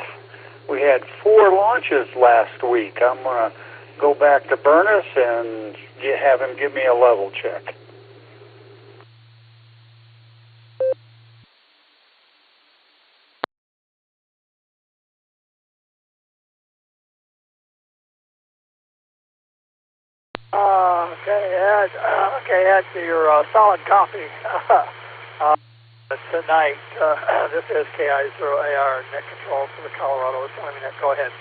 Speaker 16: We had 4 launches last week. I'm going to go back to Berners and have him give me a level check.
Speaker 13: Okay, Ed, your solid copy tonight. This is KI0AR net control for the Colorado Astronomy Net. Go ahead.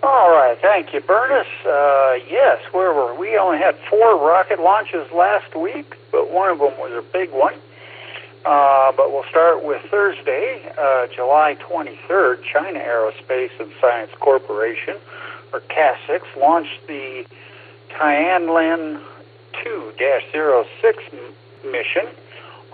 Speaker 16: All right, thank you, Berners. Yes, where were we? We only had 4 rocket launches last week, but one of them was a big one. But we'll start with Thursday, July 23rd. China Aerospace and Science Corporation, or CASIX, launched the Tianlin 2-06 mission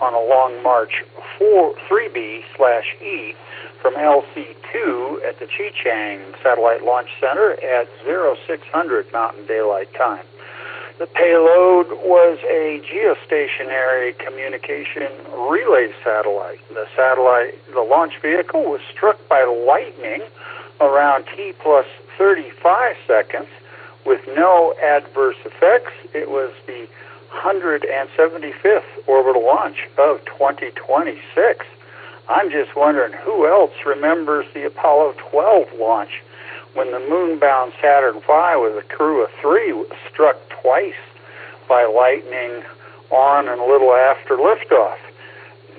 Speaker 16: on a Long March 3B/E from LC2 at the Xichang Satellite Launch Center at 0600 Mountain Daylight Time. The payload was a geostationary communication relay satellite. The launch vehicle was struck by lightning around T+35 seconds with no adverse effects. It was the 175th orbital launch of 2026. I'm just wondering who else remembers the Apollo 12 launch when the moon-bound Saturn V with a crew of 3 was struck twice by lightning on and a little after liftoff.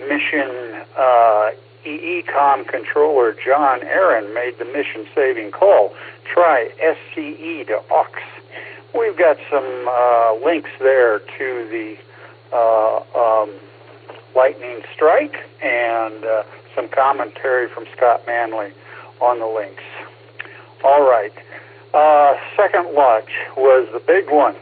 Speaker 16: Mission EECOM controller John Aaron made the mission-saving call. Try SCE to AUX. We've got some links there to the lightning strike and some commentary from Scott Manley on the links. All right.
Speaker 3: Second launch was the big one.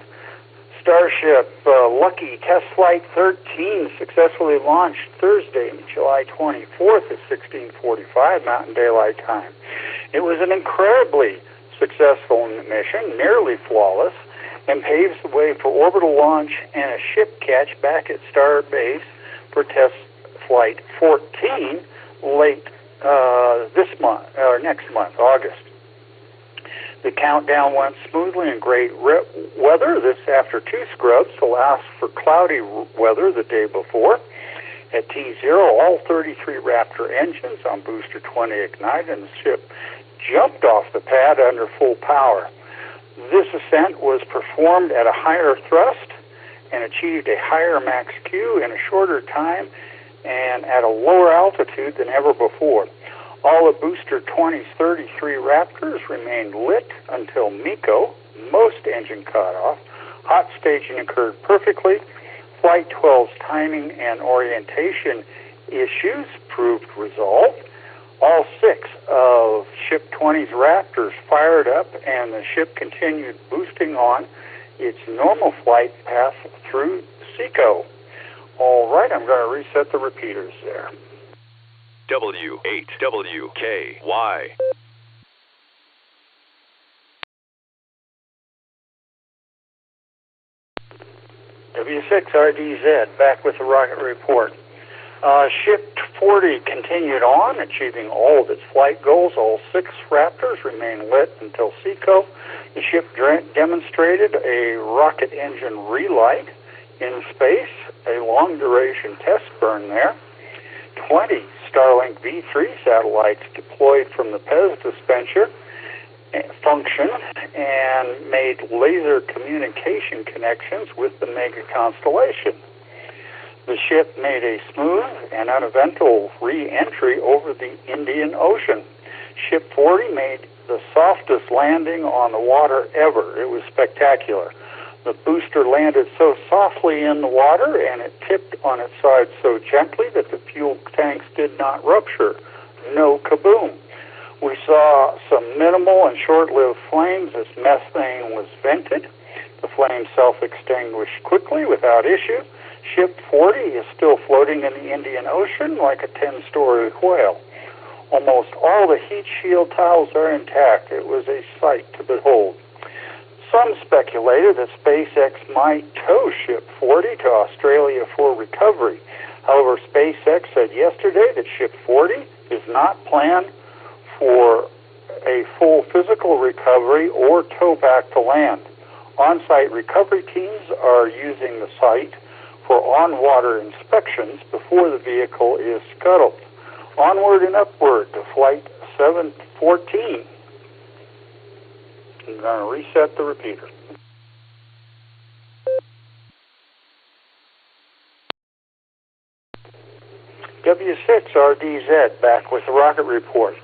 Speaker 3: Starship Lucky Test Flight 13 successfully launched Thursday, July 24th at 16:45 Mountain Daylight Time. It was an incredibly successful mission, nearly flawless, and paves the way for orbital launch and a ship catch back at Starbase for Test Flight 14 late this month, or next month, August. The countdown went smoothly in great weather. This after 2 scrubs, the last for cloudy weather the day before. At T0, all 33 Raptor engines on Booster 20 ignited, and the ship jumped off the pad under full power. This ascent was performed at a higher thrust and achieved a higher max Q in a shorter time and at a lower altitude than ever before. All of Booster 20's 33 Raptors remained lit until MECO, most engine cutoff. Hot staging occurred perfectly. Flight 12's timing and orientation issues proved resolved. All 6 of Ship 20's Raptors fired up, and the ship continued boosting on its normal flight path through SECO. All right, I'm going to reset the repeaters there.
Speaker 18: W8WKY.
Speaker 3: W6RDZ, back with the rocket report. Ship 40 continued on, achieving all of its flight goals. All 6 Raptors remained lit until SECO. The ship demonstrated a rocket engine relight in space, a long-duration test burn there. 20 Starlink V3 satellites deployed from the PEZ dispenser function and made laser communication connections with the mega constellation. The ship made a smooth and uneventful re-entry over the Indian Ocean. Ship 40 made the softest landing on the water ever. It was spectacular. The booster landed so softly in the water, and it tipped on its side so gently that the fuel tanks did not rupture. No kaboom. We saw some minimal and short-lived flames as methane was vented. The flames self-extinguished quickly without issue. Ship 40 is still floating in the Indian Ocean like a 10-story whale. Almost all the heat shield tiles are intact. It was a sight to behold. Some speculated that SpaceX might tow Ship 40 to Australia for recovery. However, SpaceX said yesterday that Ship 40 is not planned for a full physical recovery or tow back to land. On-site recovery teams are using the site for on-water inspections before the vehicle is scuttled. Onward and upward to Flight 714. I'm going to reset the repeater. W6RDZ, back with the rocket report.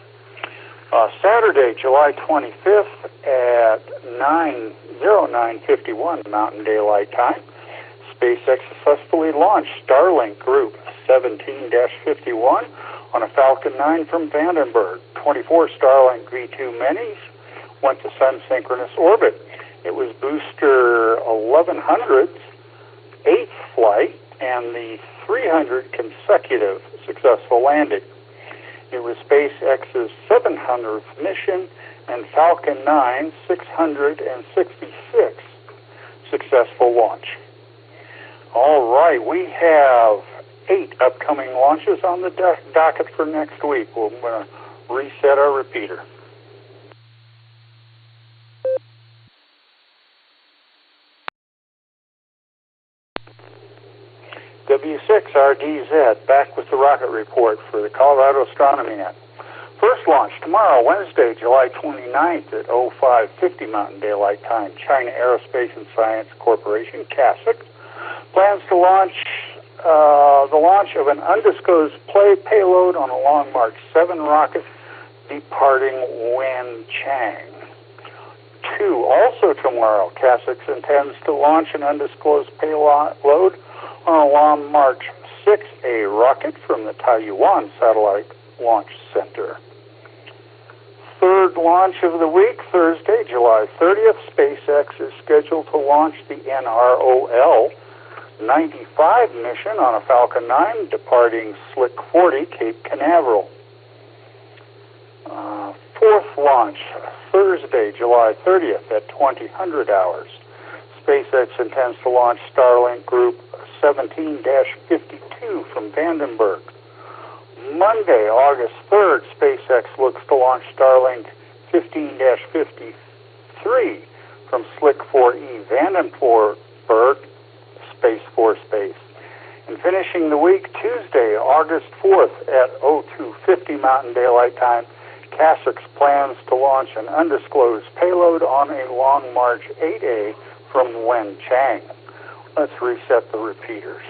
Speaker 3: Saturday, July 25th at 9:09:51 Mountain Daylight Time, SpaceX successfully launched Starlink Group 17-51 on a Falcon 9 from Vandenberg. 24 Starlink V2 Minis went to sun-synchronous orbit. It was booster 1100's 8th flight and the 300 consecutive successful landing. It was SpaceX's 700th mission and Falcon 9's 666th successful launch. All right, we have 8 upcoming launches on the docket for next week. We're going to reset our repeater. W6RDZ, back with the rocket report for the Colorado Astronomy Net. First launch tomorrow, Wednesday, July 29th at 05:50 Mountain Daylight Time. China Aerospace and Science Corporation, CASIC, plans to launch the launch of an undisclosed payload on a Long March 7 rocket departing Wenchang. 2, also tomorrow, CASIC intends to launch an undisclosed payload on a Long March 6A rocket from the Taiyuan Satellite Launch Center. 3, third launch of the week, Thursday, July 30th, SpaceX is scheduled to launch the NROL 95 mission on a Falcon 9 departing Slick 40, Cape Canaveral. Fourth launch, Thursday, July 30th at 2000 hours. SpaceX intends to launch Starlink Group 17-52 from Vandenberg. Monday, August 3rd, SpaceX looks to launch Starlink 15-53 from Slick 4E Vandenberg, Space Force Base. And finishing the week, Tuesday, August 4th at 0250 Mountain Daylight Time, Assoc plans to launch an undisclosed payload on a Long March 8A from Wenchang. Let's reset the repeaters.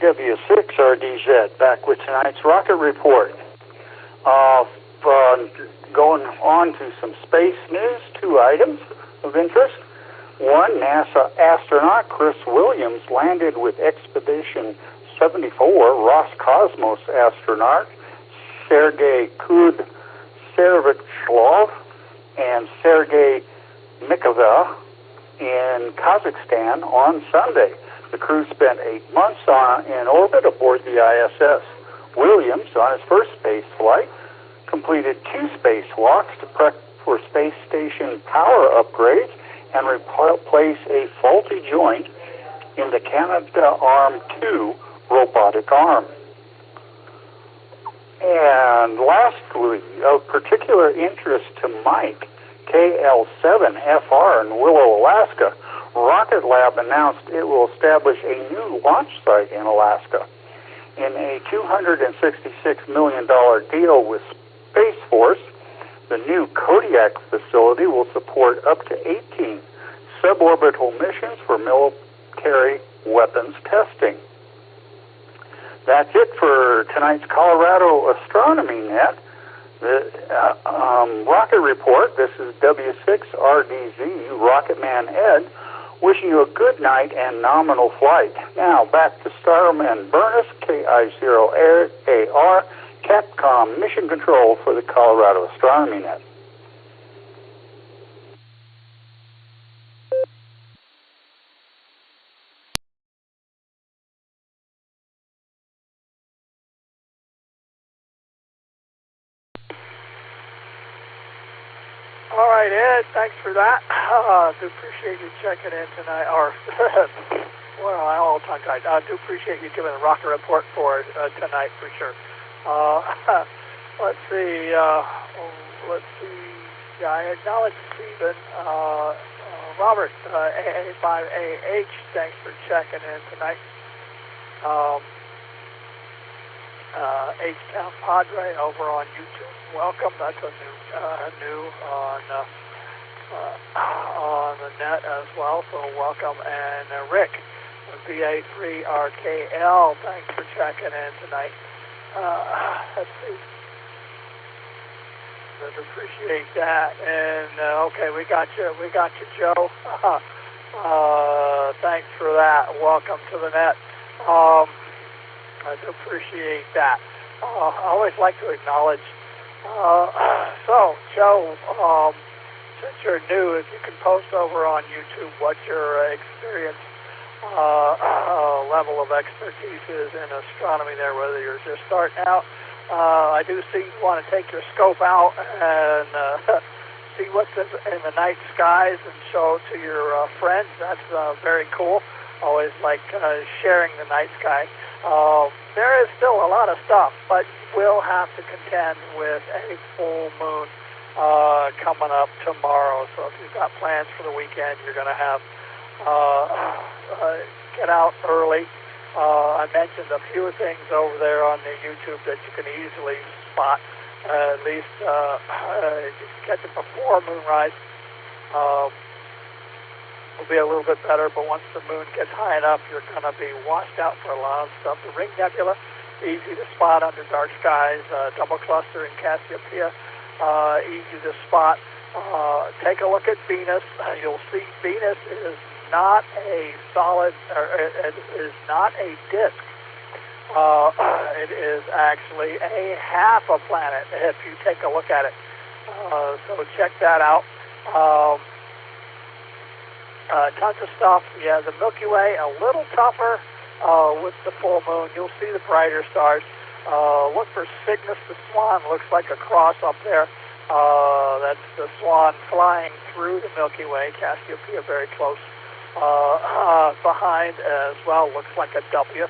Speaker 3: W6RDZ back with tonight's rocket report. Going on to some space news, 2 items of interest. One, NASA astronaut Chris Williams landed with Expedition 74 Roscosmos astronaut Sergei Kudservichlov and Sergei Mikhail in Kazakhstan on Sunday. The crew spent 8 months in orbit aboard the ISS. Williams, on his first space flight, completed 2 spacewalks to prep for space station power upgrades and replace a faulty joint in the Canadarm2 robotic arm. And lastly, of particular interest to Mike, KL7FR in Willow, Alaska, Rocket Lab announced it will establish a new launch site in Alaska. In a $266 million deal with Space Force, the new Kodiak facility will support up to 18 suborbital missions for military weapons testing. That's it for tonight's Colorado Astronomy Net. The rocket report. This is W6RDZ, Rocketman Ed, wishing you a good night and nominal flight. Now, back to Starman Burness, KI0AR, Capcom Mission Control for the Colorado Astronomy Net.
Speaker 13: All right, Ed, thanks for that. I do appreciate you checking in tonight. Well, I'm all tongue-tied. I do appreciate you giving a rocket report for tonight, for sure. Let's see. Yeah, I acknowledge Stephen. Robert, A5AH, thanks for checking in tonight. H-Town Padre over on YouTube. Welcome. That's a new on the net as well. So welcome. And Rick, VA3RKL, thanks for checking in tonight. Let's see. Let's appreciate that. And okay, we got you, Joe. Thanks for that. Welcome to the net. I do appreciate that. I always like to acknowledge. So, Joe, since you're new, if you can post over on YouTube what your experience level of expertise is in astronomy there, whether you're just starting out. I do see you want to take your scope out and see what's in the night skies and show it to your friends. That's very cool. Always like sharing the night sky. There is still a lot of stuff, but we'll have to contend with a full moon coming up tomorrow. So if you've got plans for the weekend, you're going to have get out early. I mentioned a few things over there on the YouTube that you can easily spot. At least catch it before moonrise. Will be a little bit better, but once the moon gets high enough, you're going to be washed out for a lot of stuff. The Ring Nebula, easy to spot under dark skies. Double cluster in Cassiopeia, easy to spot. Take a look at Venus. You'll see Venus is not a solid, or it is not a disk. It is actually a half a planet if you take a look at it. So check that out. Tons of stuff. Yeah, the Milky Way a little tougher with the full moon. You'll see the brighter stars. Look for Cygnus the Swan. Looks like a cross up there. That's the swan flying through the Milky Way. Cassiopeia very close behind as well. Looks like a W.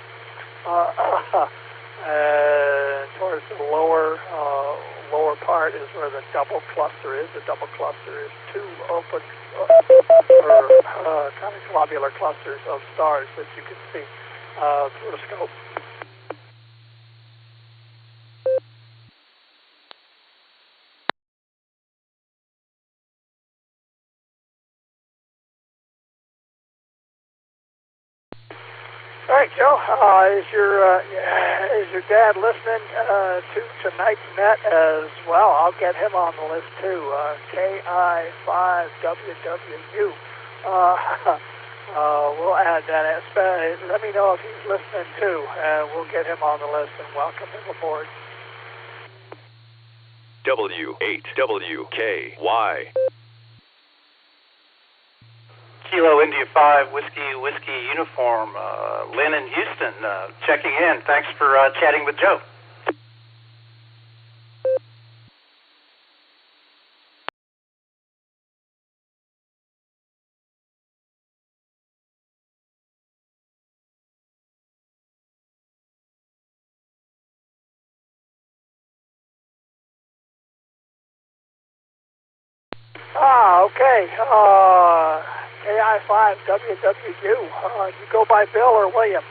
Speaker 13: And towards the lower part is where the double cluster is. The double cluster is two open kind of globular clusters of stars that you can see through a scope. All right, Joe. Is your dad listening to tonight's net as well? I'll get him on the list too. KI5WWU. We'll add that. Let me know if he's listening too, and we'll get him on the list and welcome him aboard.
Speaker 18: W8WKY.
Speaker 5: Kilo India 5, Whiskey Uniform, Lynn in Houston, checking in. Thanks for chatting with Joe.
Speaker 13: Okay. KI5WWU. You go by Bill or William.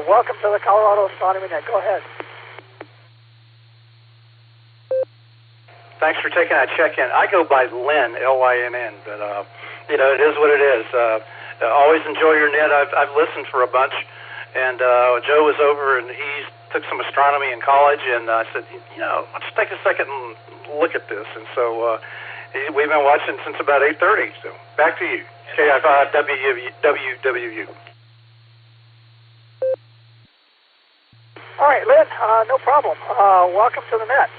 Speaker 13: Welcome to the Colorado Astronomy Net. Go ahead.
Speaker 5: Thanks for taking that check-in. I go by Lynn, L-Y-N-N, but, it is what it is. Always enjoy your net. I've listened for a bunch, and Joe was over, and he took some astronomy in college, and I said, let's take a second and look at this. And so we've been watching since about 8:30. So back to you, KI5WWU.
Speaker 13: All right, Lynn, no problem. Welcome to the net.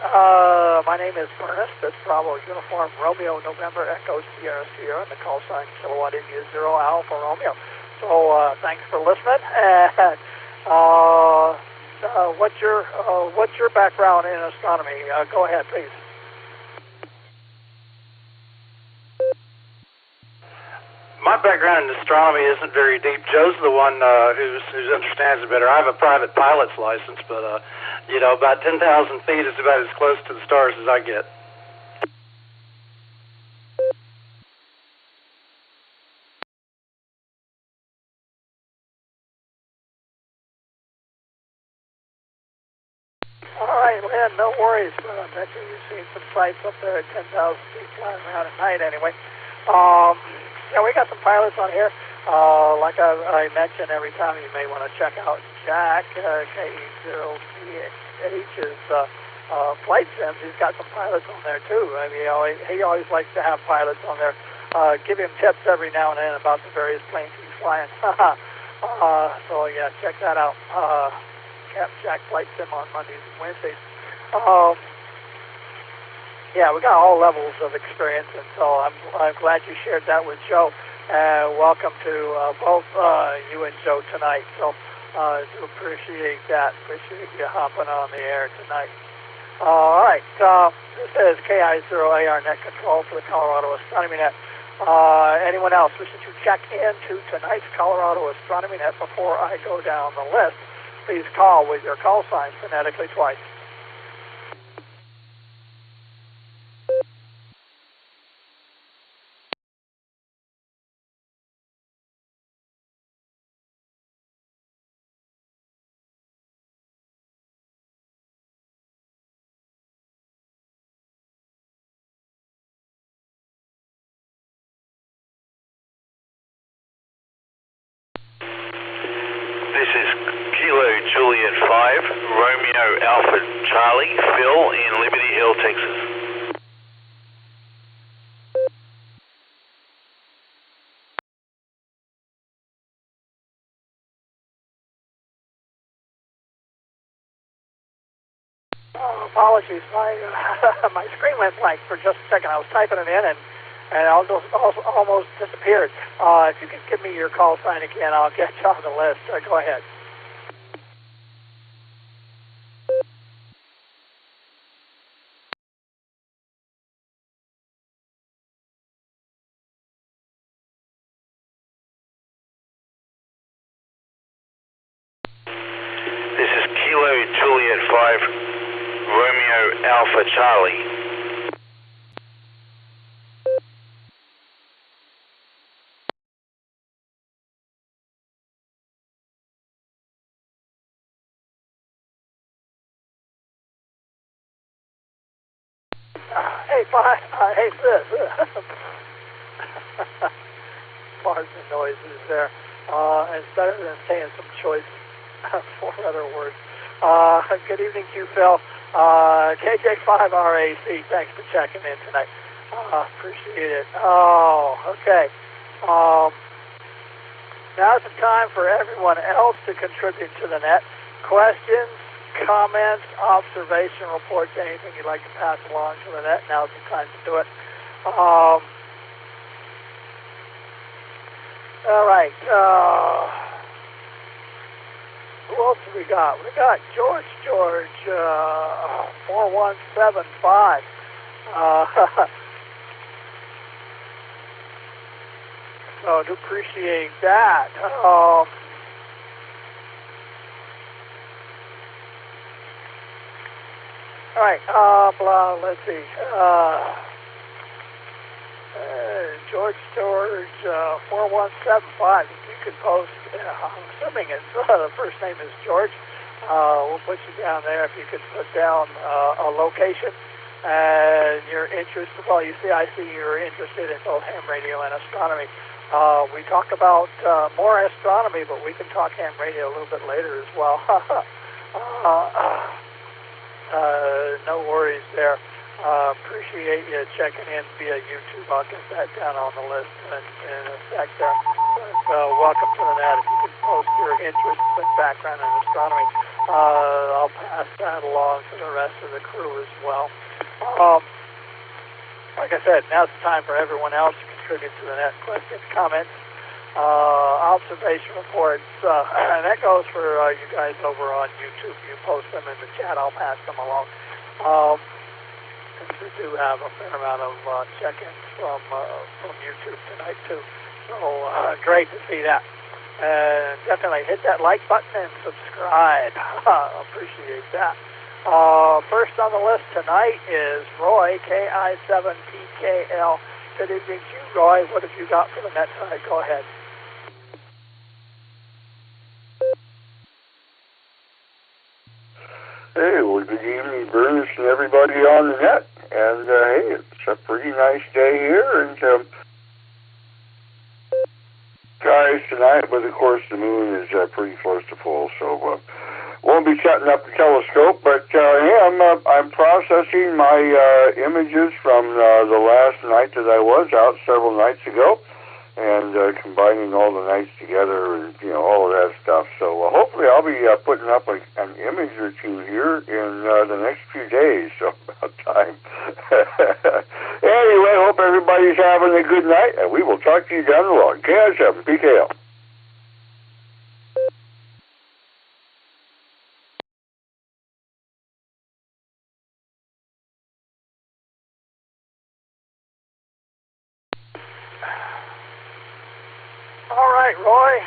Speaker 13: My name is Ernest. That's Bravo Uniform Romeo November Echo Sierra Sierra, and the call sign Kilowatt India 0 Alpha Romeo. So thanks for listening. And what's your background in astronomy? Go ahead, please.
Speaker 5: My background in astronomy isn't very deep. Joe's the one who understands it better. I have a private pilot's license, but about 10,000 feet is about as close to the stars as I get.
Speaker 13: All right, Lynn, no worries. I bet you've seen some sights up there at 10,000 feet flying around at night anyway. Yeah, we got some pilots on here. Like I mentioned, every time you may want to check out Jack, KE0CH's flight sims. He's got some pilots on there too. I mean, he always likes to have pilots on there. Give him tips every now and then about the various planes he's flying. So yeah, check that out. Cap Jack Flight Sim on Mondays and Wednesdays. Yeah, we got all levels of experience, and so I'm glad you shared that with Joe. Welcome to both you and Joe tonight. So do appreciate that. Appreciate you hopping on the air tonight. All right, this is KI0AR Net Control for the Colorado Astronomy Net. Anyone else wishing to check into tonight's Colorado Astronomy Net before I go down the list, please call with your call sign phonetically twice.
Speaker 22: This is Kilo Juliet 5, Romeo Alpha Charlie, Phil in Liberty Hill, Texas.
Speaker 13: Apologies, my my screen went blank for just a second. I was typing it in, and almost disappeared. If you could give me your call sign again, I'll get you on the list. Go ahead.
Speaker 22: This is Kilo Juliet 5, Romeo Alpha Charlie.
Speaker 13: Hey, sis. Pardon the noises there. It's better than saying some choice four-letter words. Good evening to you, Phil. KJ5RAC, thanks for checking in tonight. Appreciate it. Oh, okay. Now's the time for everyone else to contribute to the net. Questions, comments, observation reports, anything you'd like to pass along to the net, now's the time to do it. All right. Who else have we got? We got George 4175. So I do appreciate that. All right, let's see. George 4175. If you could post, I'm assuming it's the first name is George. We'll put you down there. If you could put down a location and your interest. Well, I see you're interested in both ham radio and astronomy. We talk about more astronomy, but we can talk ham radio a little bit later as well. No worries there. Appreciate you checking in via YouTube. I'll get that down on the list in a sec there. So welcome to the net. If you can post your interest and background in astronomy, I'll pass that along to the rest of the crew as well. Like I said, now's the time for everyone else to contribute to the net. Questions, comments, observation reports, and that goes for you guys over on YouTube. You post them in the chat, I'll pass them along. Since we do have a fair amount of check-ins from YouTube tonight too, so great to see that. And definitely hit that like button and subscribe. Appreciate that. First on the list tonight is Roy, KI7PKL. Good evening to you, Roy. What have you got for the net tonight? Go ahead.
Speaker 2: Hey, well, good evening, Bruce, and everybody on the net. And, hey, it's a pretty nice day here, and skies tonight, but of course the moon is pretty close to full, so won't be shutting up the telescope. But hey, I'm processing my images from the last night that I was out several nights ago, and combining all the nights together, and all of that stuff. So hopefully I'll be putting up an image or two here in the next few days. So about time. Anyway, hope everybody's having a good night, and we will talk to you down the road. KI7 PKL.
Speaker 13: All right, Roy,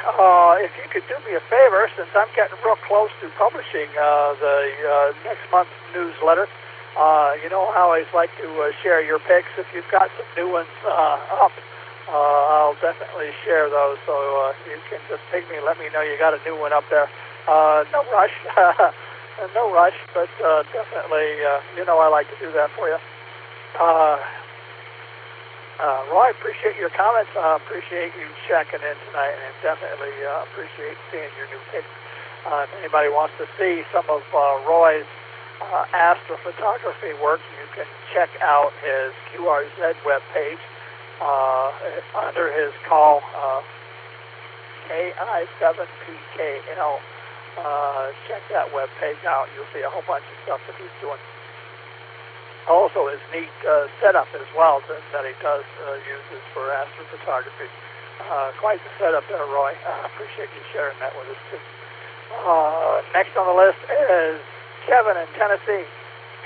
Speaker 13: if you could do me a favor, since I'm getting real close to publishing the next month's newsletter, you know how I always like to share your picks. If you've got some new ones up, I'll definitely share those. So you can just ping me and let me know you got a new one up there. No rush, no rush, but definitely, I like to do that for you. Roy, appreciate your comments. Appreciate you checking in tonight, and definitely appreciate seeing your new picks. If anybody wants to see some of Roy's astrophotography work, you can check out his QRZ webpage under his call, KI7PKL. check that web page out. You'll see a whole bunch of stuff that he's doing. Also, his neat setup as well that he does uses for astrophotography. Quite the setup there, Roy. I appreciate you sharing that with us, too. Next on the list is Kevin in Tennessee,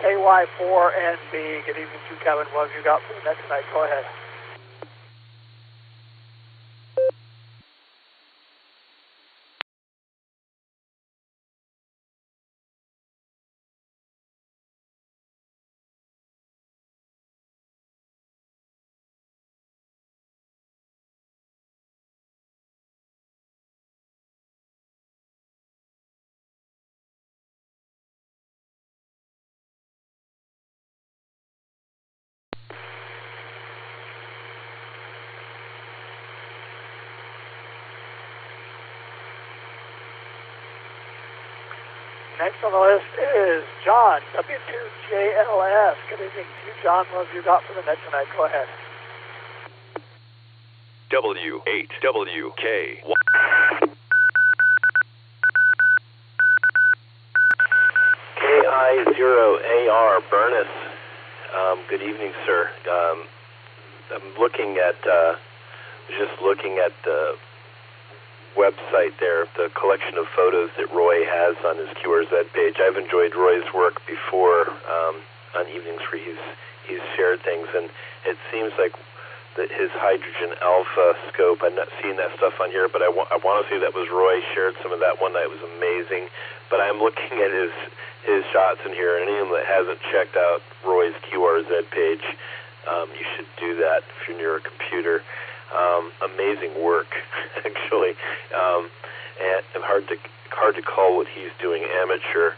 Speaker 13: KY4NB. Good evening to you, Kevin. What have you got for the next night? Go ahead. Next on the list is John, W2JLS. Good evening to you, John. What have you got for the net tonight? Go ahead.
Speaker 18: W8WK.
Speaker 25: KI0AR Burness. Good evening, sir. I'm looking at, just looking at the website there, the collection of photos that Roy has on his QRZ page. I've enjoyed Roy's work before on evenings where he's shared things, and it seems like that his hydrogen alpha scope, I'm not seeing that stuff on here, but I want to say that was Roy shared some of that one night. It was amazing. But I'm looking at his shots in here, and anyone that hasn't checked out Roy's QRZ page, you should do that if you're near a computer. Amazing work, actually, and hard to call what he's doing amateur.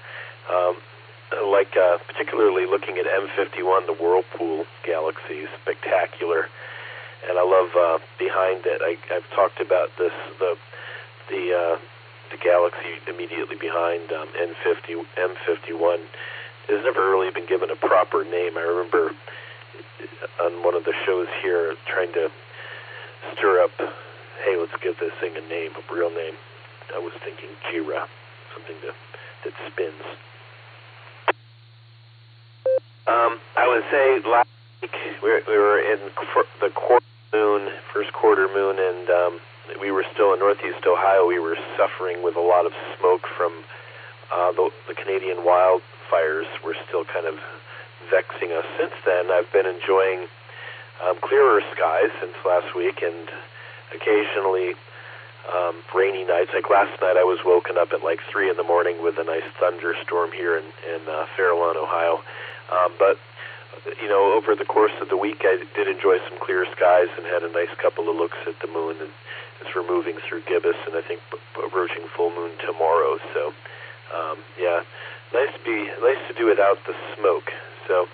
Speaker 25: Particularly looking at M51, the Whirlpool galaxy, spectacular, and I love behind it. I've talked about this the galaxy immediately behind M51 has never really been given a proper name. I remember on one of the shows here trying to stir up, hey, let's give this thing a name, a real name. I was thinking Jira, something that spins. I would say last week we were in the first quarter moon, and we were still in Northeast Ohio. We were suffering with a lot of smoke from the Canadian wildfires. Were still kind of vexing us. Since then, I've been enjoying clearer skies since last week, and occasionally rainy nights. Like last night, I was woken up at like 3 in the morning with a nice thunderstorm here in Fairlawn, Ohio. But you know, over the course of the week, I did enjoy some clear skies and had a nice couple of looks at the moon. And as we're moving through Gibbous, and I think approaching full moon tomorrow. So, yeah, nice to do without the smoke. So,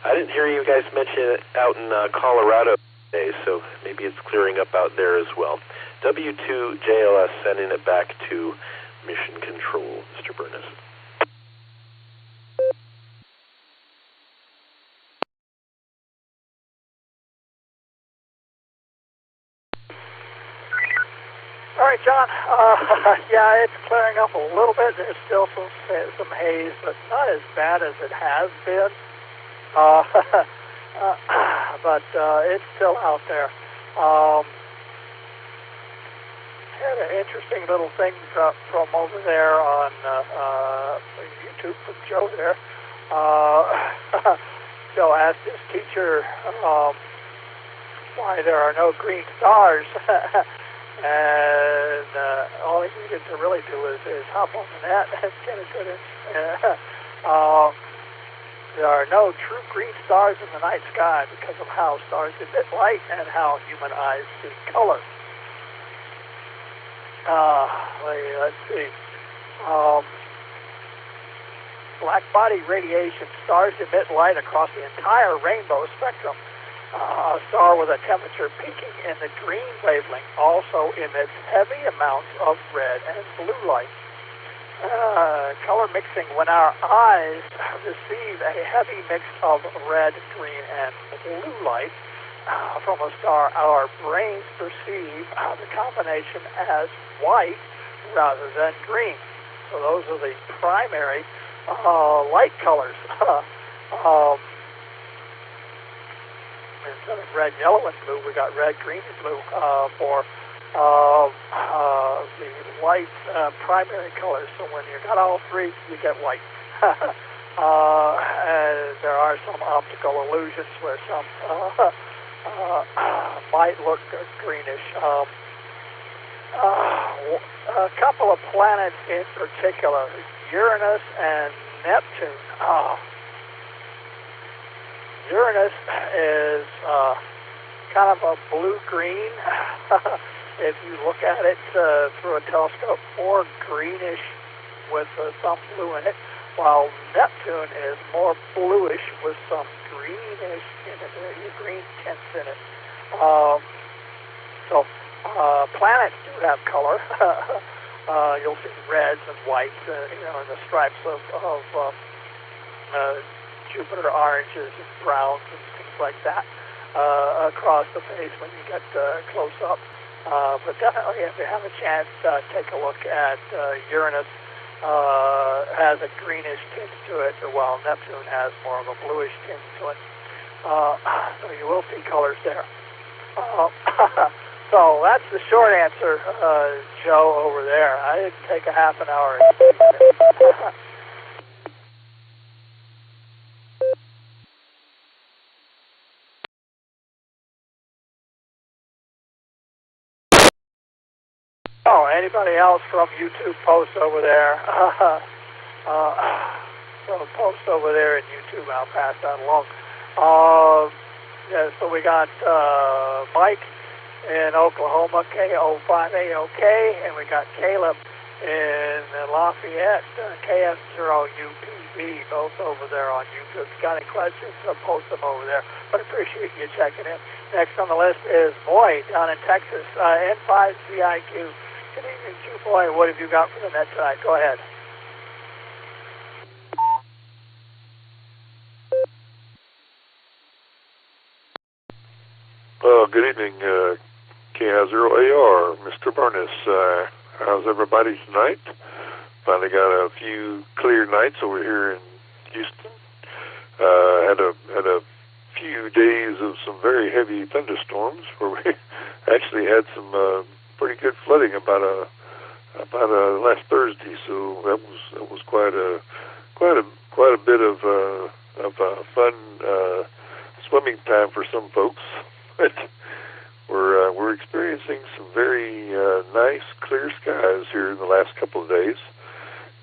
Speaker 25: I didn't hear you guys mention it out in Colorado today, so maybe it's clearing up out there as well. W2JLS sending it back to Mission Control, Mr. Burness.
Speaker 13: All right, John. Yeah, it's clearing up a little bit. There's still some haze, but not as bad as it has been. But it's still out there. Had an interesting little thing from over there on YouTube from Joe there. Joe asked his teacher why there are no green stars. And all he needed to really do is hop on the net and get a good there are no true green stars in the night sky because of how stars emit light and how human eyes see color. Let's see. Black body radiation. Stars emit light across the entire rainbow spectrum. A star with a temperature peaking in the green wavelength also emits heavy amounts of red and blue light. Color mixing. When our eyes receive a heavy mix of red, green, and blue light from a star, our brains perceive the combination as white rather than green. So those are the primary light colors. Instead of red, yellow, and blue, we got red, green, and blue for the light primary colors. So when you got all three, you get white. There are some optical illusions where some might look greenish. A couple of planets in particular, Uranus and Neptune. Uranus is kind of a blue-green. If you look at it through a telescope, more greenish with some blue in it, while Neptune is more bluish with some greenish in it, green tints in it. Planets do have color. You'll see reds and whites, and the stripes of Jupiter, oranges and browns and things like that across the face when you get close up. But definitely, if you have a chance, take a look at Uranus. Has a greenish tint to it, while Neptune has more of a bluish tint to it. So you will see colors there. So that's the short answer, Joe, over there. I didn't take a half an hour. Oh, anybody else from YouTube post over there? So post over there in YouTube, I'll pass that along. Yeah, so we got Mike in Oklahoma, K05AOK, and we got Caleb in Lafayette, KF0UPB, both over there on YouTube. If you got any questions, post them over there. But appreciate you checking in. Next on the list is Boy down in Texas, N5CIQ. Good evening, Boy. What have you got for the net tonight? Go ahead.
Speaker 6: Good evening, KI0AR, Mr. Burness. How's everybody tonight? Finally got a few clear nights over here in Houston. Had a few days of some very heavy thunderstorms where we actually had some pretty good flooding about last Thursday. So that was quite a bit of fun swimming time for some folks. But we're experiencing some very nice clear skies here in the last couple of days,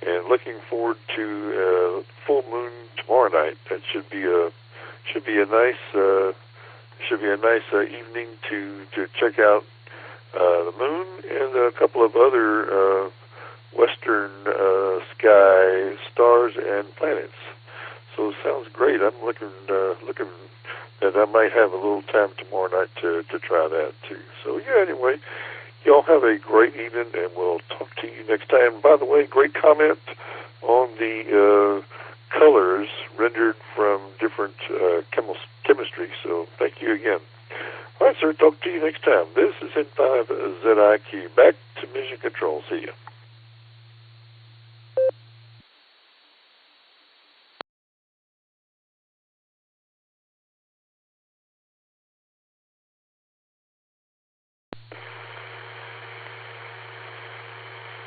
Speaker 6: and looking forward to full moon tomorrow night. That should be a nice evening to check out the moon and a couple of other western sky stars and planets. So it sounds great. I'm looking that I might have a little time tomorrow night to try that too. So yeah, anyway, y'all have a great evening, and we'll talk to you next time. By the way, great comment on the colors rendered from different chemistry. So thank you again. All right, sir, talk to you next time. This is N5ZIQ. Back to Mission Control. See you.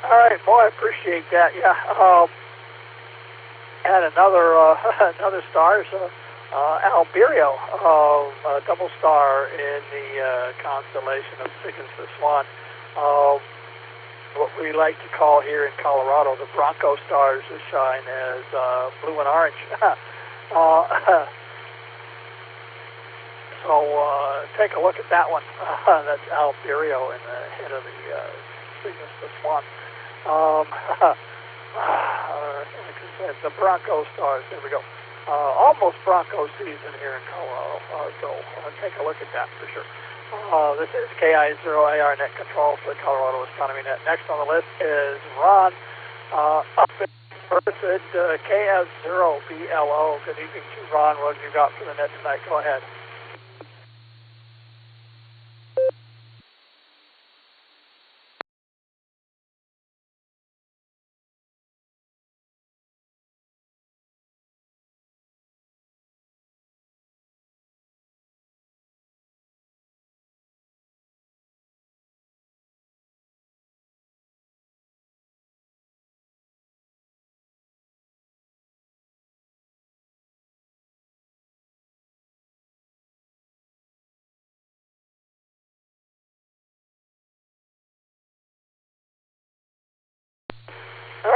Speaker 13: All right, boy, I appreciate that. Yeah, and another star is Albireo, a double star in the constellation of Cygnus the Swan. What we like to call here in Colorado the Bronco stars that shine as blue and orange. So take a look at that one. That's Albireo in the head of the Cygnus the Swan. Like I said, the Bronco stars. There we go. Almost Bronco season here in Colorado. So take a look at that for sure. This is KI0AR Net Control for the Colorado Astronomy Net. Next on the list is Ron up in Berthoud, KF0BLO. Good evening to Ron. What have you got for the net tonight? Go ahead.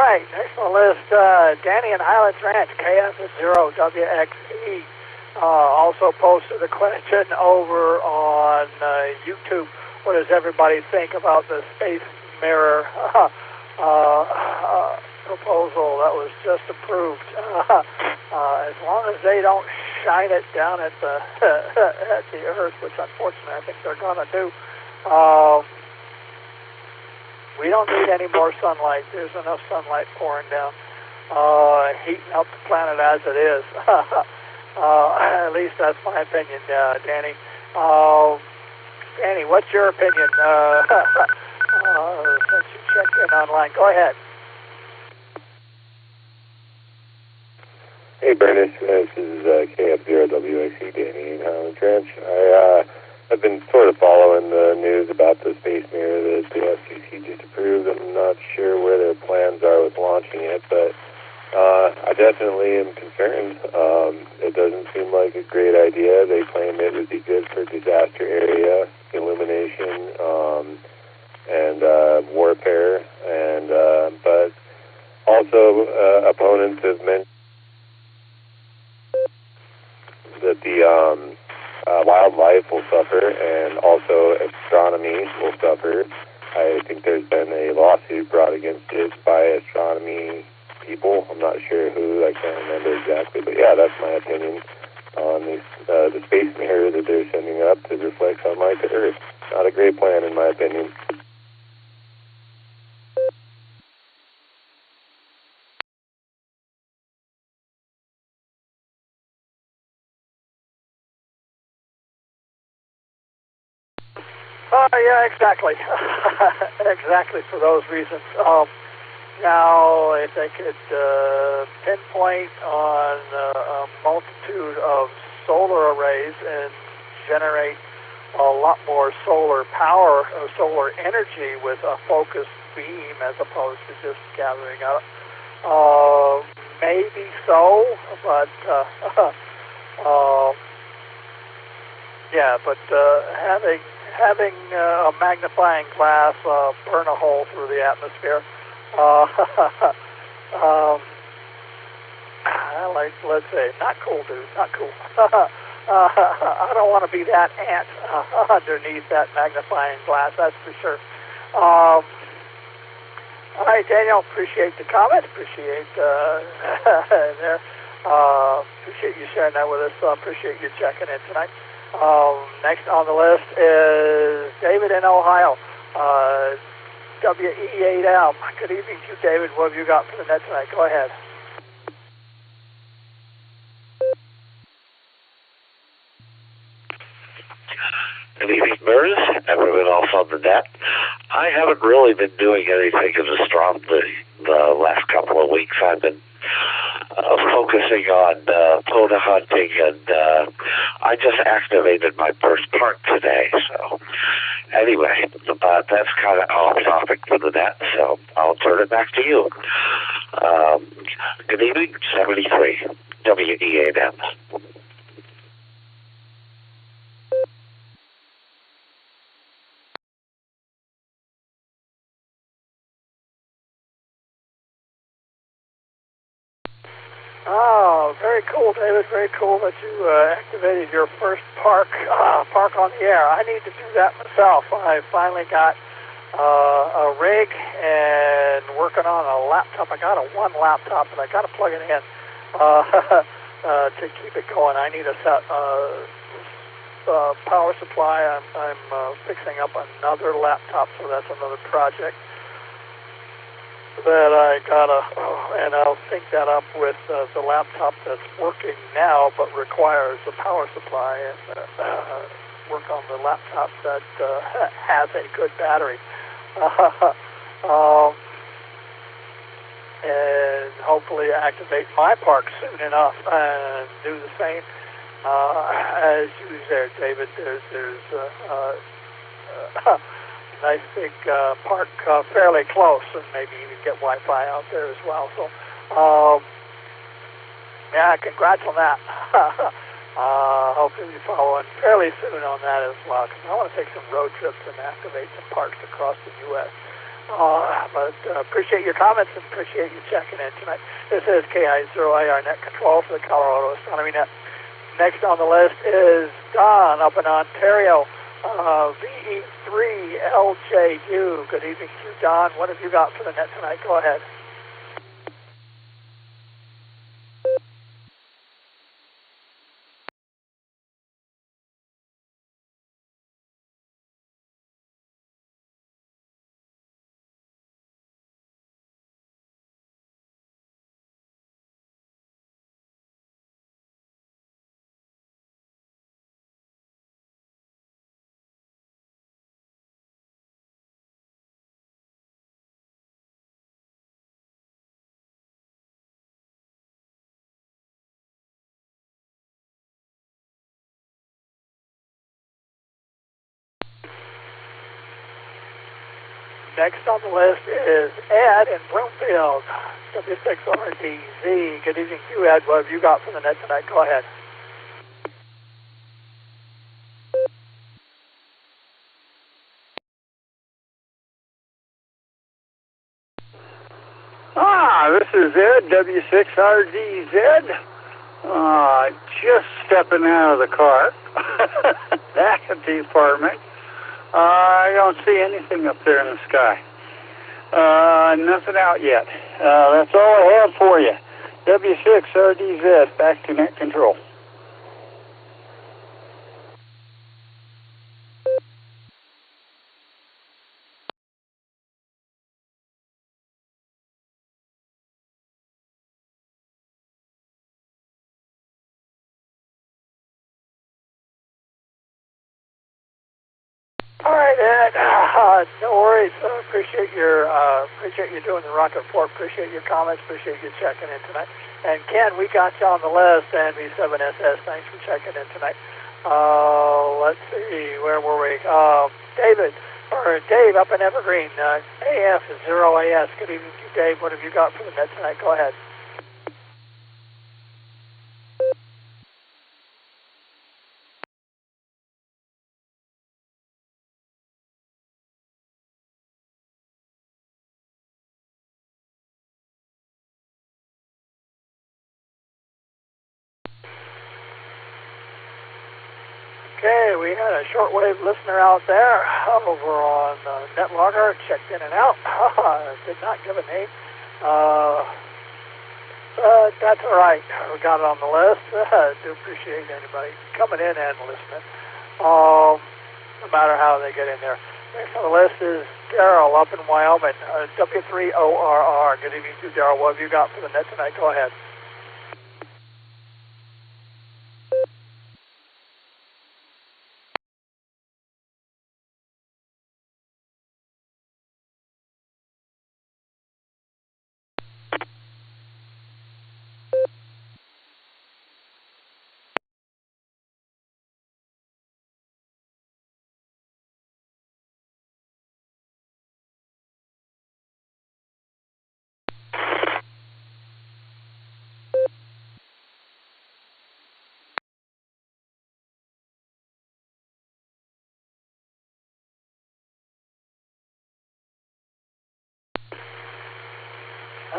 Speaker 13: right, next on the list, Danny and Highlands Ranch, KF0WXE, also posted a question over on YouTube. What does everybody think about the space mirror proposal that was just approved? As long as they don't shine it down at the at the Earth, which unfortunately I think they're going to do, we don't need any more sunlight. There's enough sunlight pouring down, heating up the planet as it is. At least that's my opinion, Danny. Danny, what's your opinion? Since you checked in online, go ahead.
Speaker 4: Hey, Bernice, this is KF0WXE, Danny in Highland Ranch. I've been sort of following the news about the space mirror that the FCC just approved. I'm not sure where their plans are with launching it, but I definitely am concerned. It doesn't seem like a great idea. They claim it would be good for disaster area illumination and warfare, and but also opponents have mentioned that the wildlife will suffer, and also astronomy will suffer. I think there's been a lawsuit brought against it by astronomy people. I'm not sure who, I can't remember exactly, but yeah, that's my opinion on the space mirror that they're sending up to reflect sunlight to Earth. Not a great plan, in my opinion.
Speaker 13: Yeah, exactly. Exactly for those reasons. Now, if they could pinpoint on a multitude of solar arrays and generate a lot more solar power or solar energy with a focused beam as opposed to just gathering up, maybe so, but yeah, but having a magnifying glass burn a hole through the atmosphere, like, let's say, not cool, dude, not cool. I don't want to be that ant underneath that magnifying glass, that's for sure. All right, Daniel, appreciate the comment, appreciate there. Appreciate you sharing that with us. Appreciate you checking in tonight. Next on the list is David in Ohio, WE8M. Good evening to you, David. What have you got for the net tonight? Go ahead.
Speaker 7: Good evening, Burns. Everyone else on the net. I haven't really been doing anything in astronomy the last couple of weeks. I've been focusing on pona hunting, and I just activated my first park today. So anyway, that's kind of off topic for the net, so I'll turn it back to you. Good evening, 73, WE8M.
Speaker 13: Oh, very cool, David. Very cool that you activated your first park on the air. I need to do that myself. I finally got a rig and working on a laptop. I got one laptop, and I got to plug it in to keep it going. I need a power supply. I'm fixing up another laptop, so that's another project that I gotta, and I'll sync that up with the laptop that's working now, but requires a power supply, and work on the laptop that has a good battery, and hopefully activate my park soon enough and do the same as you there, David. There's nice big park fairly close, and maybe even get Wi-Fi out there as well. So, yeah, congrats on that. Hopefully we follow in fairly soon on that as well, because I want to take some road trips and activate some parks across the U.S. But appreciate your comments and appreciate you checking in tonight. This is KI0AR Net Control for the Colorado Astronomy Net. Next on the list is Don up in Ontario, VE3LJU. Good evening to you, Don. What have you got for the net tonight? Go ahead. Next on the list is Ed in Broomfield, W6RDZ. Good evening to you, Ed. What have you got for the net tonight? Go ahead.
Speaker 8: This is Ed, W6RDZ. Just stepping out of the car. Back at the apartment. I don't see anything up there in the sky. Nothing out yet. That's all I have for you. W6RDZ, back to net control.
Speaker 13: All right, Ed. No worries. Appreciate you doing the rocket report. Appreciate your comments. Appreciate you checking in tonight. And Ken, we got you on the list. NV7SS. Thanks for checking in tonight. Let's see. Where were we? Dave up in Evergreen. AF0AS. Good evening to you, Dave. What have you got for the net tonight? Go ahead. Okay, we had a shortwave listener out there over on NetLogger, checked in and out. Did not give a name. But that's all right. We got it on the list. Do appreciate anybody coming in and listening, no matter how they get in there. Next on the list is Daryl up in Wyoming, W3ORR. Good evening to you, Daryl. What have you got for the net tonight? Go ahead.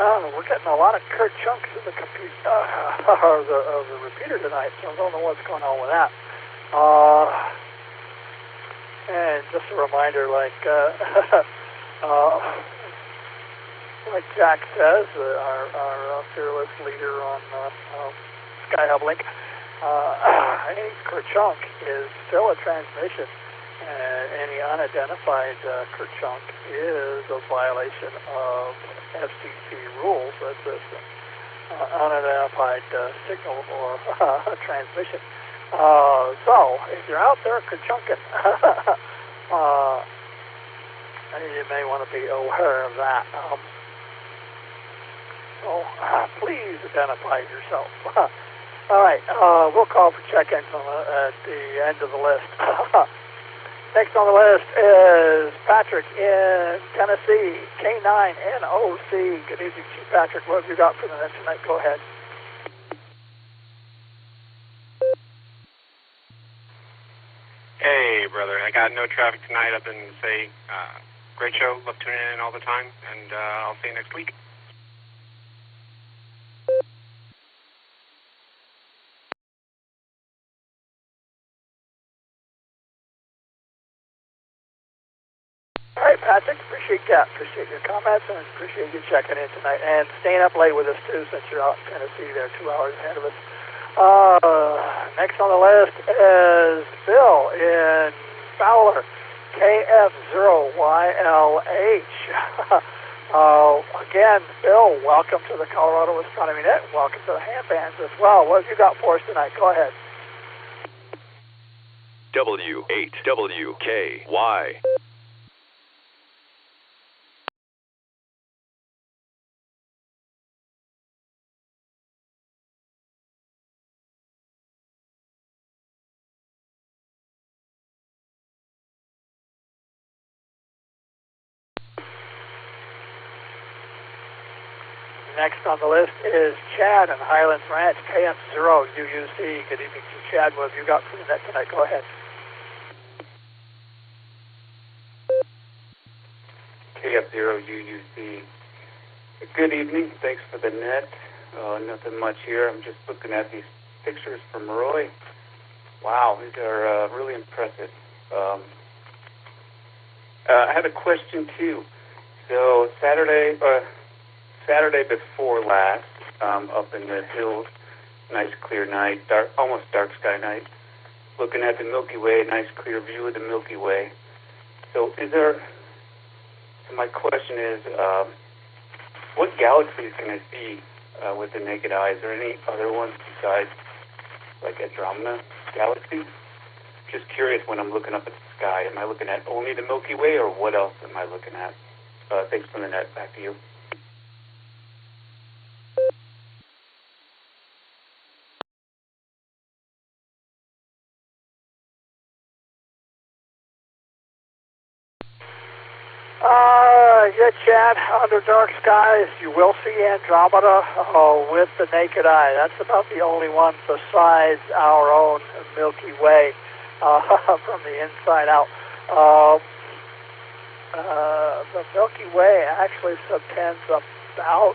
Speaker 13: We're getting a lot of Kurt chunks in the computer, of the repeater tonight, so I don't know what's going on with that. And just a reminder, like Jack says, our fearless leader on Skyhub Link, any Kurt chunk is still a transmission. Any unidentified Kurt chunk is a violation of FCC rules. That's an unidentified signal or transmission. So, if you're out there Kurt-chunking, you may want to be aware of that. So, please identify yourself. All right, we'll call for check-ins at the end of the list. Next on the list is Patrick in Tennessee, K9NOC. Good evening to you, Patrick. What have you got for the net tonight? Go ahead.
Speaker 10: Hey, brother. I got no traffic tonight up in, say, Great show. Love tuning in all the time, and I'll see you next week.
Speaker 13: All right, Patrick, appreciate that. Appreciate your comments and appreciate you checking in tonight and staying up late with us, too, since you're out in Tennessee there 2 hours ahead of us. Next on the list is Bill in Fowler, KF0YLH. Again, Bill, welcome to the Colorado Astronomy Net. Welcome to the ham bands as well. What have you got for us tonight? Go ahead.
Speaker 18: W8WKY.
Speaker 13: Next on the list is Chad in Highlands Ranch, KF0UUC. Good evening to Chad. What have you got for the net tonight? Go ahead.
Speaker 11: KF0UUC. Good evening. Thanks for the net. Nothing much here. I'm just looking at these pictures from Roy. Wow, these are really impressive. I had a question too. So Saturday before last, up in the hills, nice clear night, almost dark sky night, looking at the Milky Way, nice clear view of the Milky Way. So my question is, what galaxies can I see with the naked eye? Is there any other ones besides like Andromeda galaxies? Just curious when I'm looking up at the sky, am I looking at only the Milky Way or what else am I looking at? Thanks for the net. Back to you.
Speaker 13: Yeah, Chad, under dark skies, you will see Andromeda with the naked eye. That's about the only one besides our own Milky Way from the inside out. The Milky Way actually subtends about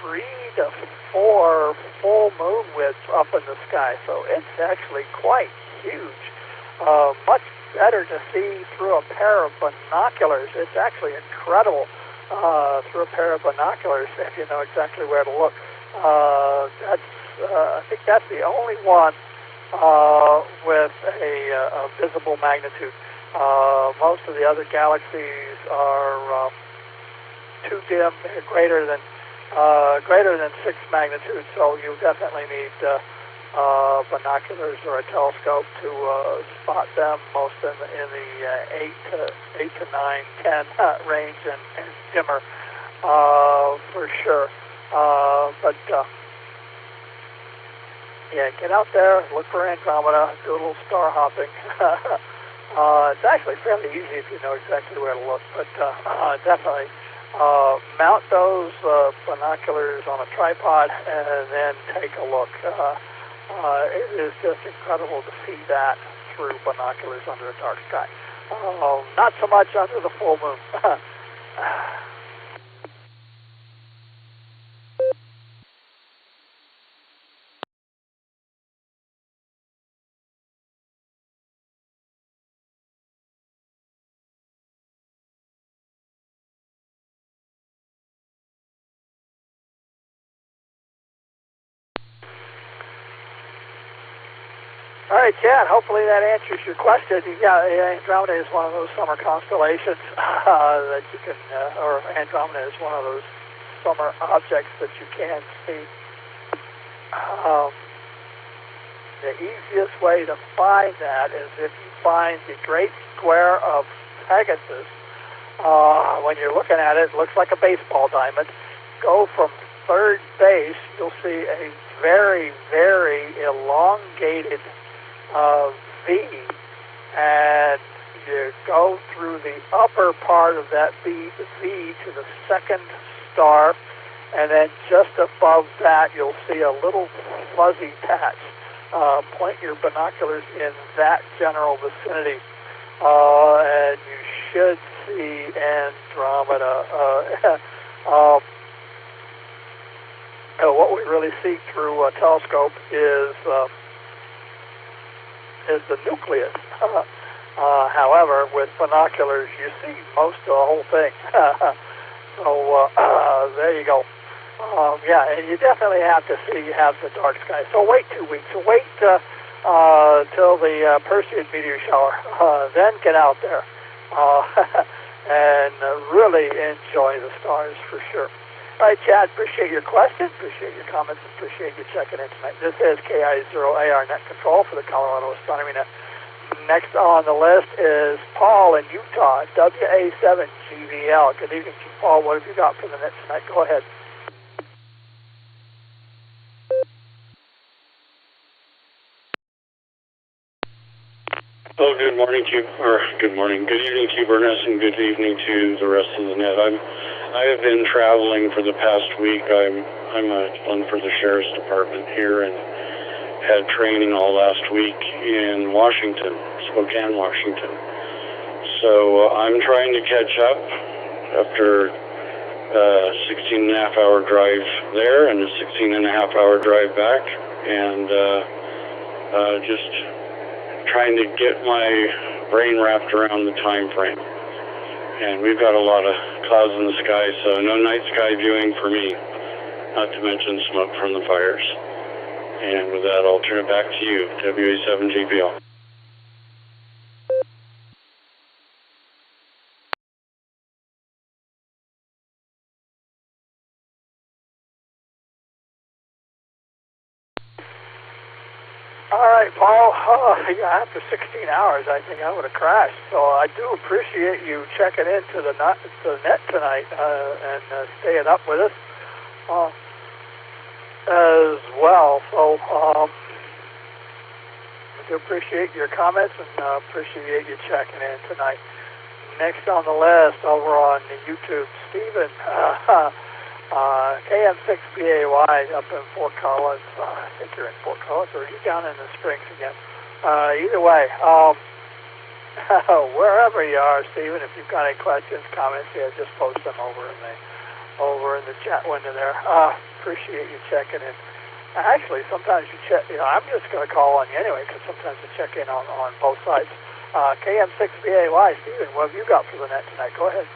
Speaker 13: 3 to 4 full moon widths up in the sky, so it's actually quite huge. Much better to see through a pair of binoculars. It's actually incredible through a pair of binoculars if you know exactly where to look. I think that's the only one with a visible magnitude. Most of the other galaxies are too dim, greater than 6 magnitude. So you definitely need binoculars or a telescope to spot them. Most in the 8 to 9, 10 range and dimmer for sure. But yeah, get out there, look for Andromeda, do a little star hopping. It's actually fairly easy if you know exactly where to look, but definitely mount those binoculars on a tripod and then take a look. It is just incredible to see that through binoculars under a dark sky. Not so much under the full moon. All right, Chad, hopefully that answers your question. Yeah, Andromeda is one of those summer constellations that you can, or Andromeda is one of those summer objects that you can see. The easiest way to find that is if you find the Great Square of Pegasus. When you're looking at it, it looks like a baseball diamond. Go from third base, you'll see a very, very elongated V, and you go through the upper part of that V to the second star, and then just above that you'll see a little fuzzy patch. Point your binoculars in that general vicinity, and you should see Andromeda. What we really see through a telescope is the nucleus. However, with binoculars, you see most of the whole thing. So there you go. Yeah, and you definitely have to have the dark sky. So wait 2 weeks. So wait till the Perseid meteor shower. Then get out there and really enjoy the stars for sure. All right, Chad, appreciate your questions, appreciate your comments, appreciate you checking in tonight. This is KI0AR Net Control for the Colorado Astronomy Net. Next on the list is Paul in Utah, WA7GVL. Good evening to you, Paul. What have you got for the net tonight? Go ahead.
Speaker 12: Oh, good morning to you, or good morning, good evening to you, Burness, and good evening to the rest of the net. I have been traveling for the past week. I'm one for the Sheriff's Department here, and had training all last week in Washington, Spokane, Washington. So I'm trying to catch up after a 16-and-a-half-hour drive there and a 16-and-a-half-hour drive back, and just trying to get my brain wrapped around the time frame. And we've got a lot of clouds in the sky, so no night sky viewing for me, not to mention smoke from the fires. And with that, I'll turn it back to you, WA7GPL.
Speaker 13: All right, Paul. After 16 hours, I think I would have crashed. So I do appreciate you checking into the net tonight and staying up with us as well. So I do appreciate your comments and appreciate you checking in tonight. Next on the list, over on YouTube, Stephen, KM6BAY up in Fort Collins. I think you're in Fort Collins, or are you down in the Springs again? Either way, wherever you are, Stephen, if you've got any questions, comments, yeah, just post them over in the chat window there. Appreciate you checking in. Actually, sometimes you check. I'm just going to call on you anyway, because sometimes you check in on both sides. KM6BAY, Stephen, what have you got for the net tonight? Go ahead.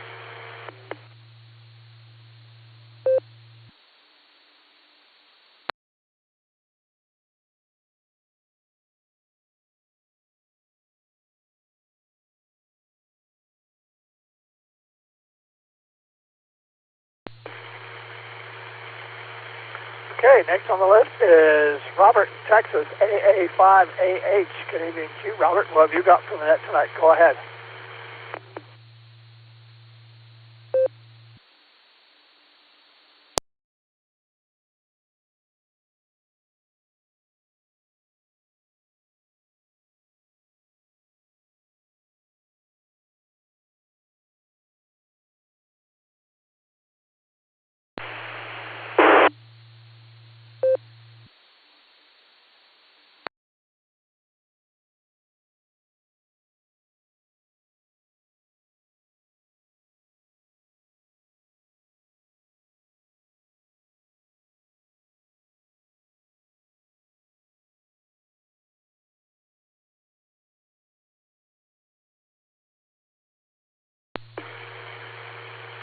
Speaker 13: Okay, next on the list is Robert in Texas, AA5AH. Good evening to you, Robert. What have you got for the net tonight? Go ahead.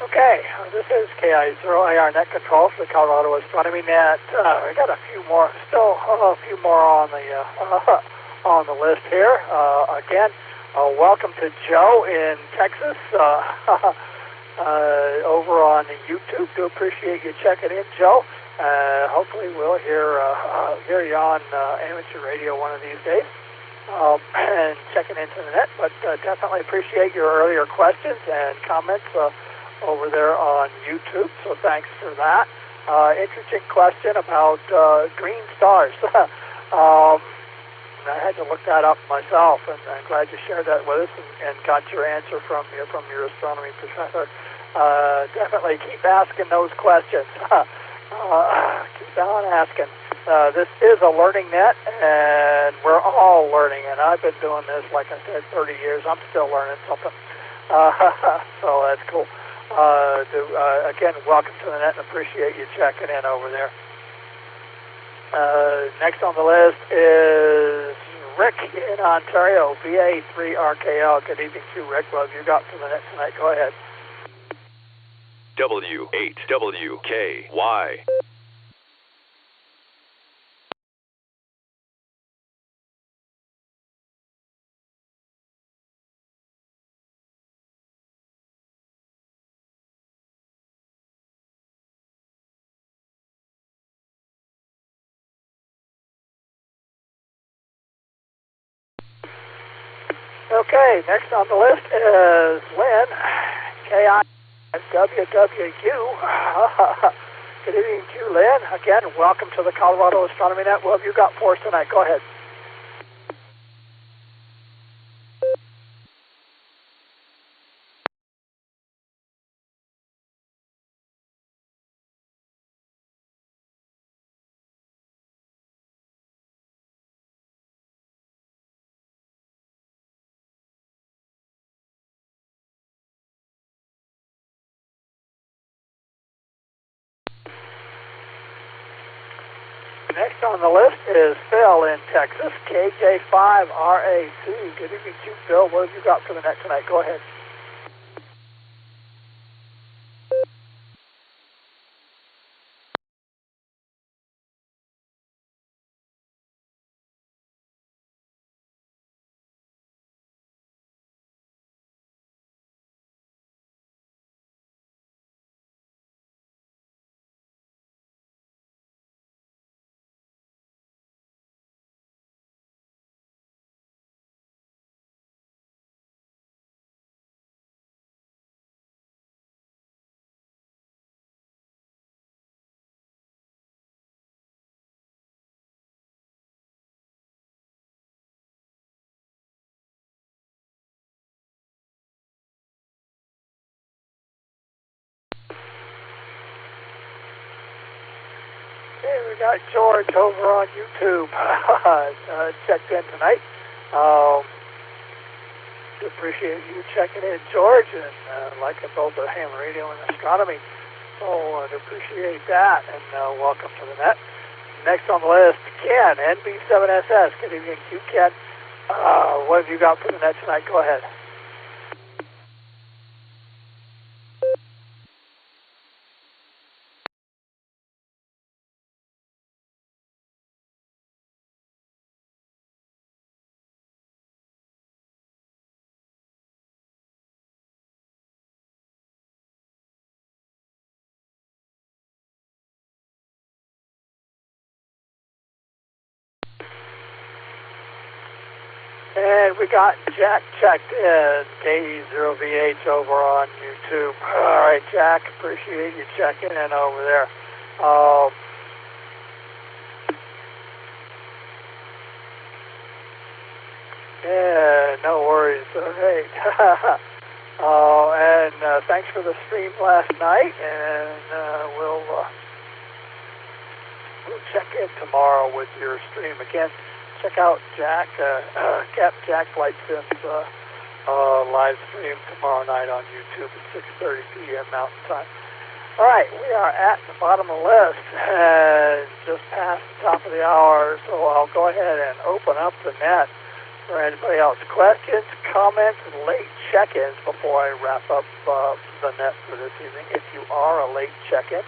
Speaker 13: Okay, this is KI0AR Net Control for the Colorado Astronomy Net. We got a few more on the list here. Again, welcome to Joe in Texas over on YouTube. Do appreciate you checking in, Joe. Hopefully, we'll hear you on amateur radio one of these days. And checking into the net, but definitely appreciate your earlier questions and comments over there on YouTube, so thanks for that. Interesting question about green stars. I had to look that up myself, and I'm glad you shared that with us and got your answer from your astronomy professor. Definitely keep asking those questions. Keep on asking. This is a learning net, and we're all learning, and I've been doing this, like I said, 30 years. I'm still learning something. So that's cool. Again, welcome to the net and appreciate you checking in over there. Next on the list is Rick in Ontario, VA3RKL. Good evening to you, Rick. What have you got for the net tonight? Go ahead.
Speaker 18: W8WKY.
Speaker 13: Okay, next on the list is Lynn, KIWWU. Good evening to you, Lynn. Again, welcome to the Colorado Astronomy Net. What have you got for us tonight? Go ahead. Next on the list is Phil in Texas, KJ5RA2. Good evening to you, Phil. What have you got for the net tonight? Go ahead. Hey, we got George over on YouTube. Checked in tonight. Appreciate you checking in, George, and liking both the ham radio and astronomy. So I'd appreciate that, and welcome to the net. Next on the list, Ken, NB7SS. Good evening to you, Ken. What have you got for the net tonight? Go ahead. And we got Jack checked in, KE0VH over on YouTube. All right, Jack, appreciate you checking in over there. Yeah, no worries. All right. And thanks for the stream last night, and we'll check in tomorrow with your stream again. Check out Jack, Cap Jack Flight Sims live stream tomorrow night on YouTube at 6:30 p.m. Mountain Time. All right, we are at the bottom of the list, and just past the top of the hour, so I'll go ahead and open up the net for anybody else. Questions, comments, and late check-ins before I wrap up the net for this evening. If you are a late check-in,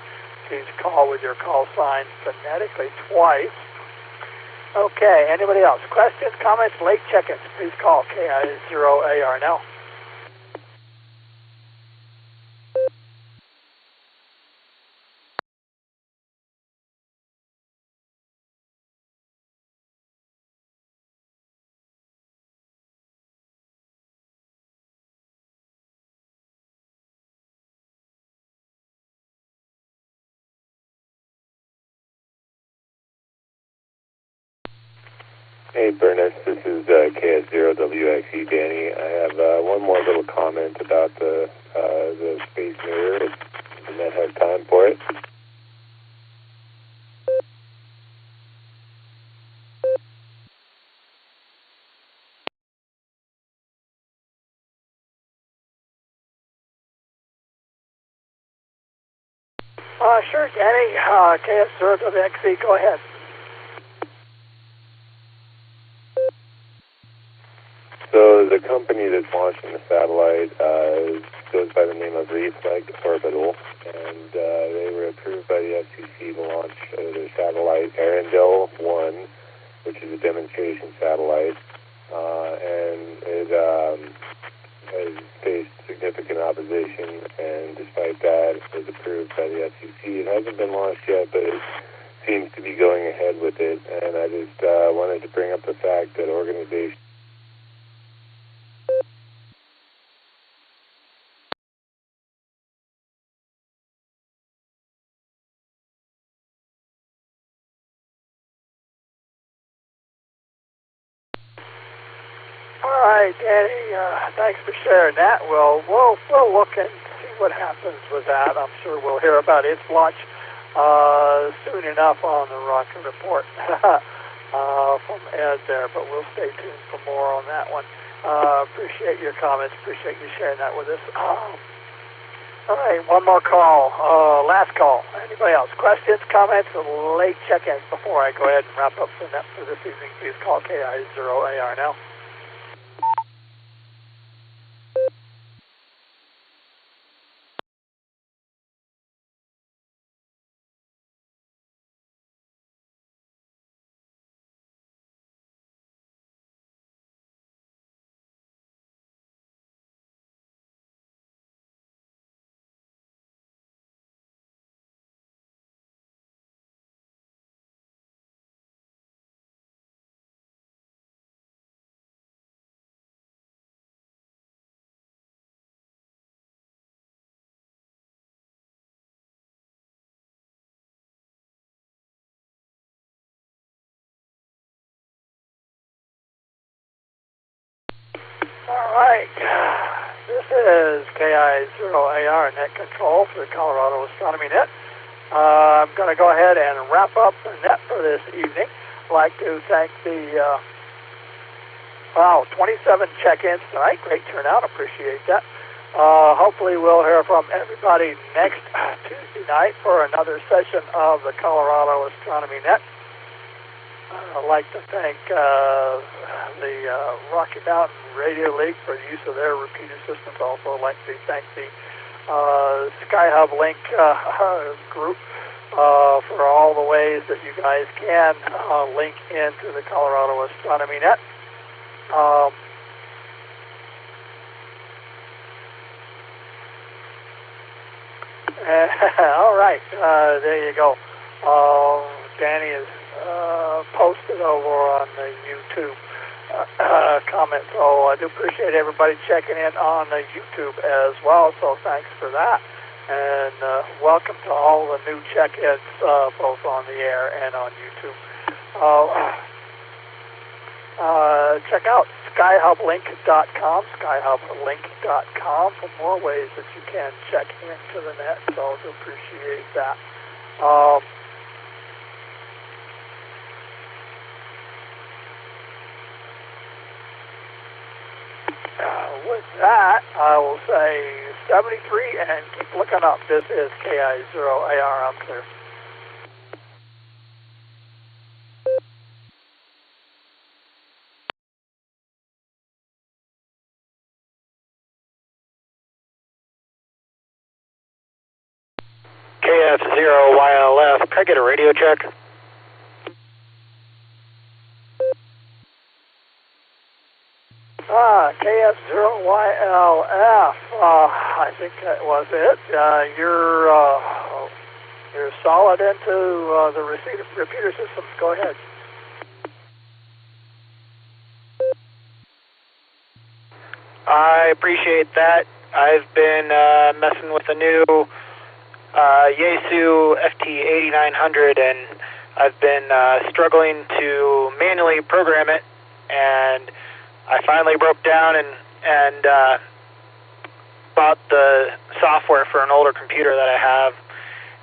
Speaker 13: please call with your call sign phonetically twice. Okay, anybody else? Questions, comments, late check-ins, please call KI0AR now.
Speaker 4: Hey, Burness, this is KS0WXE Danny. I have one more little comment about the space mirror. If the net has time for it.
Speaker 13: Sure, Danny. KF0WXC, go ahead.
Speaker 4: So the company that's launching the satellite goes by the name of Reflect Orbital, and they were approved by the FCC to launch their satellite Arendelle 1, which is a demonstration satellite, and it has faced significant opposition, and despite that, it was approved by the FCC. It hasn't been launched yet, but it seems to be going ahead with it, and I just wanted to bring up the fact that organizations
Speaker 13: All right, Danny, thanks for sharing that. We'll look and see what happens with that. I'm sure we'll hear about its launch soon enough on the Rocket Report from Ed there, but we'll stay tuned for more on that one. Appreciate your comments. Appreciate you sharing that with us. All right, one more call. Last call. Anybody else? Questions, comments, late check-ins before I go ahead and wrap up for this evening? Please call KI0AR now. All right, this is KI0AR Net Control for the Colorado Astronomy Net. I'm going to go ahead and wrap up the net for this evening. I'd like to thank the 27 check-ins tonight. Great turnout. Appreciate that. Hopefully we'll hear from everybody next Tuesday night for another session of the Colorado Astronomy Net. I'd like to thank the Rocky Mountain Radio League for the use of their repeater systems. Also, I'd like to thank the SkyHub Link group for all the ways that you guys can link into the Colorado Astronomy Net. All right, there you go. Danny is posted over on the YouTube comment. So I do appreciate everybody checking in on the YouTube as well. So thanks for that. And welcome to all the new check-ins both on the air and on YouTube. Check out skyhublink.com, skyhublink.com for more ways that you can check into the net. So I do appreciate that. With that, I will say 73 and keep looking up. This is KI0AR. I'm clear.
Speaker 9: KF0YLF. Can I get a radio check?
Speaker 13: KF0YLF. I think that was it. You're solid into the repeater systems. Go ahead.
Speaker 9: I appreciate that. I've been messing with the new Yaesu FT8900, and I've been struggling to manually program it, and I finally broke down and bought the software for an older computer that I have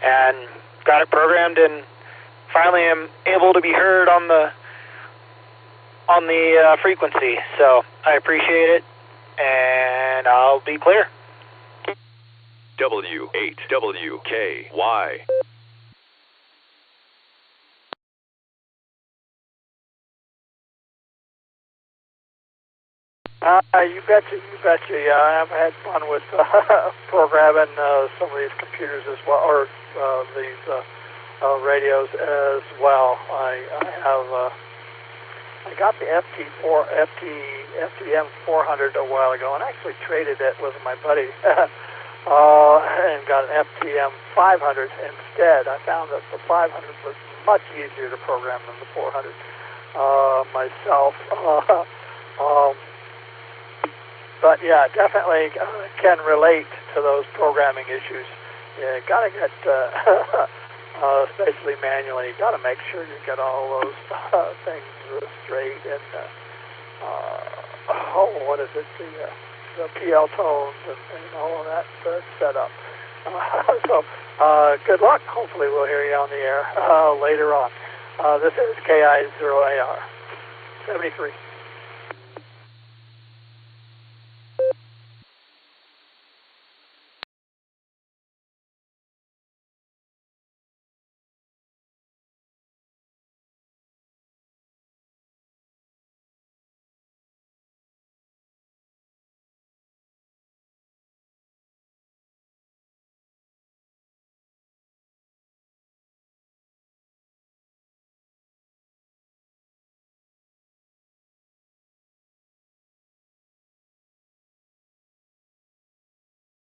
Speaker 9: and got it programmed, and finally am able to be heard on the frequency. So I appreciate it, and I'll be clear.
Speaker 18: W8WKY.
Speaker 13: You betcha. Yeah, I've had fun with programming some of these computers as well, or these radios as well. I got the FTM 400 a while ago, and actually traded it with my buddy, and got an FTM 500 instead. I found that the 500 was much easier to program than the 400 myself. But yeah, definitely can relate to those programming issues. You got to get, especially manually, you got to make sure you get all those things straight and what is it? The PL tones and all of that set up. So good luck. Hopefully we'll hear you on the air later on. This is KI0AR 73.